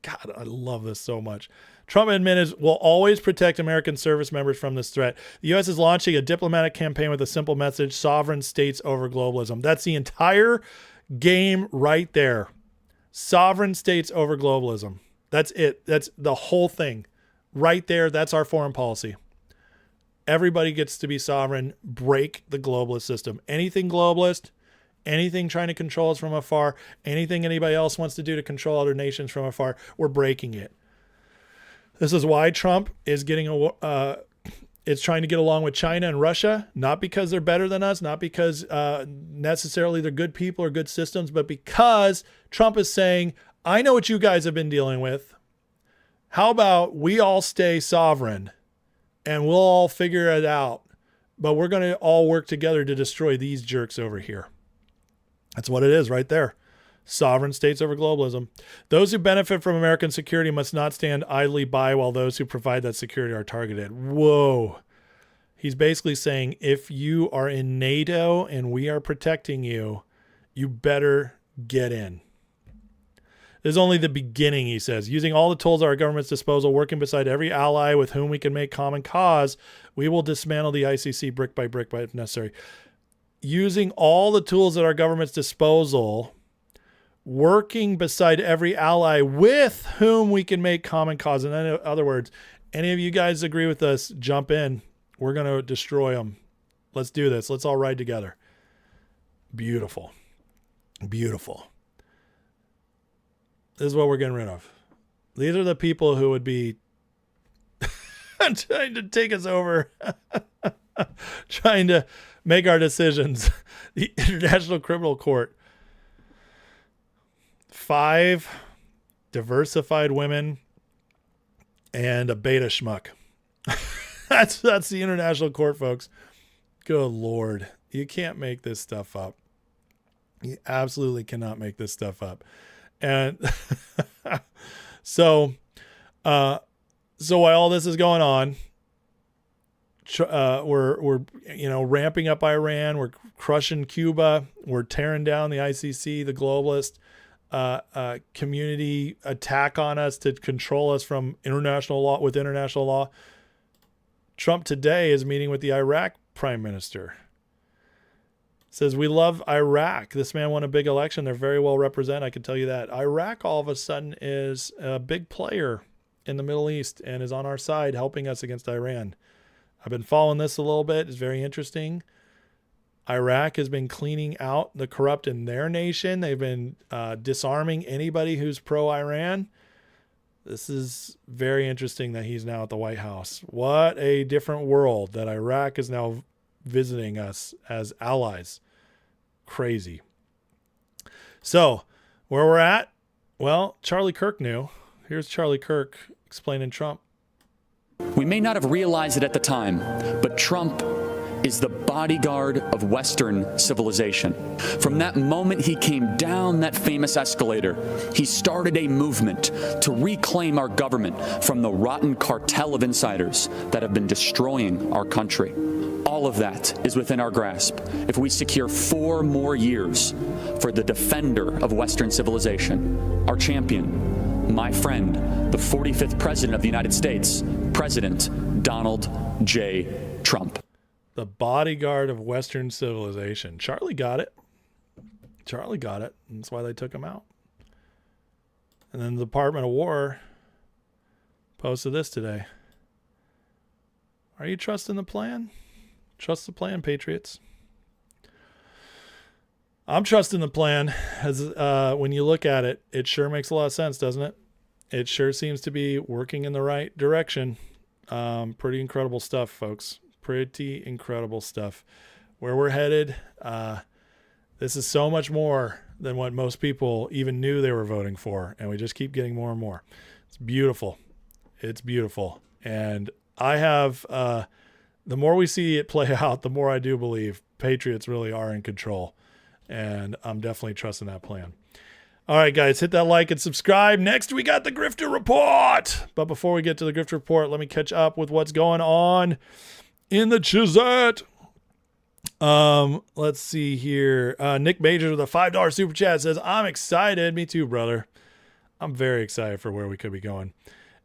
God, I love this so much. Trump admitted will always protect American service members from this threat. The U.S. is launching a diplomatic campaign with a simple message: sovereign states over globalism. That's the entire game right there. Sovereign states over globalism. That's it. That's the whole thing right there. That's our foreign policy. Everybody gets to be sovereign. Break the globalist system. Anything globalist, anything trying to control us from afar, anything anybody else wants to do to control other nations from afar, we're breaking it. This is why Trump is is trying to get along with China and Russia, not because they're better than us, not because necessarily they're good people or good systems, but because Trump is saying, I know what you guys have been dealing with. How about we all stay sovereign and we'll all figure it out, but we're going to all work together to destroy these jerks over here. That's what it is right there. Sovereign states over globalism. Those who benefit from American security must not stand idly by while those who provide that security are targeted. Whoa. He's basically saying, if you are in NATO and we are protecting you, you better get in. This is only the beginning, he says. Using all the tools at our government's disposal, working beside every ally with whom we can make common cause, we will dismantle the ICC brick by brick if necessary. Using all the tools at our government's disposal, working beside every ally with whom we can make common cause. In other words, any of you guys agree with us, jump in. We're going to destroy them. Let's do this. Let's all ride together. Beautiful. Beautiful. This is what we're getting rid of. These are the people who would be trying to take us over, trying to make our decisions. The International Criminal Court. 5 diversified women and a beta schmuck. That's the International Court, folks. Good Lord. You can't make this stuff up. You absolutely cannot make this stuff up. And so while all this is going on, we're ramping up Iran, we're crushing Cuba, we're tearing down the ICC, the globalist community attack on us to control us from international law. Trump today is meeting with the Iraq prime minister. Says, we love Iraq. This man won a big election. They're very well represented. I can tell you that. Iraq all of a sudden is a big player in the Middle East and is on our side helping us against Iran. I've been following this a little bit. It's very interesting. Iraq has been cleaning out the corrupt in their nation. They've been disarming anybody who's pro-Iran. This is very interesting that he's now at the White House. What a different world that Iraq is now visiting us as allies. Crazy. So, where we're at? Well, Charlie Kirk knew. Here's Charlie Kirk explaining Trump. We may not have realized it at the time, but Trump is the bodyguard of Western civilization. From that moment he came down that famous escalator, he started a movement to reclaim our government from the rotten cartel of insiders that have been destroying our country. All of that is within our grasp if we secure 4 more years for the defender of Western civilization, our champion, my friend, the 45th President of the United States, President Donald J. Trump. The bodyguard of Western civilization. Charlie got it. Charlie got it. And that's why they took him out. And then the Department of War posted this today. Are you trusting the plan? Trust the plan, Patriots. I'm trusting the plan. As when you look at it, it sure makes a lot of sense, doesn't it? It sure seems to be working in the right direction. Pretty incredible stuff, folks. Pretty incredible stuff. Where we're headed, this is so much more than what most people even knew they were voting for, and we just keep getting more and more. It's beautiful. It's beautiful. And I have, the more we see it play out, the more I do believe Patriots really are in control, and I'm definitely trusting that plan. All right, guys, hit that like and subscribe. Next, we got the Grifter Report. But before we get to the Grifter Report, let me catch up with what's going on in the Chisette. Let's see here. Nick Majors with a $5 super chat says, I'm excited. Me too, brother. I'm very excited for where we could be going.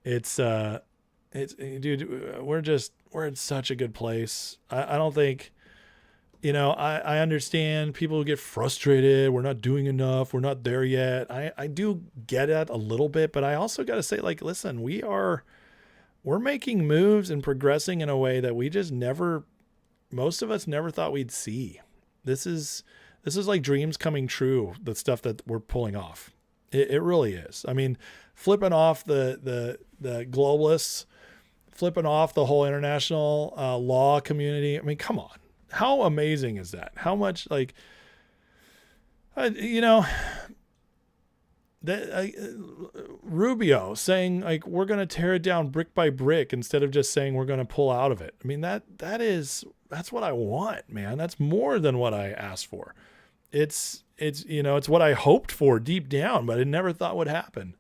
It's dude, we're in such a good place. I don't think, I understand people get frustrated. We're not doing enough. We're not there yet. I do get it a little bit, but I also got to say, like, listen, we're making moves and progressing in a way that we just most of us never thought we'd see. This is like dreams coming true, the stuff that we're pulling off. It really is. I mean, flipping off the the globalists flipping off the whole international law community. I mean, come on. How amazing is that? How much like, you know, Rubio saying like, we're going to tear it down brick by brick instead of just saying we're going to pull out of it. I mean, that's what I want, man. That's more than what I asked for. It's, you know, it's what I hoped for deep down, but I never thought would happen.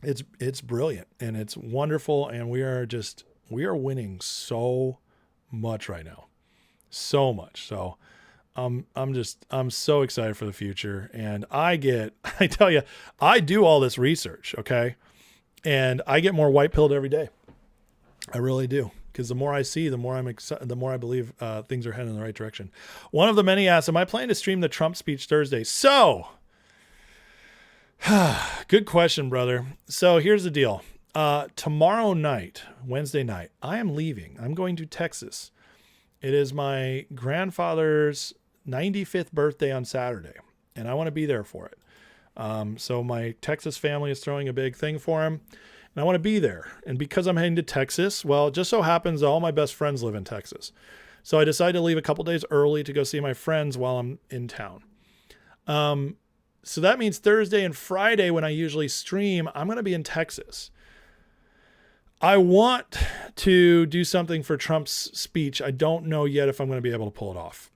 It's brilliant and it's wonderful. And we are winning so much right now. So much. So I'm so excited for the future. And I tell you, I do all this research. Okay. And I get more white pilled every day. I really do. Because the more I see, the more I'm excited, the more I believe things are heading in the right direction. One of the many asked, am I planning to stream the Trump speech Thursday? So, good question, brother. So here's the deal. Tomorrow night, Wednesday night, I am leaving. I'm going to Texas. It is my grandfather's 95th birthday on Saturday, and I want to be there for it. So my Texas family is throwing a big thing for him. And I want to be there. And because I'm heading to Texas, well, it just so happens all my best friends live in Texas. So I decided to leave a couple days early to go see my friends while I'm in town. So that means Thursday and Friday when I usually stream, I'm going to be in Texas. I want to do something for Trump's speech. I don't know yet if I'm going to be able to pull it off.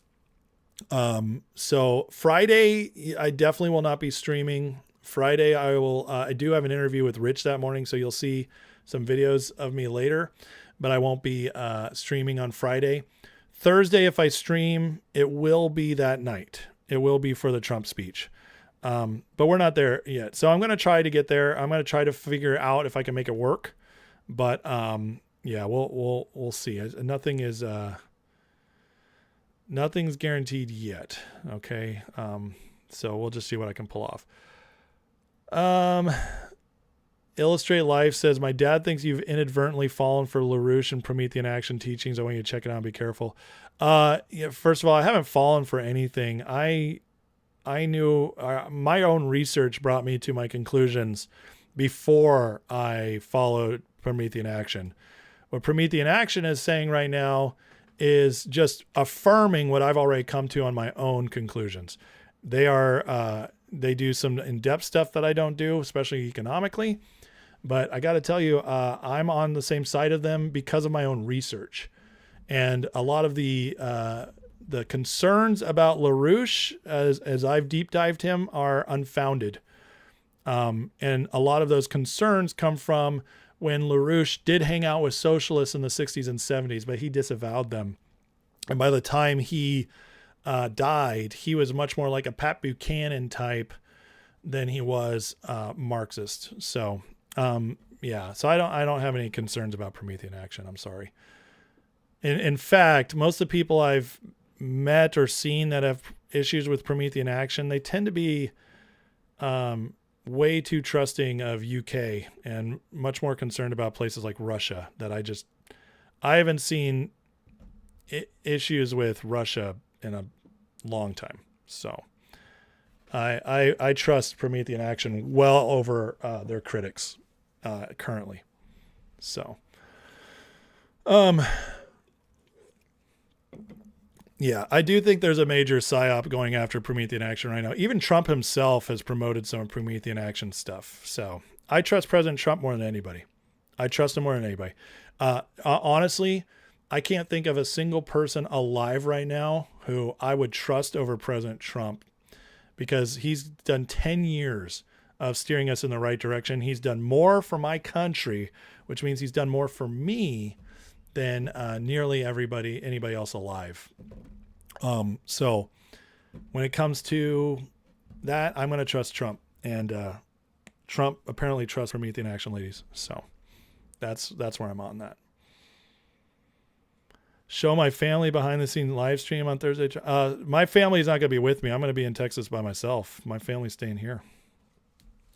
So Friday, I definitely will not be streaming. Friday, I do have an interview with Rich that morning, so you'll see some videos of me later, but I won't be streaming on Friday. Thursday, if I stream, it will be that night. It will be for the Trump speech. But we're not there yet. So I'm going to try to get there. I'm going to try to figure out if I can make it work. But yeah, we'll see. Nothing's guaranteed yet. Okay. So we'll just see what I can pull off. Illustrate Life says, my dad thinks you've inadvertently fallen for LaRouche and Promethean Action teachings. I want you to check it out and be careful. Yeah, first of all, I haven't fallen for anything. I knew my own research brought me to my conclusions before I followed Promethean Action. What Promethean Action is saying right now is just affirming what I've already come to on my own conclusions. They do some in-depth stuff that I don't do, especially economically. But I got to tell you, I'm on the same side of them because of my own research. And a lot of the concerns about LaRouche, as I've deep dived him, are unfounded. And a lot of those concerns come from when LaRouche did hang out with socialists in the 60s and 70s, but he disavowed them. And by the time he died, he was much more like a Pat Buchanan type than he was Marxist. So yeah, so I don't have any concerns about Promethean Action. I'm sorry. In fact, most of the people I've met or seen that have issues with Promethean Action, they tend to be way too trusting of UK and much more concerned about places like Russia that I haven't seen issues with Russia in a long time. So I trust Promethean Action well over their critics currently. So yeah, I do think there's a major psyop going after Promethean Action right now. Even Trump himself has promoted some Promethean Action stuff. So I trust President Trump more than anybody. I trust him more than anybody. Honestly, I can't think of a single person alive right now who I would trust over President Trump, because he's done 10 years of steering us in the right direction. He's done more for my country, which means he's done more for me than nearly anybody else alive. So when it comes to that, I'm going to trust Trump, and Trump apparently trusts Promethean Action ladies. So that's where I'm on that. Show my family behind the scenes live stream on Thursday. My family is not going to be with me. I'm going to be in Texas by myself. My family's staying here.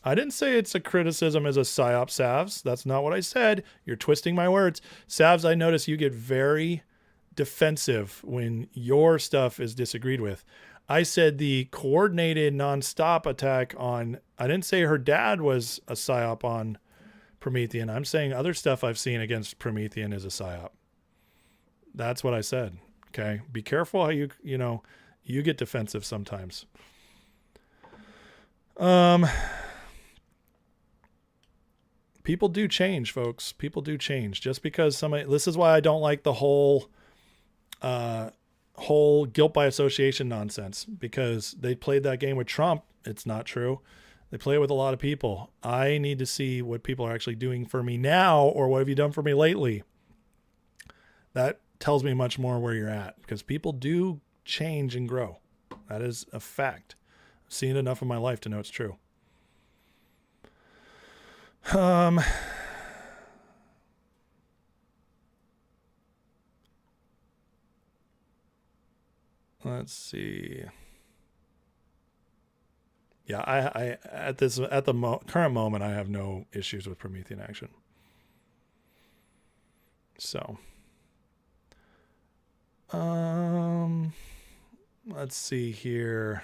I didn't say it's a criticism as a psyop, Savs. That's not what I said. You're twisting my words. Savs, I notice you get very defensive when your stuff is disagreed with. I said the coordinated nonstop attack on, I didn't say her dad was a psyop on Promethean. I'm saying other stuff I've seen against Promethean is a psyop. That's what I said. Okay. Be careful how you get defensive sometimes. People do change, folks. People do change. Just because this is why I don't like the whole guilt by association nonsense, because they played that game with Trump. It's not true. They play it with a lot of people. I need to see what people are actually doing for me now, or what have you done for me lately? That tells me much more where you're at, because people do change and grow. That is a fact. I've seen enough in my life to know it's true. Let's see. Yeah, I at the current moment, I have no issues with Promethean action. So, let's see here.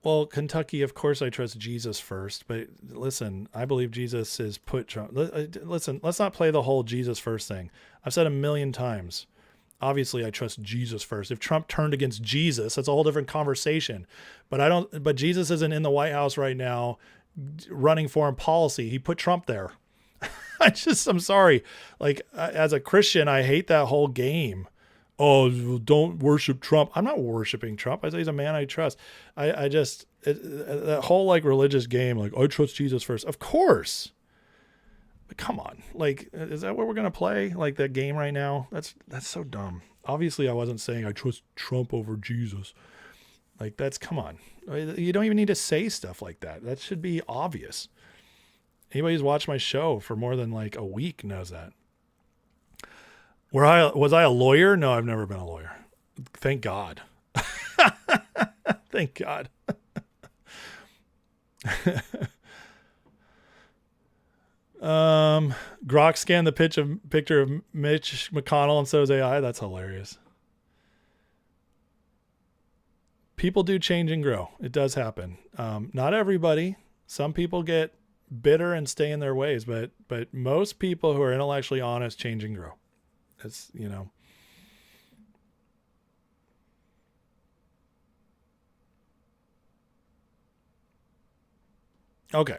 Well, Kentucky, of course, I trust Jesus first. But listen, I believe Jesus is put Trump. Listen, let's not play the whole Jesus first thing. I've said a million times. Obviously, I trust Jesus first. If Trump turned against Jesus, that's a whole different conversation. But Jesus isn't in the White House right now running foreign policy. He put Trump there. I'm sorry. Like, as a Christian, I hate that whole game. Oh, don't worship Trump. I'm not worshiping Trump. I say he's a man I trust. That whole like religious game, like, I trust Jesus first. Of course. Come on. Like, is that what we're going to play? Like that game right now? That's so dumb. Obviously, I wasn't saying I trust Trump over Jesus. Like, come on. You don't even need to say stuff like that. That should be obvious. Anybody who's watched my show for more than like a week knows that. Was I a lawyer? No, I've never been a lawyer. Thank God. Thank God. Grok scanned the picture of Mitch McConnell and so is AI. That's hilarious. People do change and grow. It does happen. Not everybody. Some people get bitter and stay in their ways, but most people who are intellectually honest change and grow. It's, Okay.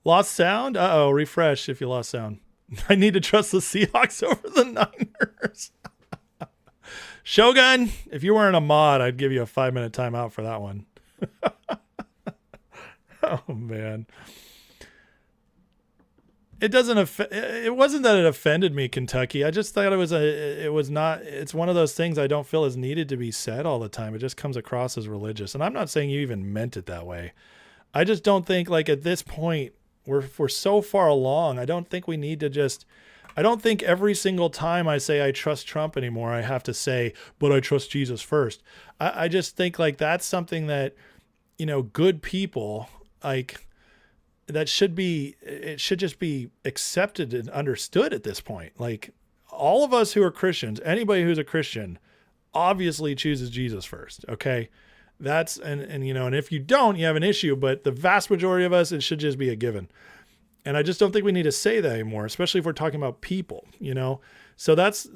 Lost sound? Uh-oh, refresh if you lost sound. I need to trust the Seahawks over the Niners. Shogun, if you weren't a mod, I'd give you a 5-minute timeout for that one. Oh, man. It wasn't that it offended me, Kentucky. I just thought it's one of those things I don't feel is needed to be said all the time. It just comes across as religious. And I'm not saying you even meant it that way. I just don't think, like, at this point, we're so far along. I don't think we need to I don't think every single time I say I trust Trump anymore, I have to say, but I trust Jesus first. I just think, like, that's something that, good people, like, it should just be accepted and understood at this point. Like, all of us who are Christians, anybody who's a Christian obviously chooses Jesus first. Okay. And if you don't, you have an issue, but the vast majority of us, it should just be a given. And I just don't think we need to say that anymore, especially if we're talking about people, So that's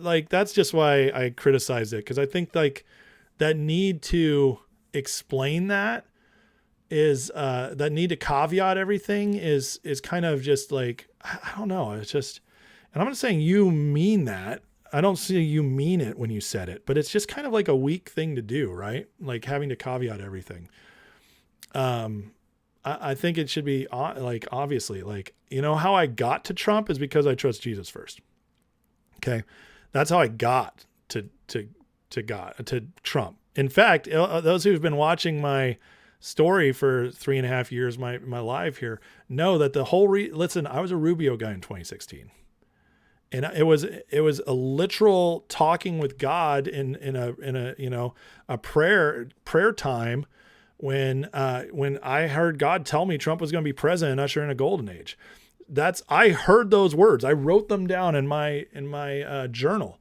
just why I criticize it. Cause I think like that need to explain that is, that need to caveat everything is kind of just like, I don't know. It's just, and I'm not saying you mean that. I don't see you mean it when you said it, but it's just kind of like a weak thing to do, right? Like having to caveat everything. I think it should be like, obviously, like, how I got to Trump is because I trust Jesus first. Okay. That's how I got to Trump. In fact, those who've been watching my story for 3.5 years, my life here, know that the whole listen, I was a Rubio guy in 2016. And it was a literal talking with God in a prayer time when I heard God tell me Trump was going to be president and usher in a golden age. I heard those words. I wrote them down in my journal.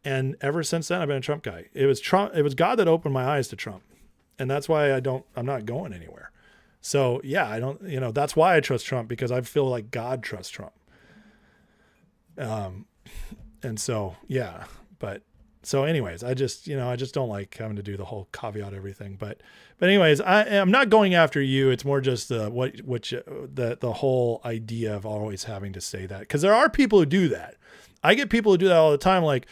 And ever since then, I've been a Trump guy. It was Trump. It was God that opened my eyes to Trump. And that's why I'm not going anywhere. So yeah, that's why I trust Trump, because I feel like God trusts Trump. And so, yeah, so anyways, I just don't like having to do the whole caveat everything, but anyways, I'm not going after you. It's more just the whole idea of always having to say that. 'Cause there are people who do that. I get people who do that all the time. Like,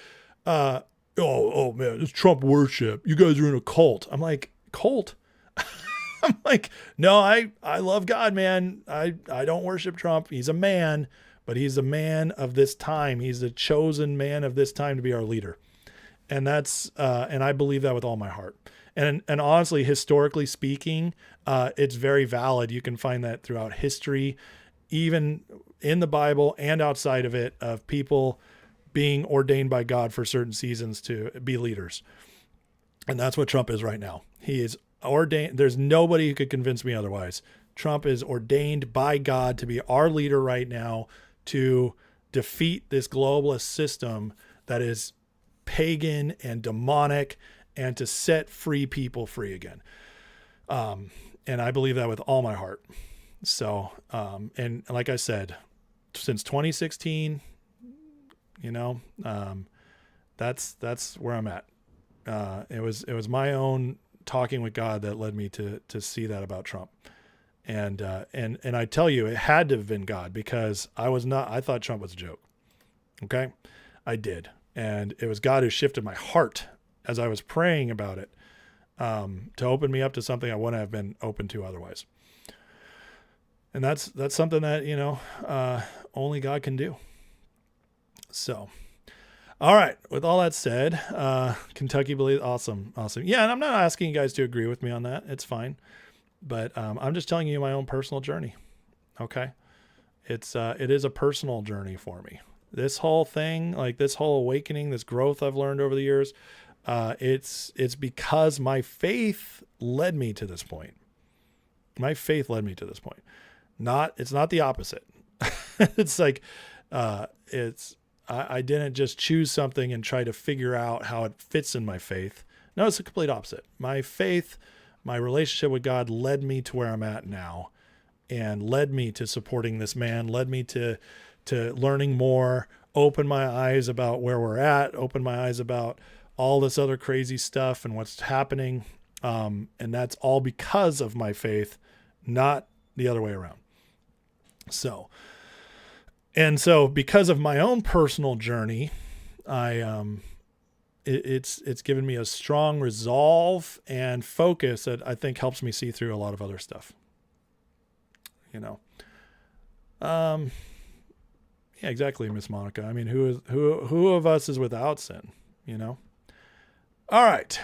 oh man, it's Trump worship. You guys are in a cult. I'm like, cult? I'm like, no, I love God, man. I don't worship Trump. He's a man, but he's a man of this time. He's the chosen man of this time to be our leader. And that's, and I believe that with all my heart. And honestly, historically speaking, it's very valid. You can find that throughout history, even in the Bible and outside of it, of people being ordained by God for certain seasons to be leaders. And that's what Trump is right now. He is ordained. There's nobody who could convince me otherwise. Trump is ordained by God to be our leader right now, to defeat this globalist system that is pagan and demonic, and to set free people free again. And I believe that with all my heart. So, and like I said, since 2016, that's where I'm at. It was my own talking with God that led me to see that about Trump. And I tell you, it had to have been God, because I thought Trump was a joke. Okay. I did. And it was God who shifted my heart as I was praying about it, to open me up to something I wouldn't have been open to otherwise. And that's something that, only God can do. So, all right. With all that said, Kentucky believes, awesome. Yeah. And I'm not asking you guys to agree with me on that. It's fine. But, I'm just telling you my own personal journey. Okay. It is a personal journey for me. This whole thing, like this whole awakening, this growth I've learned over the years, it's because my faith led me to this point. My faith led me to this point. It's not the opposite. It's like, I didn't just choose something and try to figure out how it fits in my faith. No, it's the complete opposite. My faith, my relationship with God led me to where I'm at now, and led me to supporting this man, led me to learning more, open my eyes about where we're at, open my eyes about all this other crazy stuff and what's happening. And that's all because of my faith, not the other way around. So because of my own personal journey, it's given me a strong resolve and focus that I think helps me see through a lot of other stuff. Yeah, exactly, Miss Monica. I mean, who of us is without sin, All right.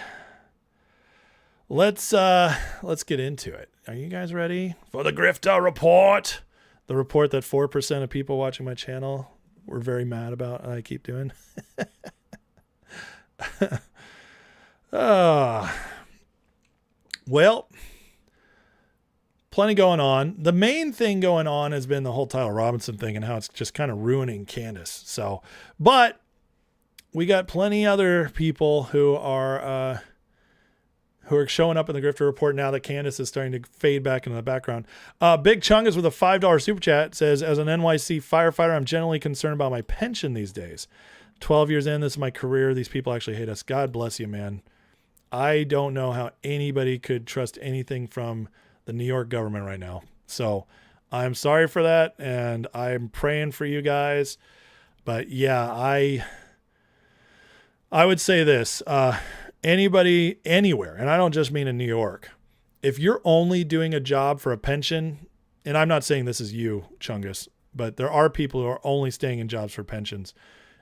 Let's get into it. Are you guys ready for the Grifter Report? The report that 4% of people watching my channel were very mad about, and I keep doing. Well, plenty going on. The main thing going on has been the whole Tyler Robinson thing and how it's just kind of ruining Candace. So, but we got plenty other people who are showing up in the Grifter Report now that Candace is starting to fade back into the background. Big Chungus with a $5 super chat says, as an NYC firefighter, I'm generally concerned about my pension these days. 12 years in, this is my career. These people actually hate us. God bless you, man. I don't know how anybody could trust anything from the New York government right now. So I'm sorry for that. And I'm praying for you guys, but yeah, I would say this, anybody anywhere, and I don't just mean in New York, if you're only doing a job for a pension, and I'm not saying this is you, Chungus, but there are people who are only staying in jobs for pensions.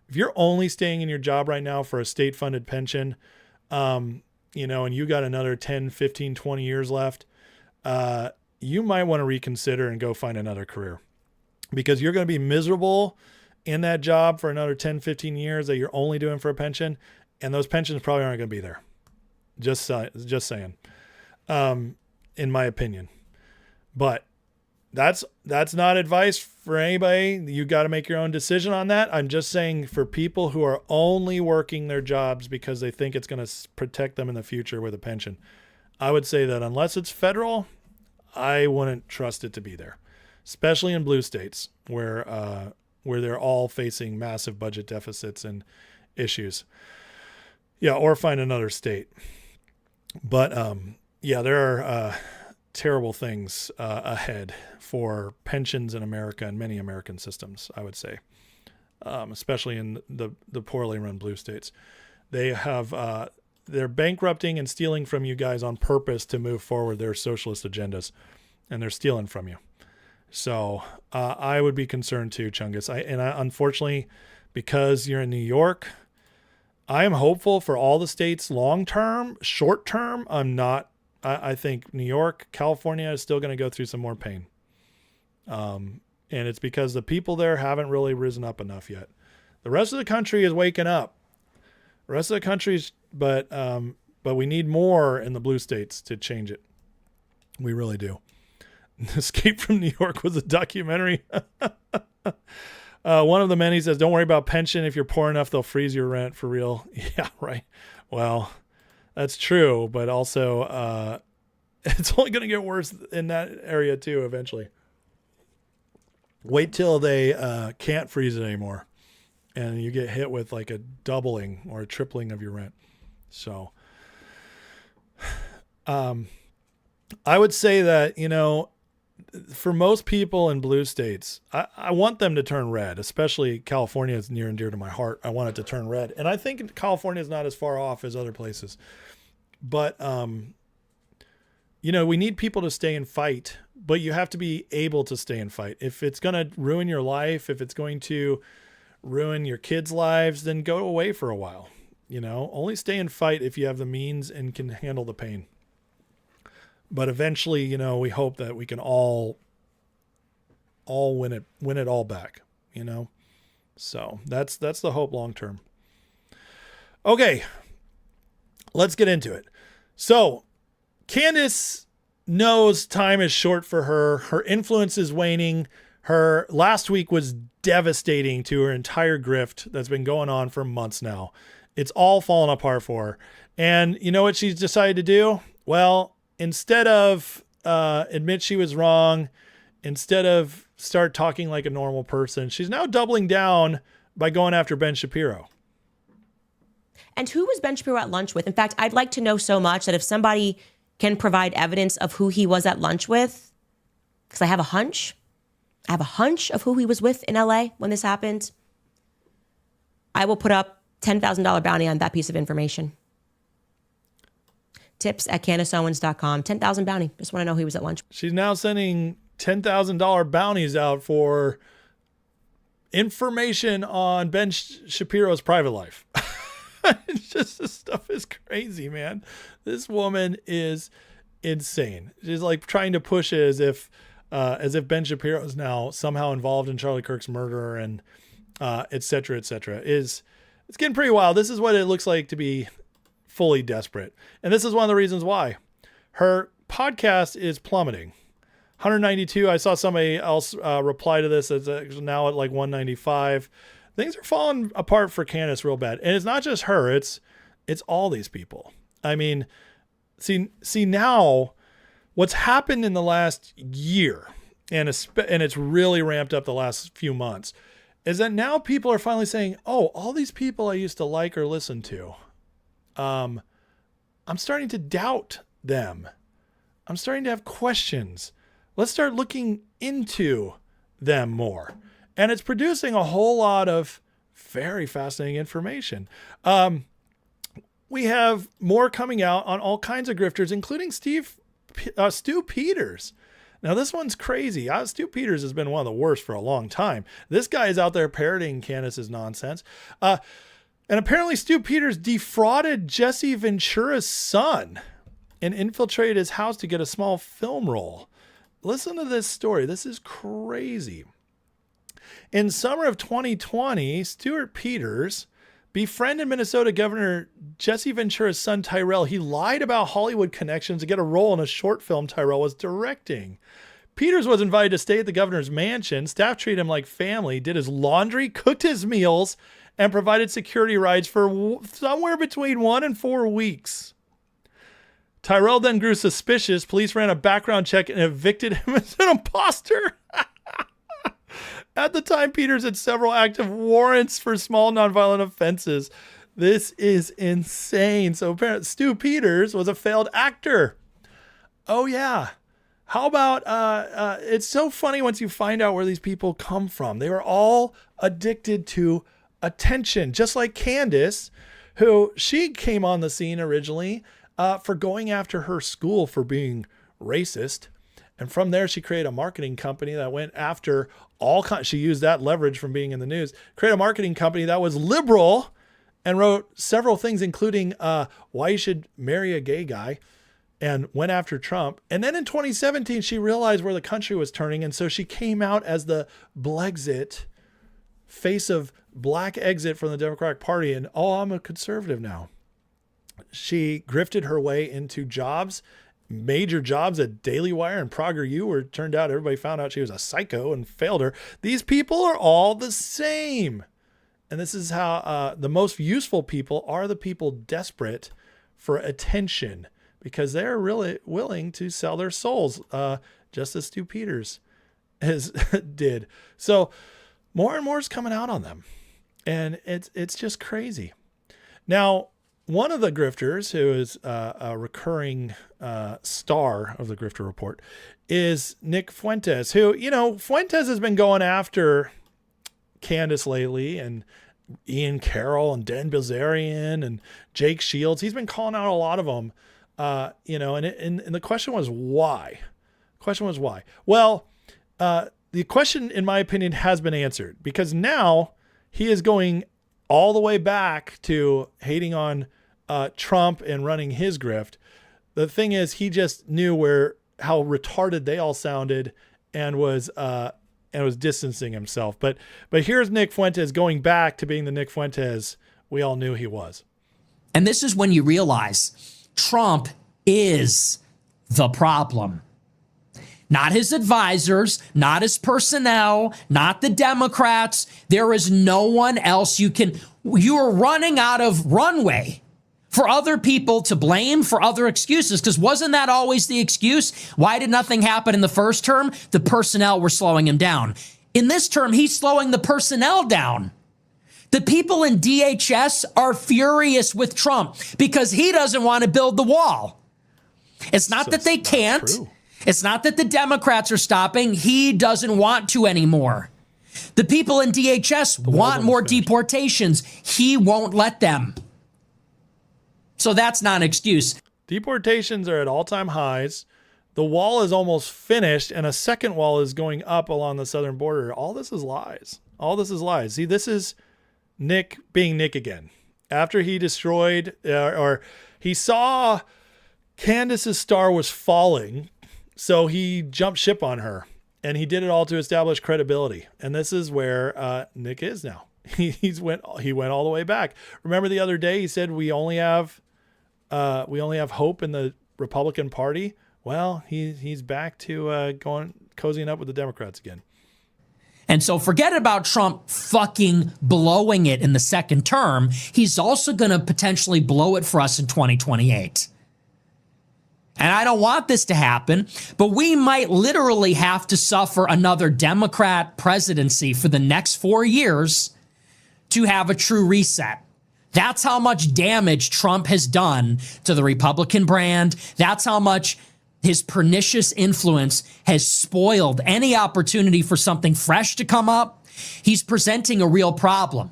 If you're only staying in your job right now for a state funded pension, and you got another 10, 15, 20 years left, you might want to reconsider and go find another career, because you're going to be miserable in that job for another 10, 15 years that you're only doing for a pension. And those pensions probably aren't going to be there. Just saying, in my opinion. But that's not advice for anybody. You got to make your own decision on that. I'm just saying for people who are only working their jobs because they think it's going to protect them in the future with a pension, I would say that unless it's federal, I wouldn't trust it to be there, especially in blue states where they're all facing massive budget deficits and issues. Yeah, or find another state. But yeah, there are terrible things ahead for pensions in America and many American systems, I would say, especially in the poorly run blue states. They have they're bankrupting and stealing from you guys on purpose to move forward their socialist agendas, and they're stealing from you. So I would be concerned too, Chungus. Unfortunately, because you're in New York, I am hopeful for all the states long term. Short term, I'm not. I think New York, California is still going to go through some more pain. And it's because the people there haven't really risen up enough yet. The rest of the country is waking up. The rest of the country's, but we need more in the blue states to change it. We really do. Escape from New York was a documentary. One of the many says, don't worry about pension. If you're poor enough, they'll freeze your rent for real. Yeah, right. Well, that's true. But also, it's only going to get worse in that area too, eventually. Wait till they can't freeze it anymore. And you get hit with like a doubling or a tripling of your rent. So I would say that, for most people in blue states, I want them to turn red, especially California is near and dear to my heart. I want it to turn red. And I think California is not as far off as other places. But, we need people to stay and fight, but you have to be able to stay and fight. If it's going to ruin your life, if it's going to ruin your kids' lives, then go away for a while. Only stay and fight if you have the means and can handle the pain. But eventually, we hope that we can all win it all back, So that's the hope long term. Okay, let's get into it. So Candace knows time is short for her. Her influence is waning. Her last week was devastating to her entire grift that's been going on for months now. It's all fallen apart for her. And you know what she's decided to do? Well, instead of admit she was wrong, instead of start talking like a normal person, she's now doubling down by going after Ben Shapiro. And who was Ben Shapiro at lunch with? In fact, I'd like to know so much that if somebody can provide evidence of who he was at lunch with, because I have a hunch of who he was with in LA when this happened, I will put up $10,000 bounty on that piece of information. tips@CandaceOwens.com. 10,000 bounty. Just want to know who he was at lunch. She's now sending $10,000 bounties out for information on Ben Shapiro's private life. It's just, this stuff is crazy, man. This woman is insane. She's like trying to push it as if Ben Shapiro is now somehow involved in Charlie Kirk's murder and et cetera, et cetera. It's getting pretty wild. This is what it looks like to be fully desperate. And this is one of the reasons why her podcast is plummeting. 192. I saw somebody else reply to this. It's now at like 195. Things are falling apart for Candace real bad. And it's not just her. It's all these people. I mean, see now what's happened in the last year, and it's really ramped up the last few months, is that now people are finally saying, oh, all these people I used to like or listen to, I'm starting to doubt them. I'm starting to have questions. Let's start looking into them more. And it's producing a whole lot of very fascinating information. We have more coming out on all kinds of grifters, including Stu Peters. Now, this one's crazy. Stu Peters has been one of the worst for a long time. This guy is out there parroting Candace's nonsense. And apparently Stu Peters defrauded Jesse Ventura's son and infiltrated his house to get a small film role. Listen to this story. This is crazy. In summer of 2020, Stuart Peters befriended Minnesota Governor Jesse Ventura's son, Tyrell. He lied about Hollywood connections to get a role in a short film Tyrell was directing. Peters was invited to stay at the governor's mansion. Staff treated him like family, did his laundry, cooked his meals, and provided security rides for somewhere between 1 and 4 weeks. Tyrell then grew suspicious. Police ran a background check and evicted him as an imposter. At the time, Peters had several active warrants for small nonviolent offenses. This is insane. So apparently Stu Peters was a failed actor. Oh yeah. How about, it's so funny once you find out where these people come from. They were all addicted to attention, just like Candace, who she came on the scene originally for going after her school for being racist. And from there, she created a marketing company that went after she used that leverage from being in the news, created a marketing company that was liberal and wrote several things, including why you should marry a gay guy, and went after Trump. And then in 2017, she realized where the country was turning. And so she came out as the Blexit, face of black exit from the Democratic Party. And, I'm a conservative now. She grifted her way into jobs, major jobs at Daily Wire and PragerU, where it turned out everybody found out she was a psycho and failed her. These people are all the same. And this is how the most useful people are the people desperate for attention, because they're really willing to sell their souls, just as Stu Peters did. So more and more is coming out on them. And it's just crazy. Now, one of the grifters, who is a recurring star of the Grifter Report, is Nick Fuentes, who, Fuentes has been going after Candace lately, and Ian Carroll and Dan Bilzerian and Jake Shields. He's been calling out a lot of them, and the question was why? Well, the question, in my opinion, has been answered, because now he is going all the way back to hating on Trump and running his grift. The thing is, he just knew how retarded they all sounded, and was distancing himself. But here's Nick Fuentes going back to being the Nick Fuentes we all knew he was. And this is when you realize Trump is the problem. Not his advisors, not his personnel, not the Democrats. There is no one else you are running out of runway for other people to blame, for other excuses, because wasn't that always the excuse? Why did nothing happen in the first term? The personnel were slowing him down. In this term, he's slowing the personnel down. The people in DHS are furious with Trump because he doesn't want to build the wall. It's not that they can't. It's not that the Democrats are stopping. He doesn't want to anymore. The people in DHS want more deportations. He won't let them. So that's not an excuse. Deportations are at all-time highs. The wall is almost finished, and a second wall is going up along the southern border. All this is lies. See, this is Nick being Nick again. After he destroyed, or he saw Candace's star was falling, so he jumped ship on her, and he did it all to establish credibility. And this is where Nick is now. He went all the way back. Remember the other day he said we only have hope in the Republican Party. Well, he's back to cozying up with the Democrats again. And so forget about Trump fucking blowing it in the second term. He's also going to potentially blow it for us in 2028. And I don't want this to happen, but we might literally have to suffer another Democrat presidency for the next 4 years to have a true reset. That's how much damage Trump has done to the Republican brand. That's how much his pernicious influence has spoiled any opportunity for something fresh to come up. He's presenting a real problem,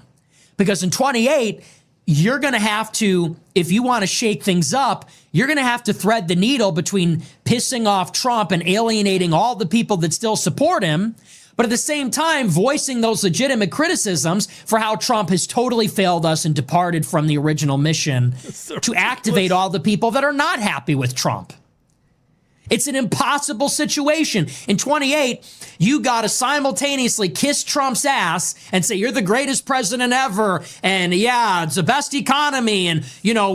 because in 28, you're going to have to, if you want to shake things up, you're going to have to thread the needle between pissing off Trump and alienating all the people that still support him, but at the same time voicing those legitimate criticisms for how Trump has totally failed us and departed from the original mission to activate all the people that are not happy with Trump. It's an impossible situation. In 28, you got to simultaneously kiss Trump's ass and say, you're the greatest president ever. And yeah, it's the best economy. And,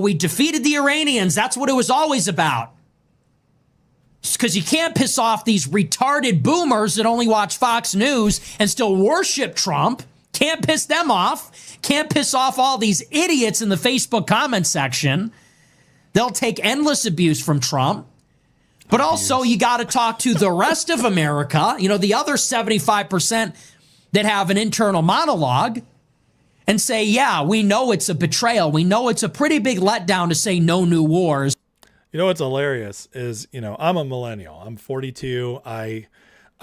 we defeated the Iranians. That's what it was always about. Because you can't piss off these retarded boomers that only watch Fox News and still worship Trump. Can't piss them off. Can't piss off all these idiots in the Facebook comment section. They'll take endless abuse from Trump. But also, you got to talk to the rest of America, the other 75% that have an internal monologue, and say, yeah, we know it's a betrayal. We know it's a pretty big letdown to say no new wars. You know what's hilarious is, I'm a millennial. I'm 42. I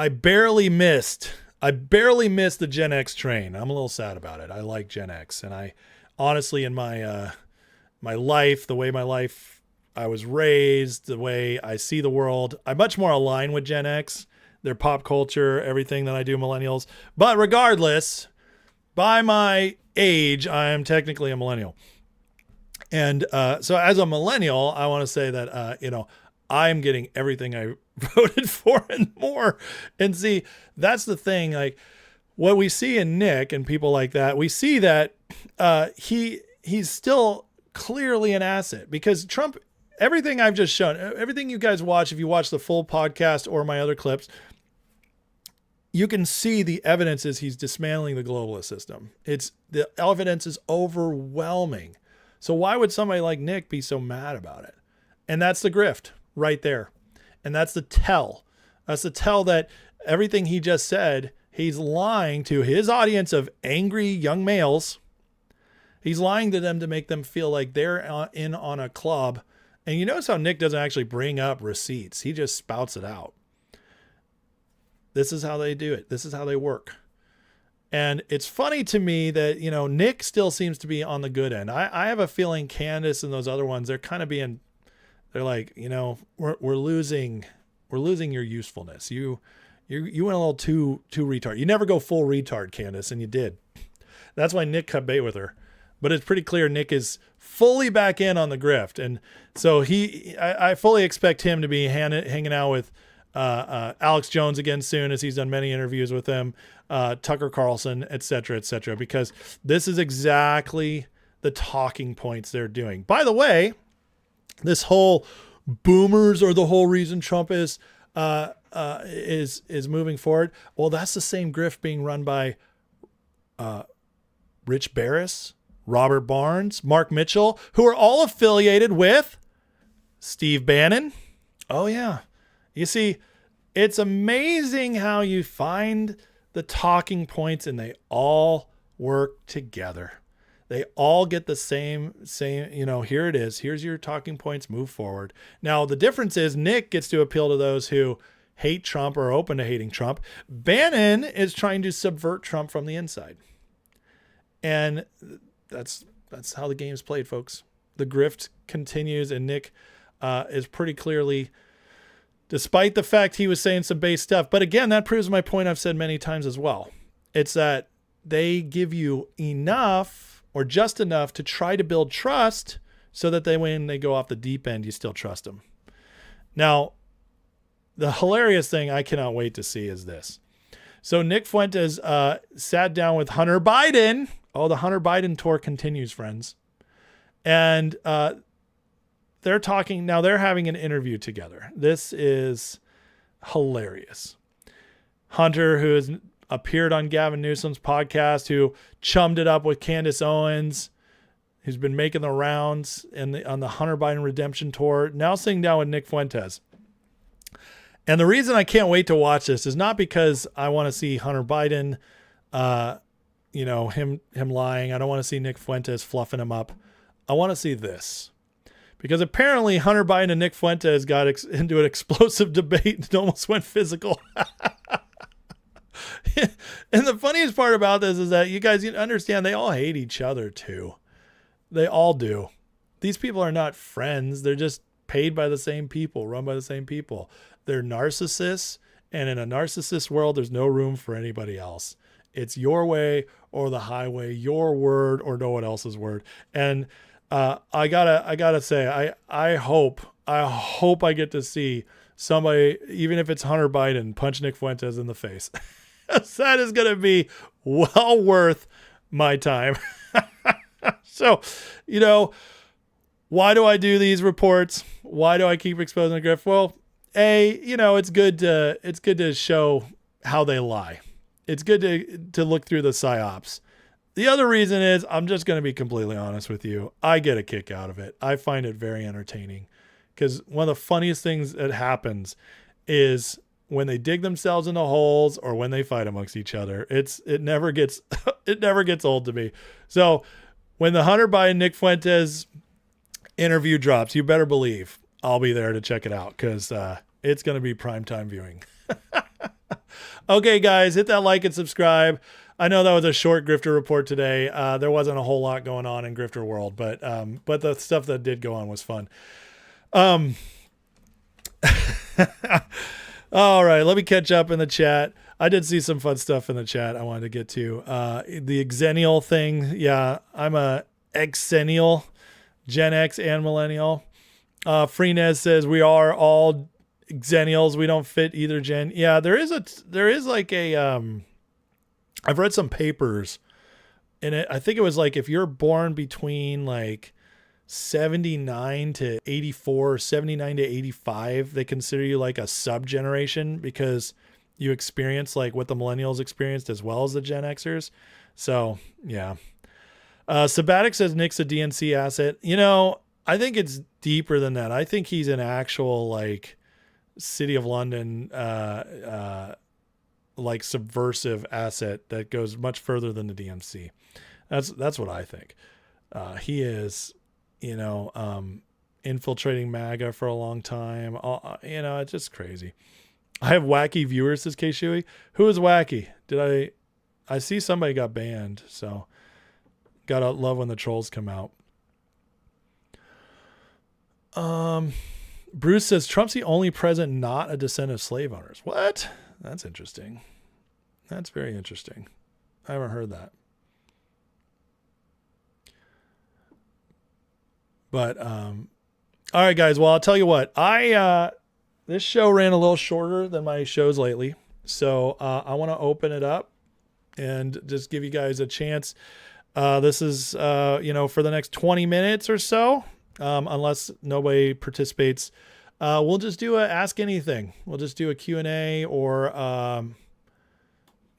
barely missed the Gen X train. I'm a little sad about it. I like Gen X, and I honestly, in my my life, the way I was raised, the way I see the world, I'm much more aligned with Gen X, their pop culture, everything that I do millennials. But regardless, by my age, I am technically a millennial. And so as a millennial, I want to say that, I'm getting everything I voted for and more. And see, that's the thing. Like what we see in Nick and people like that, we see that he's still clearly an asset, because Trump, everything I've just shown, everything you guys watch, if you watch the full podcast or my other clips, you can see the evidence is he's dismantling the globalist system. The evidence is overwhelming. So why would somebody like Nick be so mad about it? And that's the grift right there. And that's the tell. That's the tell that everything he just said, he's lying to his audience of angry young males. He's lying to them to make them feel like they're in on a club. And you notice how Nick doesn't actually bring up receipts. He just spouts it out. This is how they do it. This is how they work. And it's funny to me that, Nick still seems to be on the good end. I have a feeling Candace and those other ones, they're kind of they're like, we're losing your usefulness. You went a little too retard. You never go full retard, Candace, and you did. That's why Nick cut bait with her. But it's pretty clear Nick is fully back in on the grift. And so I fully expect him to be hanging out with Alex Jones again soon, as he's done many interviews with him, Tucker Carlson, et cetera, because this is exactly the talking points they're doing. By the way, this whole boomers are the whole reason Trump is moving forward. Well, that's the same grift being run by Rich Barris, Robert Barnes, Mark Mitchell, who are all affiliated with Steve Bannon. Oh yeah. You see, it's amazing how you find the talking points and they all work together. They all get the same, here it is. Here's your talking points, move forward. Now, the difference is Nick gets to appeal to those who hate Trump or are open to hating Trump. Bannon is trying to subvert Trump from the inside. And that's how the game's played, folks. The grift continues, and Nick is pretty clearly, despite the fact he was saying some base stuff. But again, that proves my point I've said many times as well. It's that they give you enough or just enough to try to build trust so that when they go off the deep end, you still trust them. Now, the hilarious thing I cannot wait to see is this. So Nick Fuentes sat down with Hunter Biden. Oh, the Hunter Biden tour continues, friends. And they're talking now. They're having an interview together. This is hilarious. Hunter, who has appeared on Gavin Newsom's podcast, who chummed it up with Candace Owens, who's been making the rounds on the Hunter Biden redemption tour, now sitting down with Nick Fuentes. And the reason I can't wait to watch this is not because I want to see Hunter Biden, him lying. I don't want to see Nick Fuentes fluffing him up. I want to see this. Because apparently Hunter Biden and Nick Fuentes got into an explosive debate and almost went physical. And the funniest part about this is that you guys understand they all hate each other too. They all do. These people are not friends. They're just paid by the same people, run by the same people. They're narcissists. And in a narcissist world, there's no room for anybody else. It's your way or the highway, your word or no one else's word. And I gotta say, I hope I get to see somebody, even if it's Hunter Biden, punch Nick Fuentes in the face. That is going to be well worth my time. So, why do I do these reports? Why do I keep exposing the grift? Well, it's good to show how they lie. It's good to look through the psyops. The other reason is, I'm just going to be completely honest with you. I get a kick out of it. I find it very entertaining because one of the funniest things that happens is when they dig themselves into holes or when they fight amongst each other. It never gets old to me. So when the Hunter Biden Nick Fuentes interview drops, you better believe I'll be there to check it out because it's going to be primetime viewing. Okay, guys, hit that like and subscribe. I know that was a short Grifter report today. There wasn't a whole lot going on in Grifter world, but the stuff that did go on was fun. All right, let me catch up in the chat. I did see some fun stuff in the chat I wanted to get to. The Xennial thing. Yeah, I'm a Xennial, Gen X and Millennial. Freenez says we are all Xennials. We don't fit either gen. Yeah, there is like a, I've read some papers in it. I think it was like if you're born between like 79 to 84, 79 to 85, they consider you like a sub generation because you experience like what the millennials experienced as well as the Gen Xers. So yeah. Sabbatic says Nick's a DNC asset. I think it's deeper than that. I think he's an actual like City of London, like subversive asset that goes much further than the DNC. That's what I think. He is, infiltrating MAGA for a long time. It's just crazy. I have wacky viewers, says K Shuey. Who is wacky? I see somebody got banned, so gotta love when the trolls come out. Bruce says Trump's the only president not a descendant of slave owners. What? That's interesting. That's very interesting. I haven't heard that. But all right, guys. Well, I'll tell you what. This show ran a little shorter than my shows lately, so I want to open it up and just give you guys a chance. This is for the next 20 minutes or so, unless nobody participates. We'll just do a Ask Anything. We'll just do a Q&A or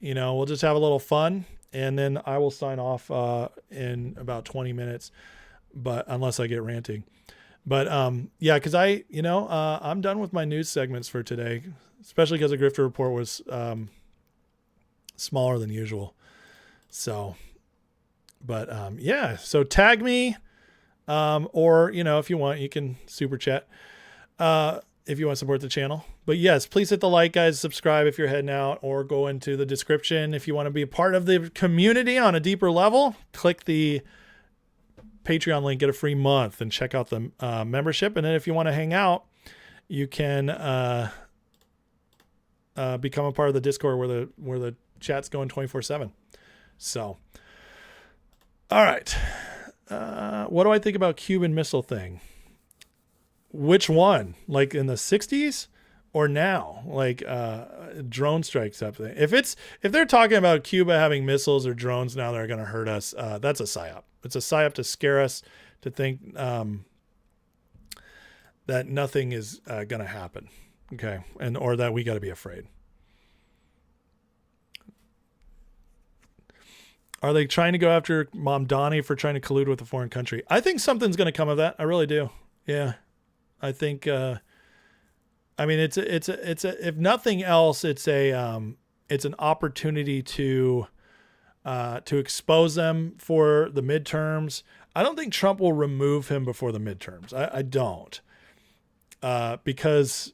we'll just have a little fun, and then I will sign off in about 20 minutes. But unless I get ranting, but yeah, because I'm done with my news segments for today, especially because the Grifter report was smaller than usual. So, but yeah, so tag me, or if you want, you can super chat if you want to support the channel. But yes, please hit the like, guys. Subscribe if you're heading out, or go into the description if you want to be a part of the community on a deeper level. Click the Patreon link, get a free month, and check out the membership. And then if you want to hang out, you can become a part of the Discord where the chat's going 24/7. So, all right. What do I think about Cuban Missile thing? Which one? Like in the 60s or now? Like drone strikes up thing. If they're talking about Cuba having missiles or drones now that are going to hurt us, that's a psyop. It's a psyop to scare us, to think that nothing is going to happen, okay, or that we got to be afraid. Are they trying to go after Mom Donnie for trying to collude with a foreign country? I think something's going to come of that. I really do. Yeah, I think. I mean, it's if nothing else, it's an opportunity to expose them for the midterms. I don't think Trump will remove him before the midterms. I don't, because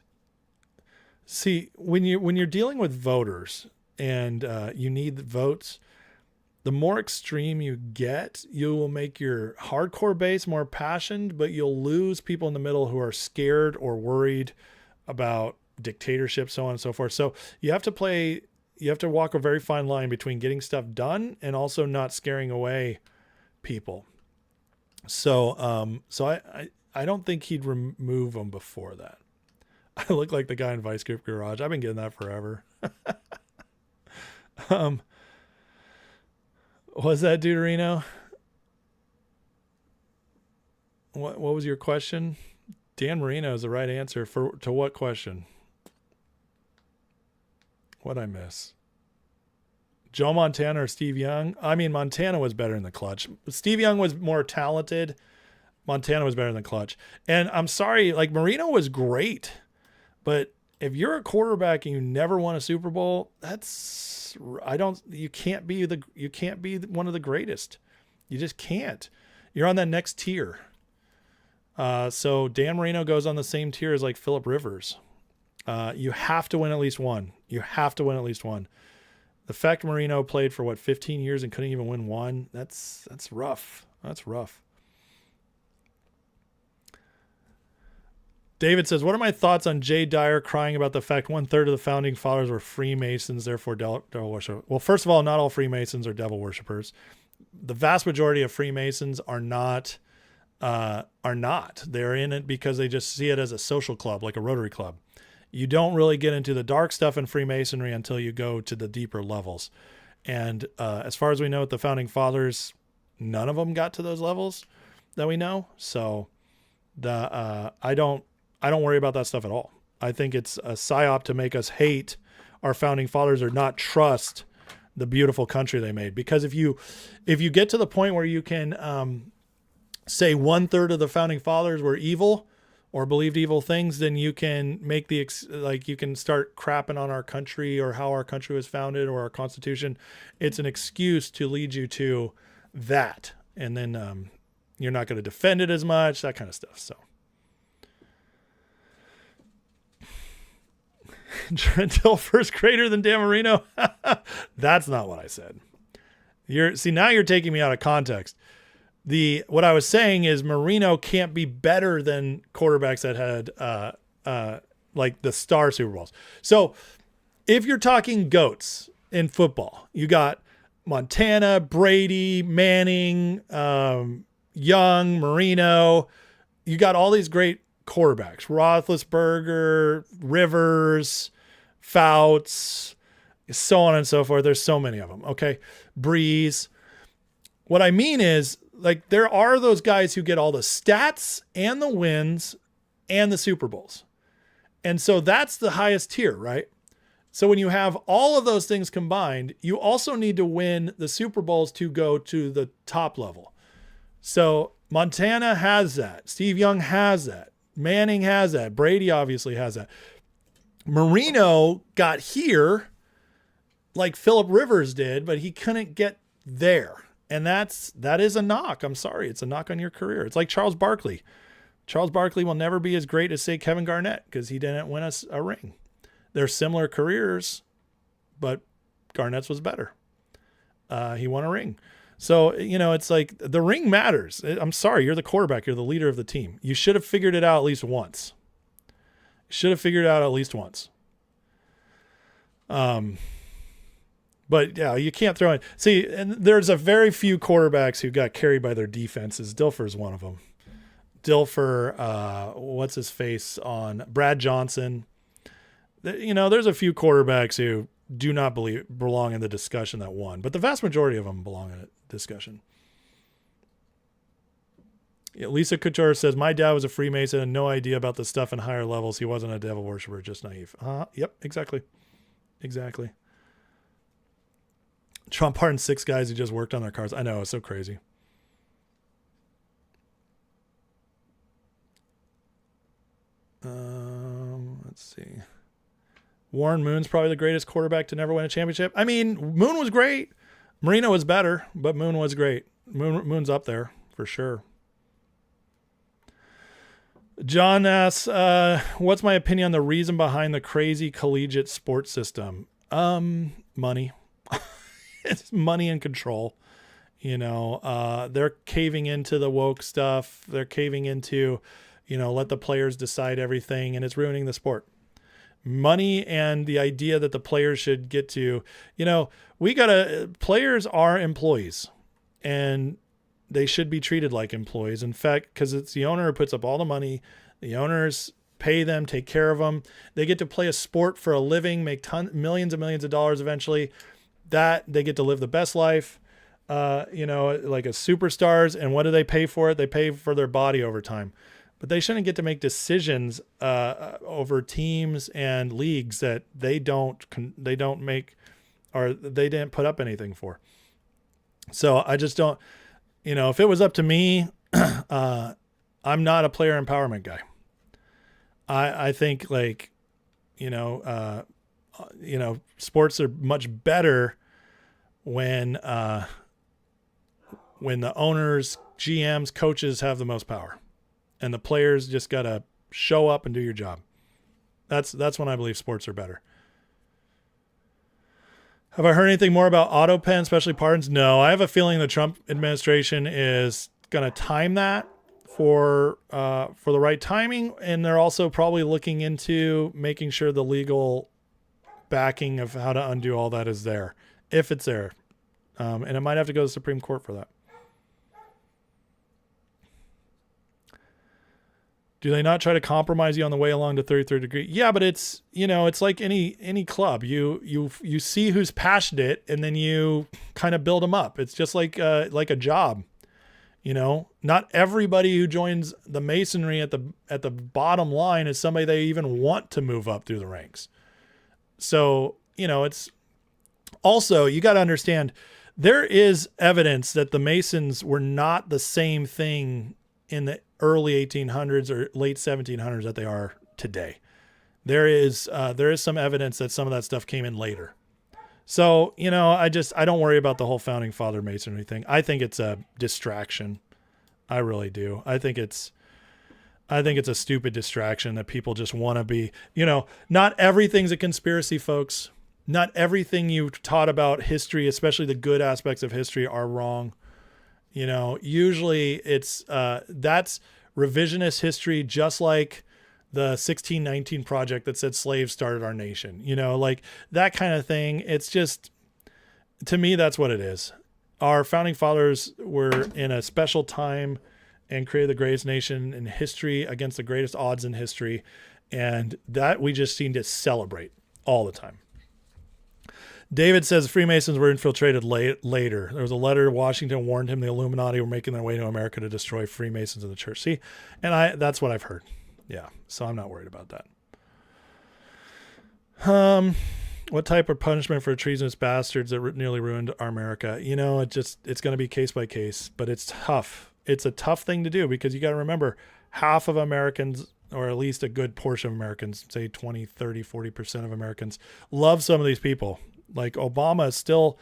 see, when you're dealing with voters and you need the votes, the more extreme you get, you will make your hardcore base more passionate, but you'll lose people in the middle who are scared or worried about dictatorship, so on and so forth. So you have to walk a very fine line between getting stuff done and also not scaring away people. So, I don't think he'd remove them before that. I look like the guy in Vice Grip Garage. I've been getting that forever. Was that Deuterino? What was your question? Dan Marino is the right answer to what question? What'd I miss? Joe Montana or Steve Young? I mean, Montana was better in the clutch. Steve Young was more talented. Montana was better in the clutch. And I'm sorry, like Marino was great, but if you're a quarterback and you never won a Super Bowl, you can't be one of the greatest. You just can't. You're on that next tier. So Dan Marino goes on the same tier as like Phillip Rivers. You have to win at least one. You have to win at least one. The fact Marino played for 15 years and couldn't even win one, that's rough. That's rough. David says, what are my thoughts on Jay Dyer crying about the fact 1/3 of the founding fathers were Freemasons, therefore devil worship? Well, first of all, not all Freemasons are devil worshipers. The vast majority of Freemasons are not. They're in it because they just see it as a social club, like a Rotary Club. You don't really get into the dark stuff in Freemasonry until you go to the deeper levels. And as far as we know with the founding fathers, none of them got to those levels that we know. So I don't worry about that stuff at all. I think it's a psyop to make us hate our founding fathers or not trust the beautiful country they made. Because if you get to the point where you can say 1/3 of the founding fathers were evil or believed evil things, then you can make you can start crapping on our country or how our country was founded or our Constitution. It's an excuse to lead you to that. And then you're not going to defend it as much, that kind of stuff. So Trent Hill first grader than Dan Marino. That's not what I said. Now you're taking me out of context. What I was saying is Marino can't be better than quarterbacks that had like the star Super Bowls. So if you're talking GOATs in football, you got Montana, Brady, Manning, Young, Marino. You got all these great quarterbacks, Roethlisberger, Rivers, Fouts, so on and so forth. There's so many of them. Okay. Breeze. What I mean is, like, there are those guys who get all the stats and the wins and the Super Bowls. And so that's the highest tier, right? So when you have all of those things combined, you also need to win the Super Bowls to go to the top level. So Montana has that. Steve Young has that. Manning has that. Brady obviously has that. Marino got here like Phillip Rivers did, but he couldn't get there. And that is a knock. I'm sorry. It's a knock on your career. It's like Charles Barkley. Charles Barkley will never be as great as, say, Kevin Garnett because he didn't win us a ring. They're similar careers, but Garnett's was better. He won a ring. So, it's like the ring matters. I'm sorry. You're the quarterback. You're the leader of the team. You should have figured it out at least once. But yeah, you can't throw in. See, and there's a very few quarterbacks who got carried by their defenses. Dilfer's one of them. Dilfer, what's his face on Brad Johnson. There's a few quarterbacks who do not belong in the discussion that won, but the vast majority of them belong in a discussion. Lisa Couture says, my dad was a Freemason and no idea about the stuff in higher levels. He wasn't a devil worshiper, just naive. Yep, exactly. Trump pardoned 6 guys who just worked on their cars. I know, it's so crazy. Let's see. Warren Moon's probably the greatest quarterback to never win a championship. I mean, Moon was great. Marino was better, but Moon was great. Moon's up there for sure. John asks, what's my opinion on the reason behind the crazy collegiate sports system? Money. It's money and control. They're caving into the woke stuff. They're caving into, let the players decide everything, and it's ruining the sport. Money and the idea that the players should get to, players are employees and they should be treated like employees. In fact, because it's the owner who puts up all the money, the owners pay them, take care of them. They get to play a sport for a living, make millions and millions of dollars eventually. That they get to live the best life, like a superstars. And what do they pay for it? They pay for their body over time. but they shouldn't get to make decisions over teams and leagues that they don't make, or they didn't put up anything for. So I just don't, if it was up to me, I'm not a player empowerment guy. I think sports are much better when the owners, GMs, coaches have the most power, and the players just got to show up and do your job. That's when I believe sports are better. Have I heard anything more about auto pen, especially pardons? No, I have a feeling the Trump administration is going to time that for the right timing, and they're also probably looking into making sure the legal backing of how to undo all that is there, if it's there, and it might have to go to the Supreme Court for that. Do they not try to compromise you on the way along to 33rd degree? Yeah, but it's like any club. You see who's passionate, and then you kind of build them up. It's just like a job. Not everybody who joins the Masonry at the bottom line is somebody they even want to move up through the ranks. So, it's also, you got to understand, there is evidence that the Masons were not the same thing in the early 1800s or late 1700s that they are today. There is some evidence that some of that stuff came in later. So, I don't worry about the whole founding father Masonry thing. I think it's a distraction. I really do. I think it's a stupid distraction that people just want to be, not everything's a conspiracy, folks. Not everything you've taught about history, especially the good aspects of history, are wrong. Usually it's, that's revisionist history, just like the 1619 project that said slaves started our nation, like that kind of thing. It's just, to me, that's what it is. Our founding fathers were in a special time and created the greatest nation in history against the greatest odds in history. And that we just seem to celebrate all the time. David says Freemasons were infiltrated later. There was a letter Washington warned him the Illuminati were making their way to America to destroy Freemasons in the church. See, and that's what I've heard. Yeah, so I'm not worried about that. What type of punishment for treasonous bastards that nearly ruined our America? It's going to be case by case, but it's tough. It's a tough thing to do because you got to remember, half of Americans, or at least a good portion of Americans, say 20, 30, 40% of Americans, love some of these people. Like Obama still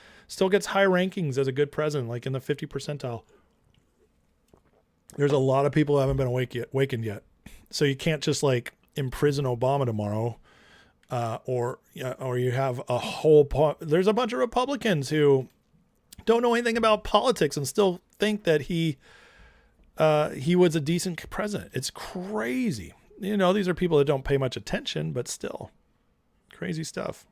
gets high rankings as a good president, like in the 50 percentile. There's a lot of people who haven't been awakened yet. So you can't just like imprison Obama tomorrow, or you have a whole there's a bunch of Republicans who don't know anything about politics and still think that he was a decent president. It's crazy. These are people that don't pay much attention, but still crazy stuff.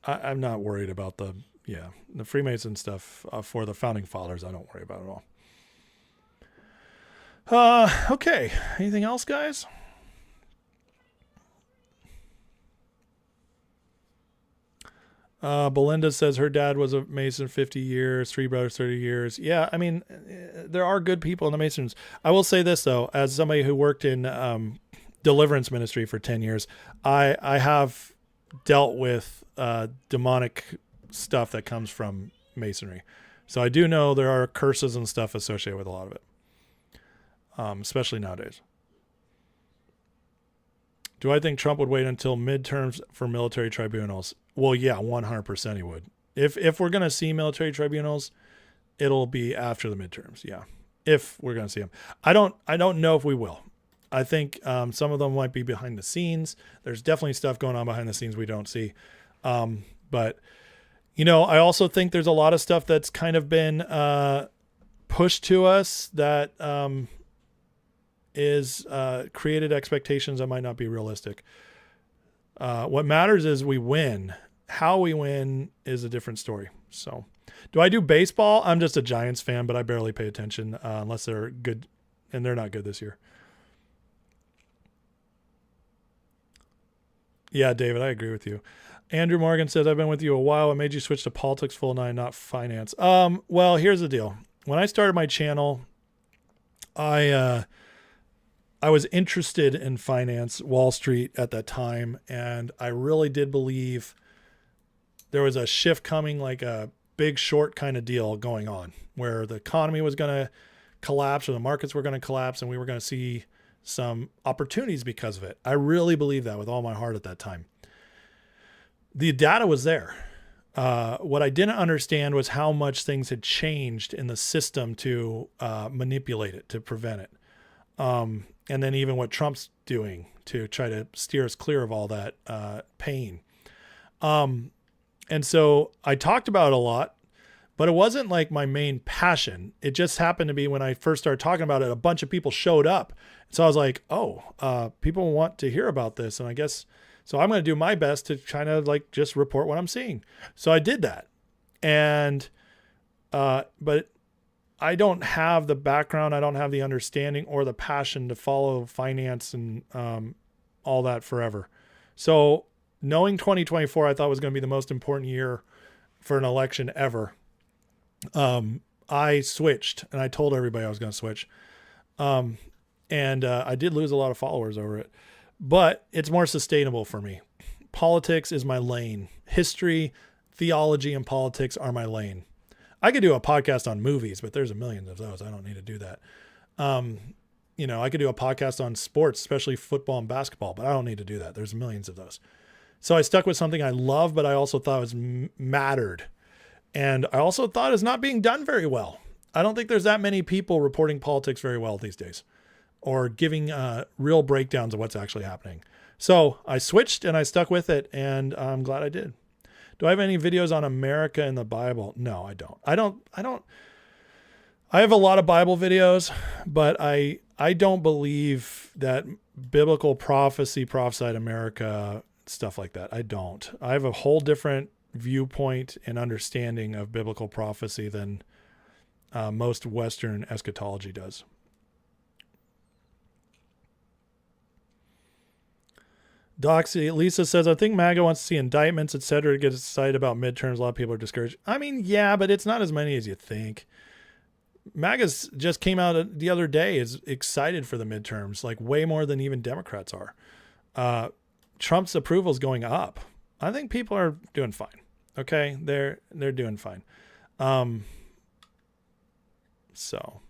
I'm not worried about the Freemason stuff for the founding fathers. I don't worry about it all. Okay. Anything else, guys? Belinda says her dad was a Mason 50 years, three brothers 30 years. Yeah, I mean, there are good people in the Masons. I will say this, though, as somebody who worked in deliverance ministry for 10 years, I have dealt with demonic stuff that comes from Masonry. So I do know there are curses and stuff associated with a lot of it, especially nowadays. Do I think Trump would wait until midterms for military tribunals? Well, yeah, 100% he would. If we're going to see military tribunals, it'll be after the midterms. Yeah. If we're going to see them. I don't know if we will. I think some of them might be behind the scenes. There's definitely stuff going on behind the scenes we don't see. But I also think there's a lot of stuff that's kind of been pushed to us that is created expectations that might not be realistic. What matters is we win. How we win is a different story. So, do I do baseball? I'm just a Giants fan, but I barely pay attention unless they're good, and they're not good this year. Yeah, David, I agree with you. Andrew Morgan says, I've been with you a while. What made you switch to politics full nine, not finance? Well, here's the deal. When I started my channel, I was interested in finance, Wall Street at that time, and I really did believe there was a shift coming, like a big short kind of deal going on, where the economy was going to collapse or the markets were going to collapse, and we were going to see some opportunities because of it. I really believed that with all my heart at that time. The data was there. What I didn't understand was how much things had changed in the system to manipulate it, to prevent it. And then even what Trump's doing to try to steer us clear of all that pain. And so I talked about it a lot, but it wasn't like my main passion. It just happened to be when I first started talking about it, a bunch of people showed up. So I was like, oh, people want to hear about this. And I guess, so I'm going to do my best to kind of like just report what I'm seeing. So I did that. And, but I don't have the background. I don't have the understanding or the passion to follow finance and all that forever. So knowing 2024, I thought was going to be the most important year for an election ever. I switched, and I told everybody I was going to switch. And I did lose a lot of followers over it, but it's more sustainable for me. Politics is my lane. History, theology, and politics are my lane. I could do a podcast on movies, but there's a million of those. I don't need to do that. I could do a podcast on sports, especially football and basketball, but I don't need to do that. There's millions of those. So I stuck with something I love, but I also thought was mattered. And I also thought is not being done very well. I don't think there's that many people reporting politics very well these days or giving real breakdowns of what's actually happening. So I switched and I stuck with it, and I'm glad I did. Do I have any videos on America and the Bible? No, I don't. I have a lot of Bible videos, but I don't believe that biblical prophecy prophesied America, stuff like that. I don't. I have a whole different viewpoint and understanding of biblical prophecy than most Western eschatology does. Doxy, Lisa says, I think MAGA wants to see indictments, etc., to get excited about midterms. A lot of people are discouraged. I mean, yeah, but it's not as many as you think. MAGA's just came out the other day, is excited for the midterms, like way more than even Democrats are. Trump's approval is going up. I think people are doing fine. Okay, they're doing fine. So.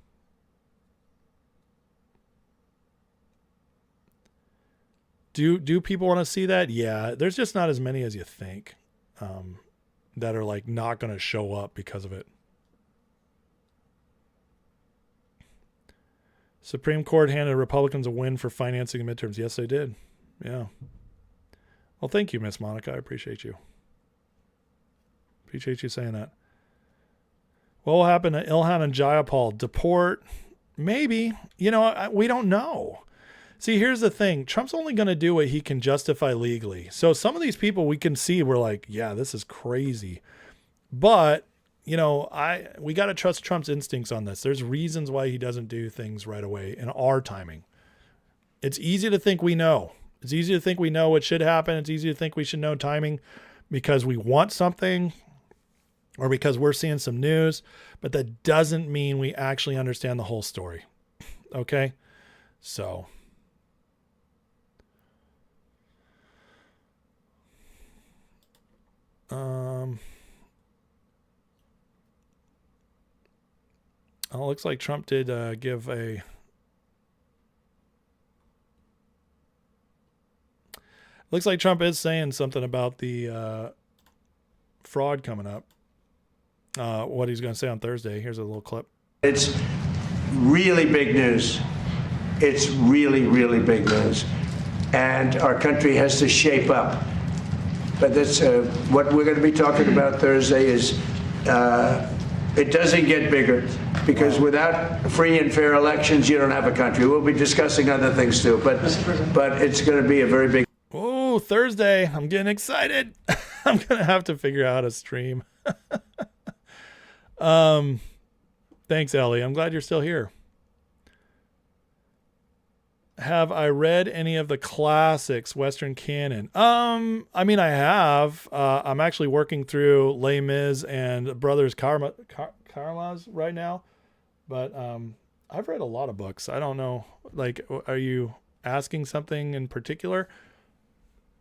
Do people want to see that? Yeah, there's just not as many as you think that are like not going to show up because of it. Supreme Court handed Republicans a win for financing the midterms. Yes, they did. Yeah. Well, thank you, Miss Monica. I appreciate you. Appreciate you saying that. What will happen to Ilhan and Jayapal? Deport? Maybe. We don't know. See, here's the thing. Trump's only going to do what he can justify legally. So some of these people we can see, we're like, yeah, this is crazy. But, we got to trust Trump's instincts on this. There's reasons why he doesn't do things right away in our timing. It's easy to think we know. It's easy to think we know what should happen. It's easy to think we should know timing because we want something or because we're seeing some news. But that doesn't mean we actually understand the whole story. Okay? So. It looks like Trump did give a. Looks like Trump is saying something about the fraud coming up. What he's going to say on Thursday. Here's a little clip. It's really big news. It's really, really big news. And our country has to shape up. But that's what we're going to be talking about Thursday is it doesn't get bigger because without free and fair elections, you don't have a country. We'll be discussing other things too, but it's going to be a very big. Oh, Thursday. I'm getting excited. I'm going to have to figure out how to stream. Thanks, Ellie. I'm glad you're still here. Have I read any of the classics, Western canon? I mean, I have. I'm actually working through Les Mis and Brothers Karamazov right now, but I've read a lot of books. I don't know. Like, are you asking something in particular?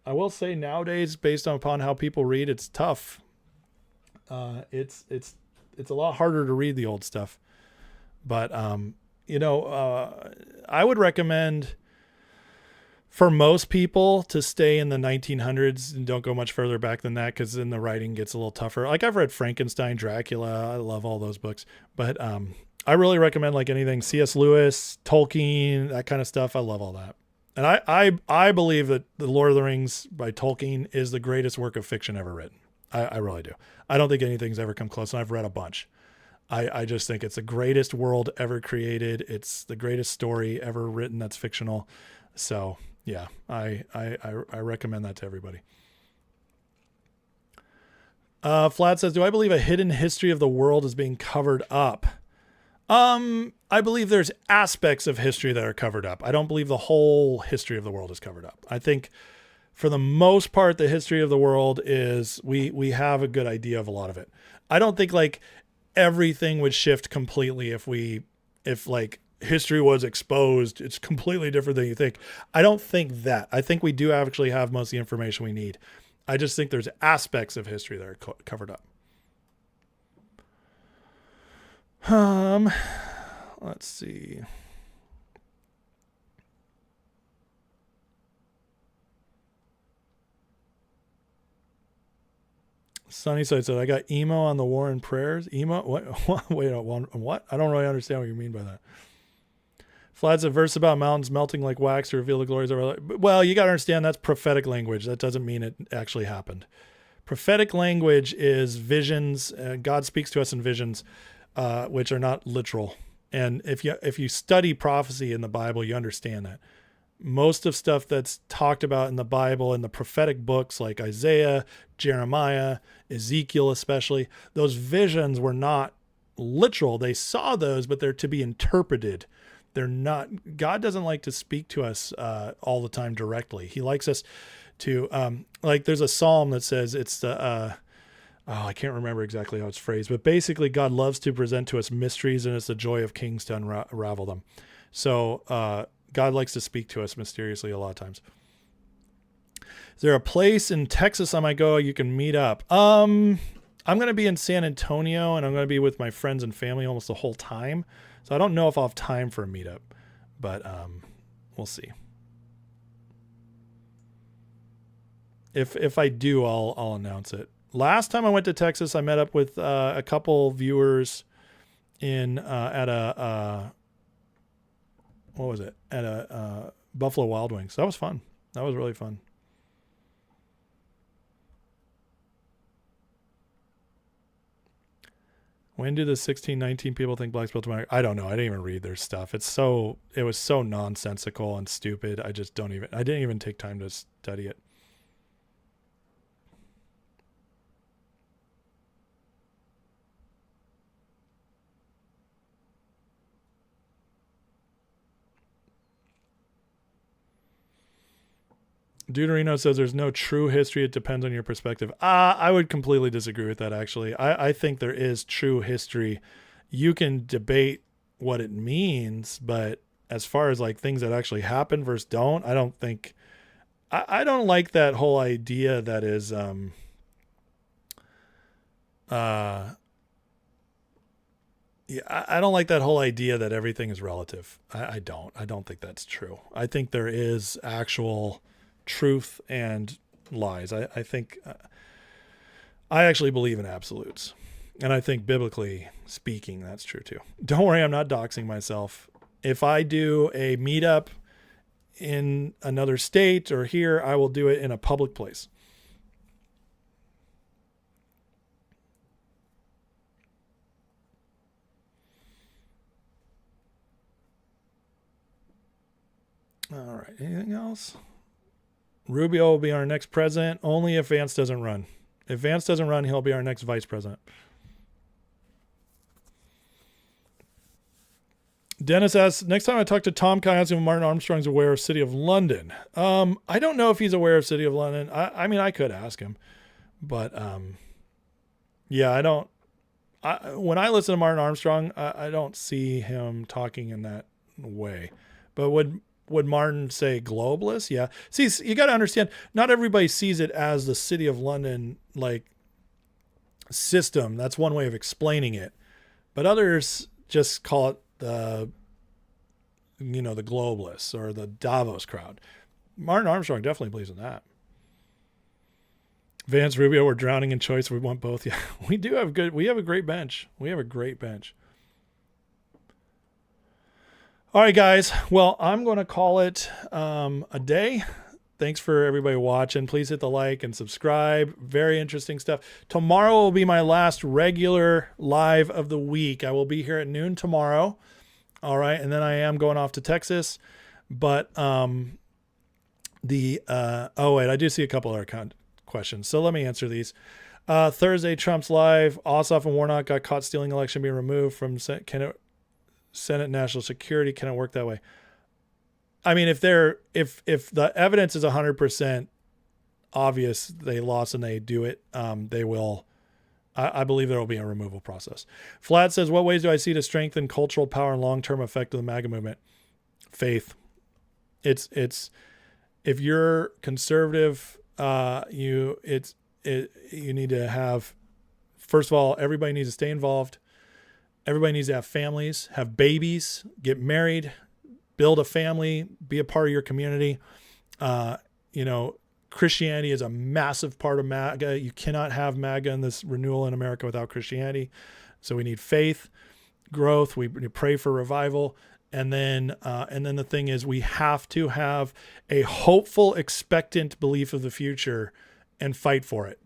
I will say nowadays, based upon how people read, it's tough. It's a lot harder to read the old stuff, but I would recommend for most people to stay in the 1900s and don't go much further back than that, because then the writing gets a little tougher. Like, I've read Frankenstein, Dracula. I love all those books, but I really recommend like anything C.S. Lewis, Tolkien, that kind of stuff. I love all that. And I believe that The Lord of the Rings by Tolkien is the greatest work of fiction ever written. I really do. I don't think anything's ever come close, and I've read a bunch. I just think it's the greatest world ever created. It's the greatest story ever written that's fictional. So yeah, I recommend that to everybody. Flat says, do I believe a hidden history of the world is being covered up? I believe there's aspects of history that are covered up. I don't believe the whole history of the world is covered up. I think for the most part, the history of the world is, we have a good idea of a lot of it. I don't think like everything would shift completely if like history was exposed. It's completely different than you think. I don't think that. I think we do actually have most of the information we need. I just think there's aspects of history that are covered up. Let's see. Sunnyside said, I got emo on the war and prayers. Emo? What? Wait, what? I don't really understand what you mean by that. Flad's a verse about mountains melting like wax to reveal the glories of our life. Well, you got to understand that's prophetic language. That doesn't mean it actually happened. Prophetic language is visions. God speaks to us in visions, which are not literal. And if you study prophecy in the Bible, you understand that. Most of stuff that's talked about in the Bible and the prophetic books like Isaiah, Jeremiah, Ezekiel especially, those visions were not literal. They saw those, but they're to be interpreted. They're not. God doesn't like to speak to us all the time directly. He likes us to, like there's a psalm that says it's the, I can't remember exactly how it's phrased, but basically God loves to present to us mysteries, and it's the joy of kings to unravel them. So God likes to speak to us mysteriously a lot of times. Is there a place in Texas I might go you can meet up? I'm going to be in San Antonio, and I'm going to be with my friends and family almost the whole time. So I don't know if I'll have time for a meetup, but we'll see. If I do, I'll announce it. Last time I went to Texas, I met up with a couple viewers in at a what was it? At a Buffalo Wild Wings. That was fun. That was really fun. When do the 1619 people think black spelled tomorrow? I don't know. I didn't even read their stuff. It was so nonsensical and stupid. I didn't even take time to study it. Deuterino says there's no true history. It depends on your perspective. I would completely disagree with that, actually. I think there is true history. You can debate what it means, but as far as like things that actually happen versus don't, I don't think... I don't like that whole idea that is... Yeah, I don't like that whole idea that everything is relative. I don't think that's true. I think there is actual... truth and lies. I think I actually believe in absolutes, and I think biblically speaking that's true too. Don't worry, I'm not doxing myself. If I do a meetup in another state or here, I will do it in a public place. All right, anything else? Rubio will be our next president only if Vance doesn't run. If Vance doesn't run, he'll be our next vice president. Dennis asks, next time I talk to Tom, can I ask him if Martin Armstrong's aware of City of London? I don't know if he's aware of City of London. I mean, I could ask him, but yeah, I don't. When I listen to Martin Armstrong, I don't see him talking in that way. But would Martin say globalist? Yeah. See, you got to understand, not everybody sees it as the City of London like system. That's one way of explaining it. But others just call it the globalists or the Davos crowd. Martin Armstrong definitely believes in that. Vance Rubio, we're drowning in choice. We want both. Yeah, we do have we have a great bench. We have a great bench. All right, guys. Well, I'm going to call it a day. Thanks for everybody watching. Please hit the like and subscribe. Very interesting stuff. Tomorrow will be my last regular live of the week. I will be here at noon tomorrow. All right. And then I am going off to Texas. But oh wait, I do see a couple other questions. So let me answer these. Thursday, Trump's live. Ossoff and Warnock got caught stealing election being removed from Senate National Security. Can it work that way? I mean, if the evidence is 100% obvious they lost and they do it, they will. I believe there will be a removal process. Flat says, what ways do I see to strengthen cultural power and long-term effect of the MAGA movement? Faith. It's if you're conservative, you need to have, first of all, everybody needs to stay involved. Everybody needs to have families, have babies, get married, build a family, be a part of your community. Christianity is a massive part of MAGA. You cannot have MAGA and this renewal in America without Christianity. So we need faith, growth. We pray for revival. And then the thing is, we have to have a hopeful, expectant belief of the future and fight for it.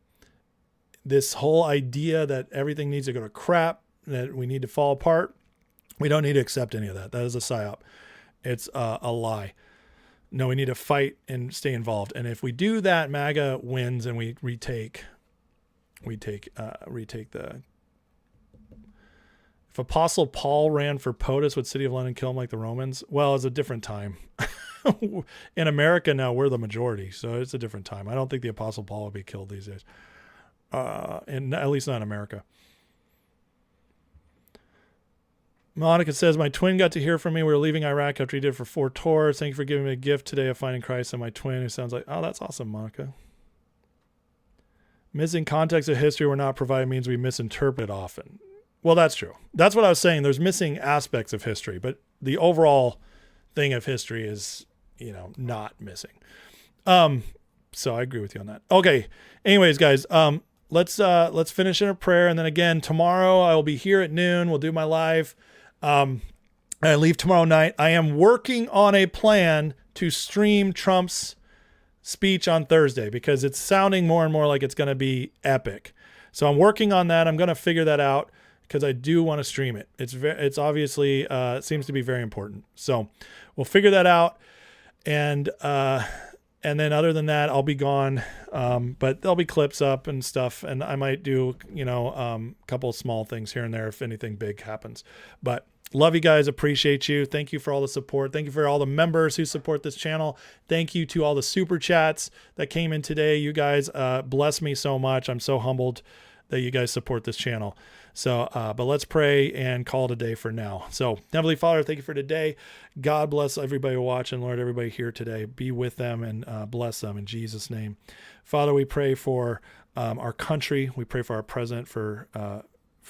This whole idea that everything needs to go to crap, that we need to fall apart, we don't need to accept any of that. That is a psyop. It's a lie. No, we need to fight and stay involved. And if we do that, MAGA wins and we retake the. If Apostle Paul ran for POTUS, would City of London kill him like the Romans? Well, it's a different time. In America now, we're the majority, so it's a different time. I don't think the Apostle Paul would be killed these days, and at least not in America. Monica says, my twin got to hear from me. We were leaving Iraq after he did for 4 tours. Thank you for giving me a gift today of finding Christ and my twin, who sounds like, oh, that's awesome, Monica. Missing context of history we're not provided means we misinterpret it often. Well, that's true. That's what I was saying. There's missing aspects of history, but the overall thing of history is, not missing. So I agree with you on that. Okay. Anyways, guys, let's finish in a prayer. And then again, tomorrow I will be here at noon. We'll do my live. I leave tomorrow night. I am working on a plan to stream Trump's speech on Thursday because it's sounding more and more like it's going to be epic. So I'm working on that. I'm going to figure that out because I do want to stream it. It's obviously, it seems to be very important. So we'll figure that out. And then other than that, I'll be gone. But there'll be clips up and stuff. And I might do, a couple of small things here and there if anything big happens. But love you guys. Appreciate you. Thank you for all the support. Thank you for all the members who support this channel. Thank you to all the super chats that came in today. You guys bless me so much. I'm so humbled that you guys support this channel. So, but let's pray and call it a day for now. So, Heavenly Father, thank you for today. God bless everybody watching. Lord, everybody here today. Be with them and bless them in Jesus' name. Father, we pray for our country. We pray for our president, for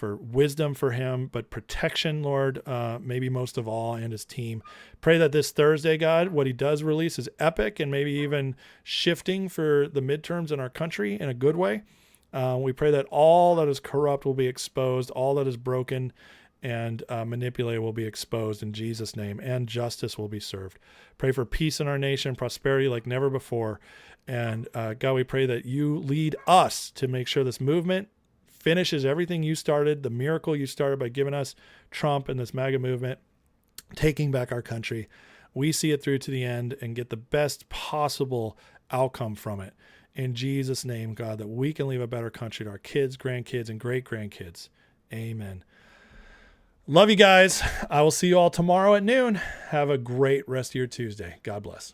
wisdom for him, but protection, Lord, maybe most of all, and his team. Pray that this Thursday, God, what he does release is epic and maybe even shifting for the midterms in our country in a good way. We pray that all that is corrupt will be exposed, all that is broken and manipulated will be exposed in Jesus' name, and justice will be served. Pray for peace in our nation, prosperity like never before. And God, we pray that you lead us to make sure this movement finishes everything you started, the miracle you started by giving us Trump and this MAGA movement, taking back our country. We see it through to the end and get the best possible outcome from it. In Jesus' name, God, that we can leave a better country to our kids, grandkids, and great-grandkids. Amen. Love you guys. I will see you all tomorrow at noon. Have a great rest of your Tuesday. God bless.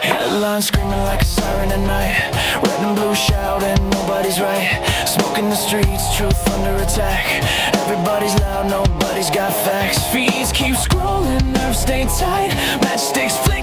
Headlines screaming like a siren at night. Red and blue shouting, nobody's right. Smoke in the streets, truth under attack. Everybody's loud, nobody's got facts. Feeds keep scrolling, nerves stay tight. Matchsticks flip.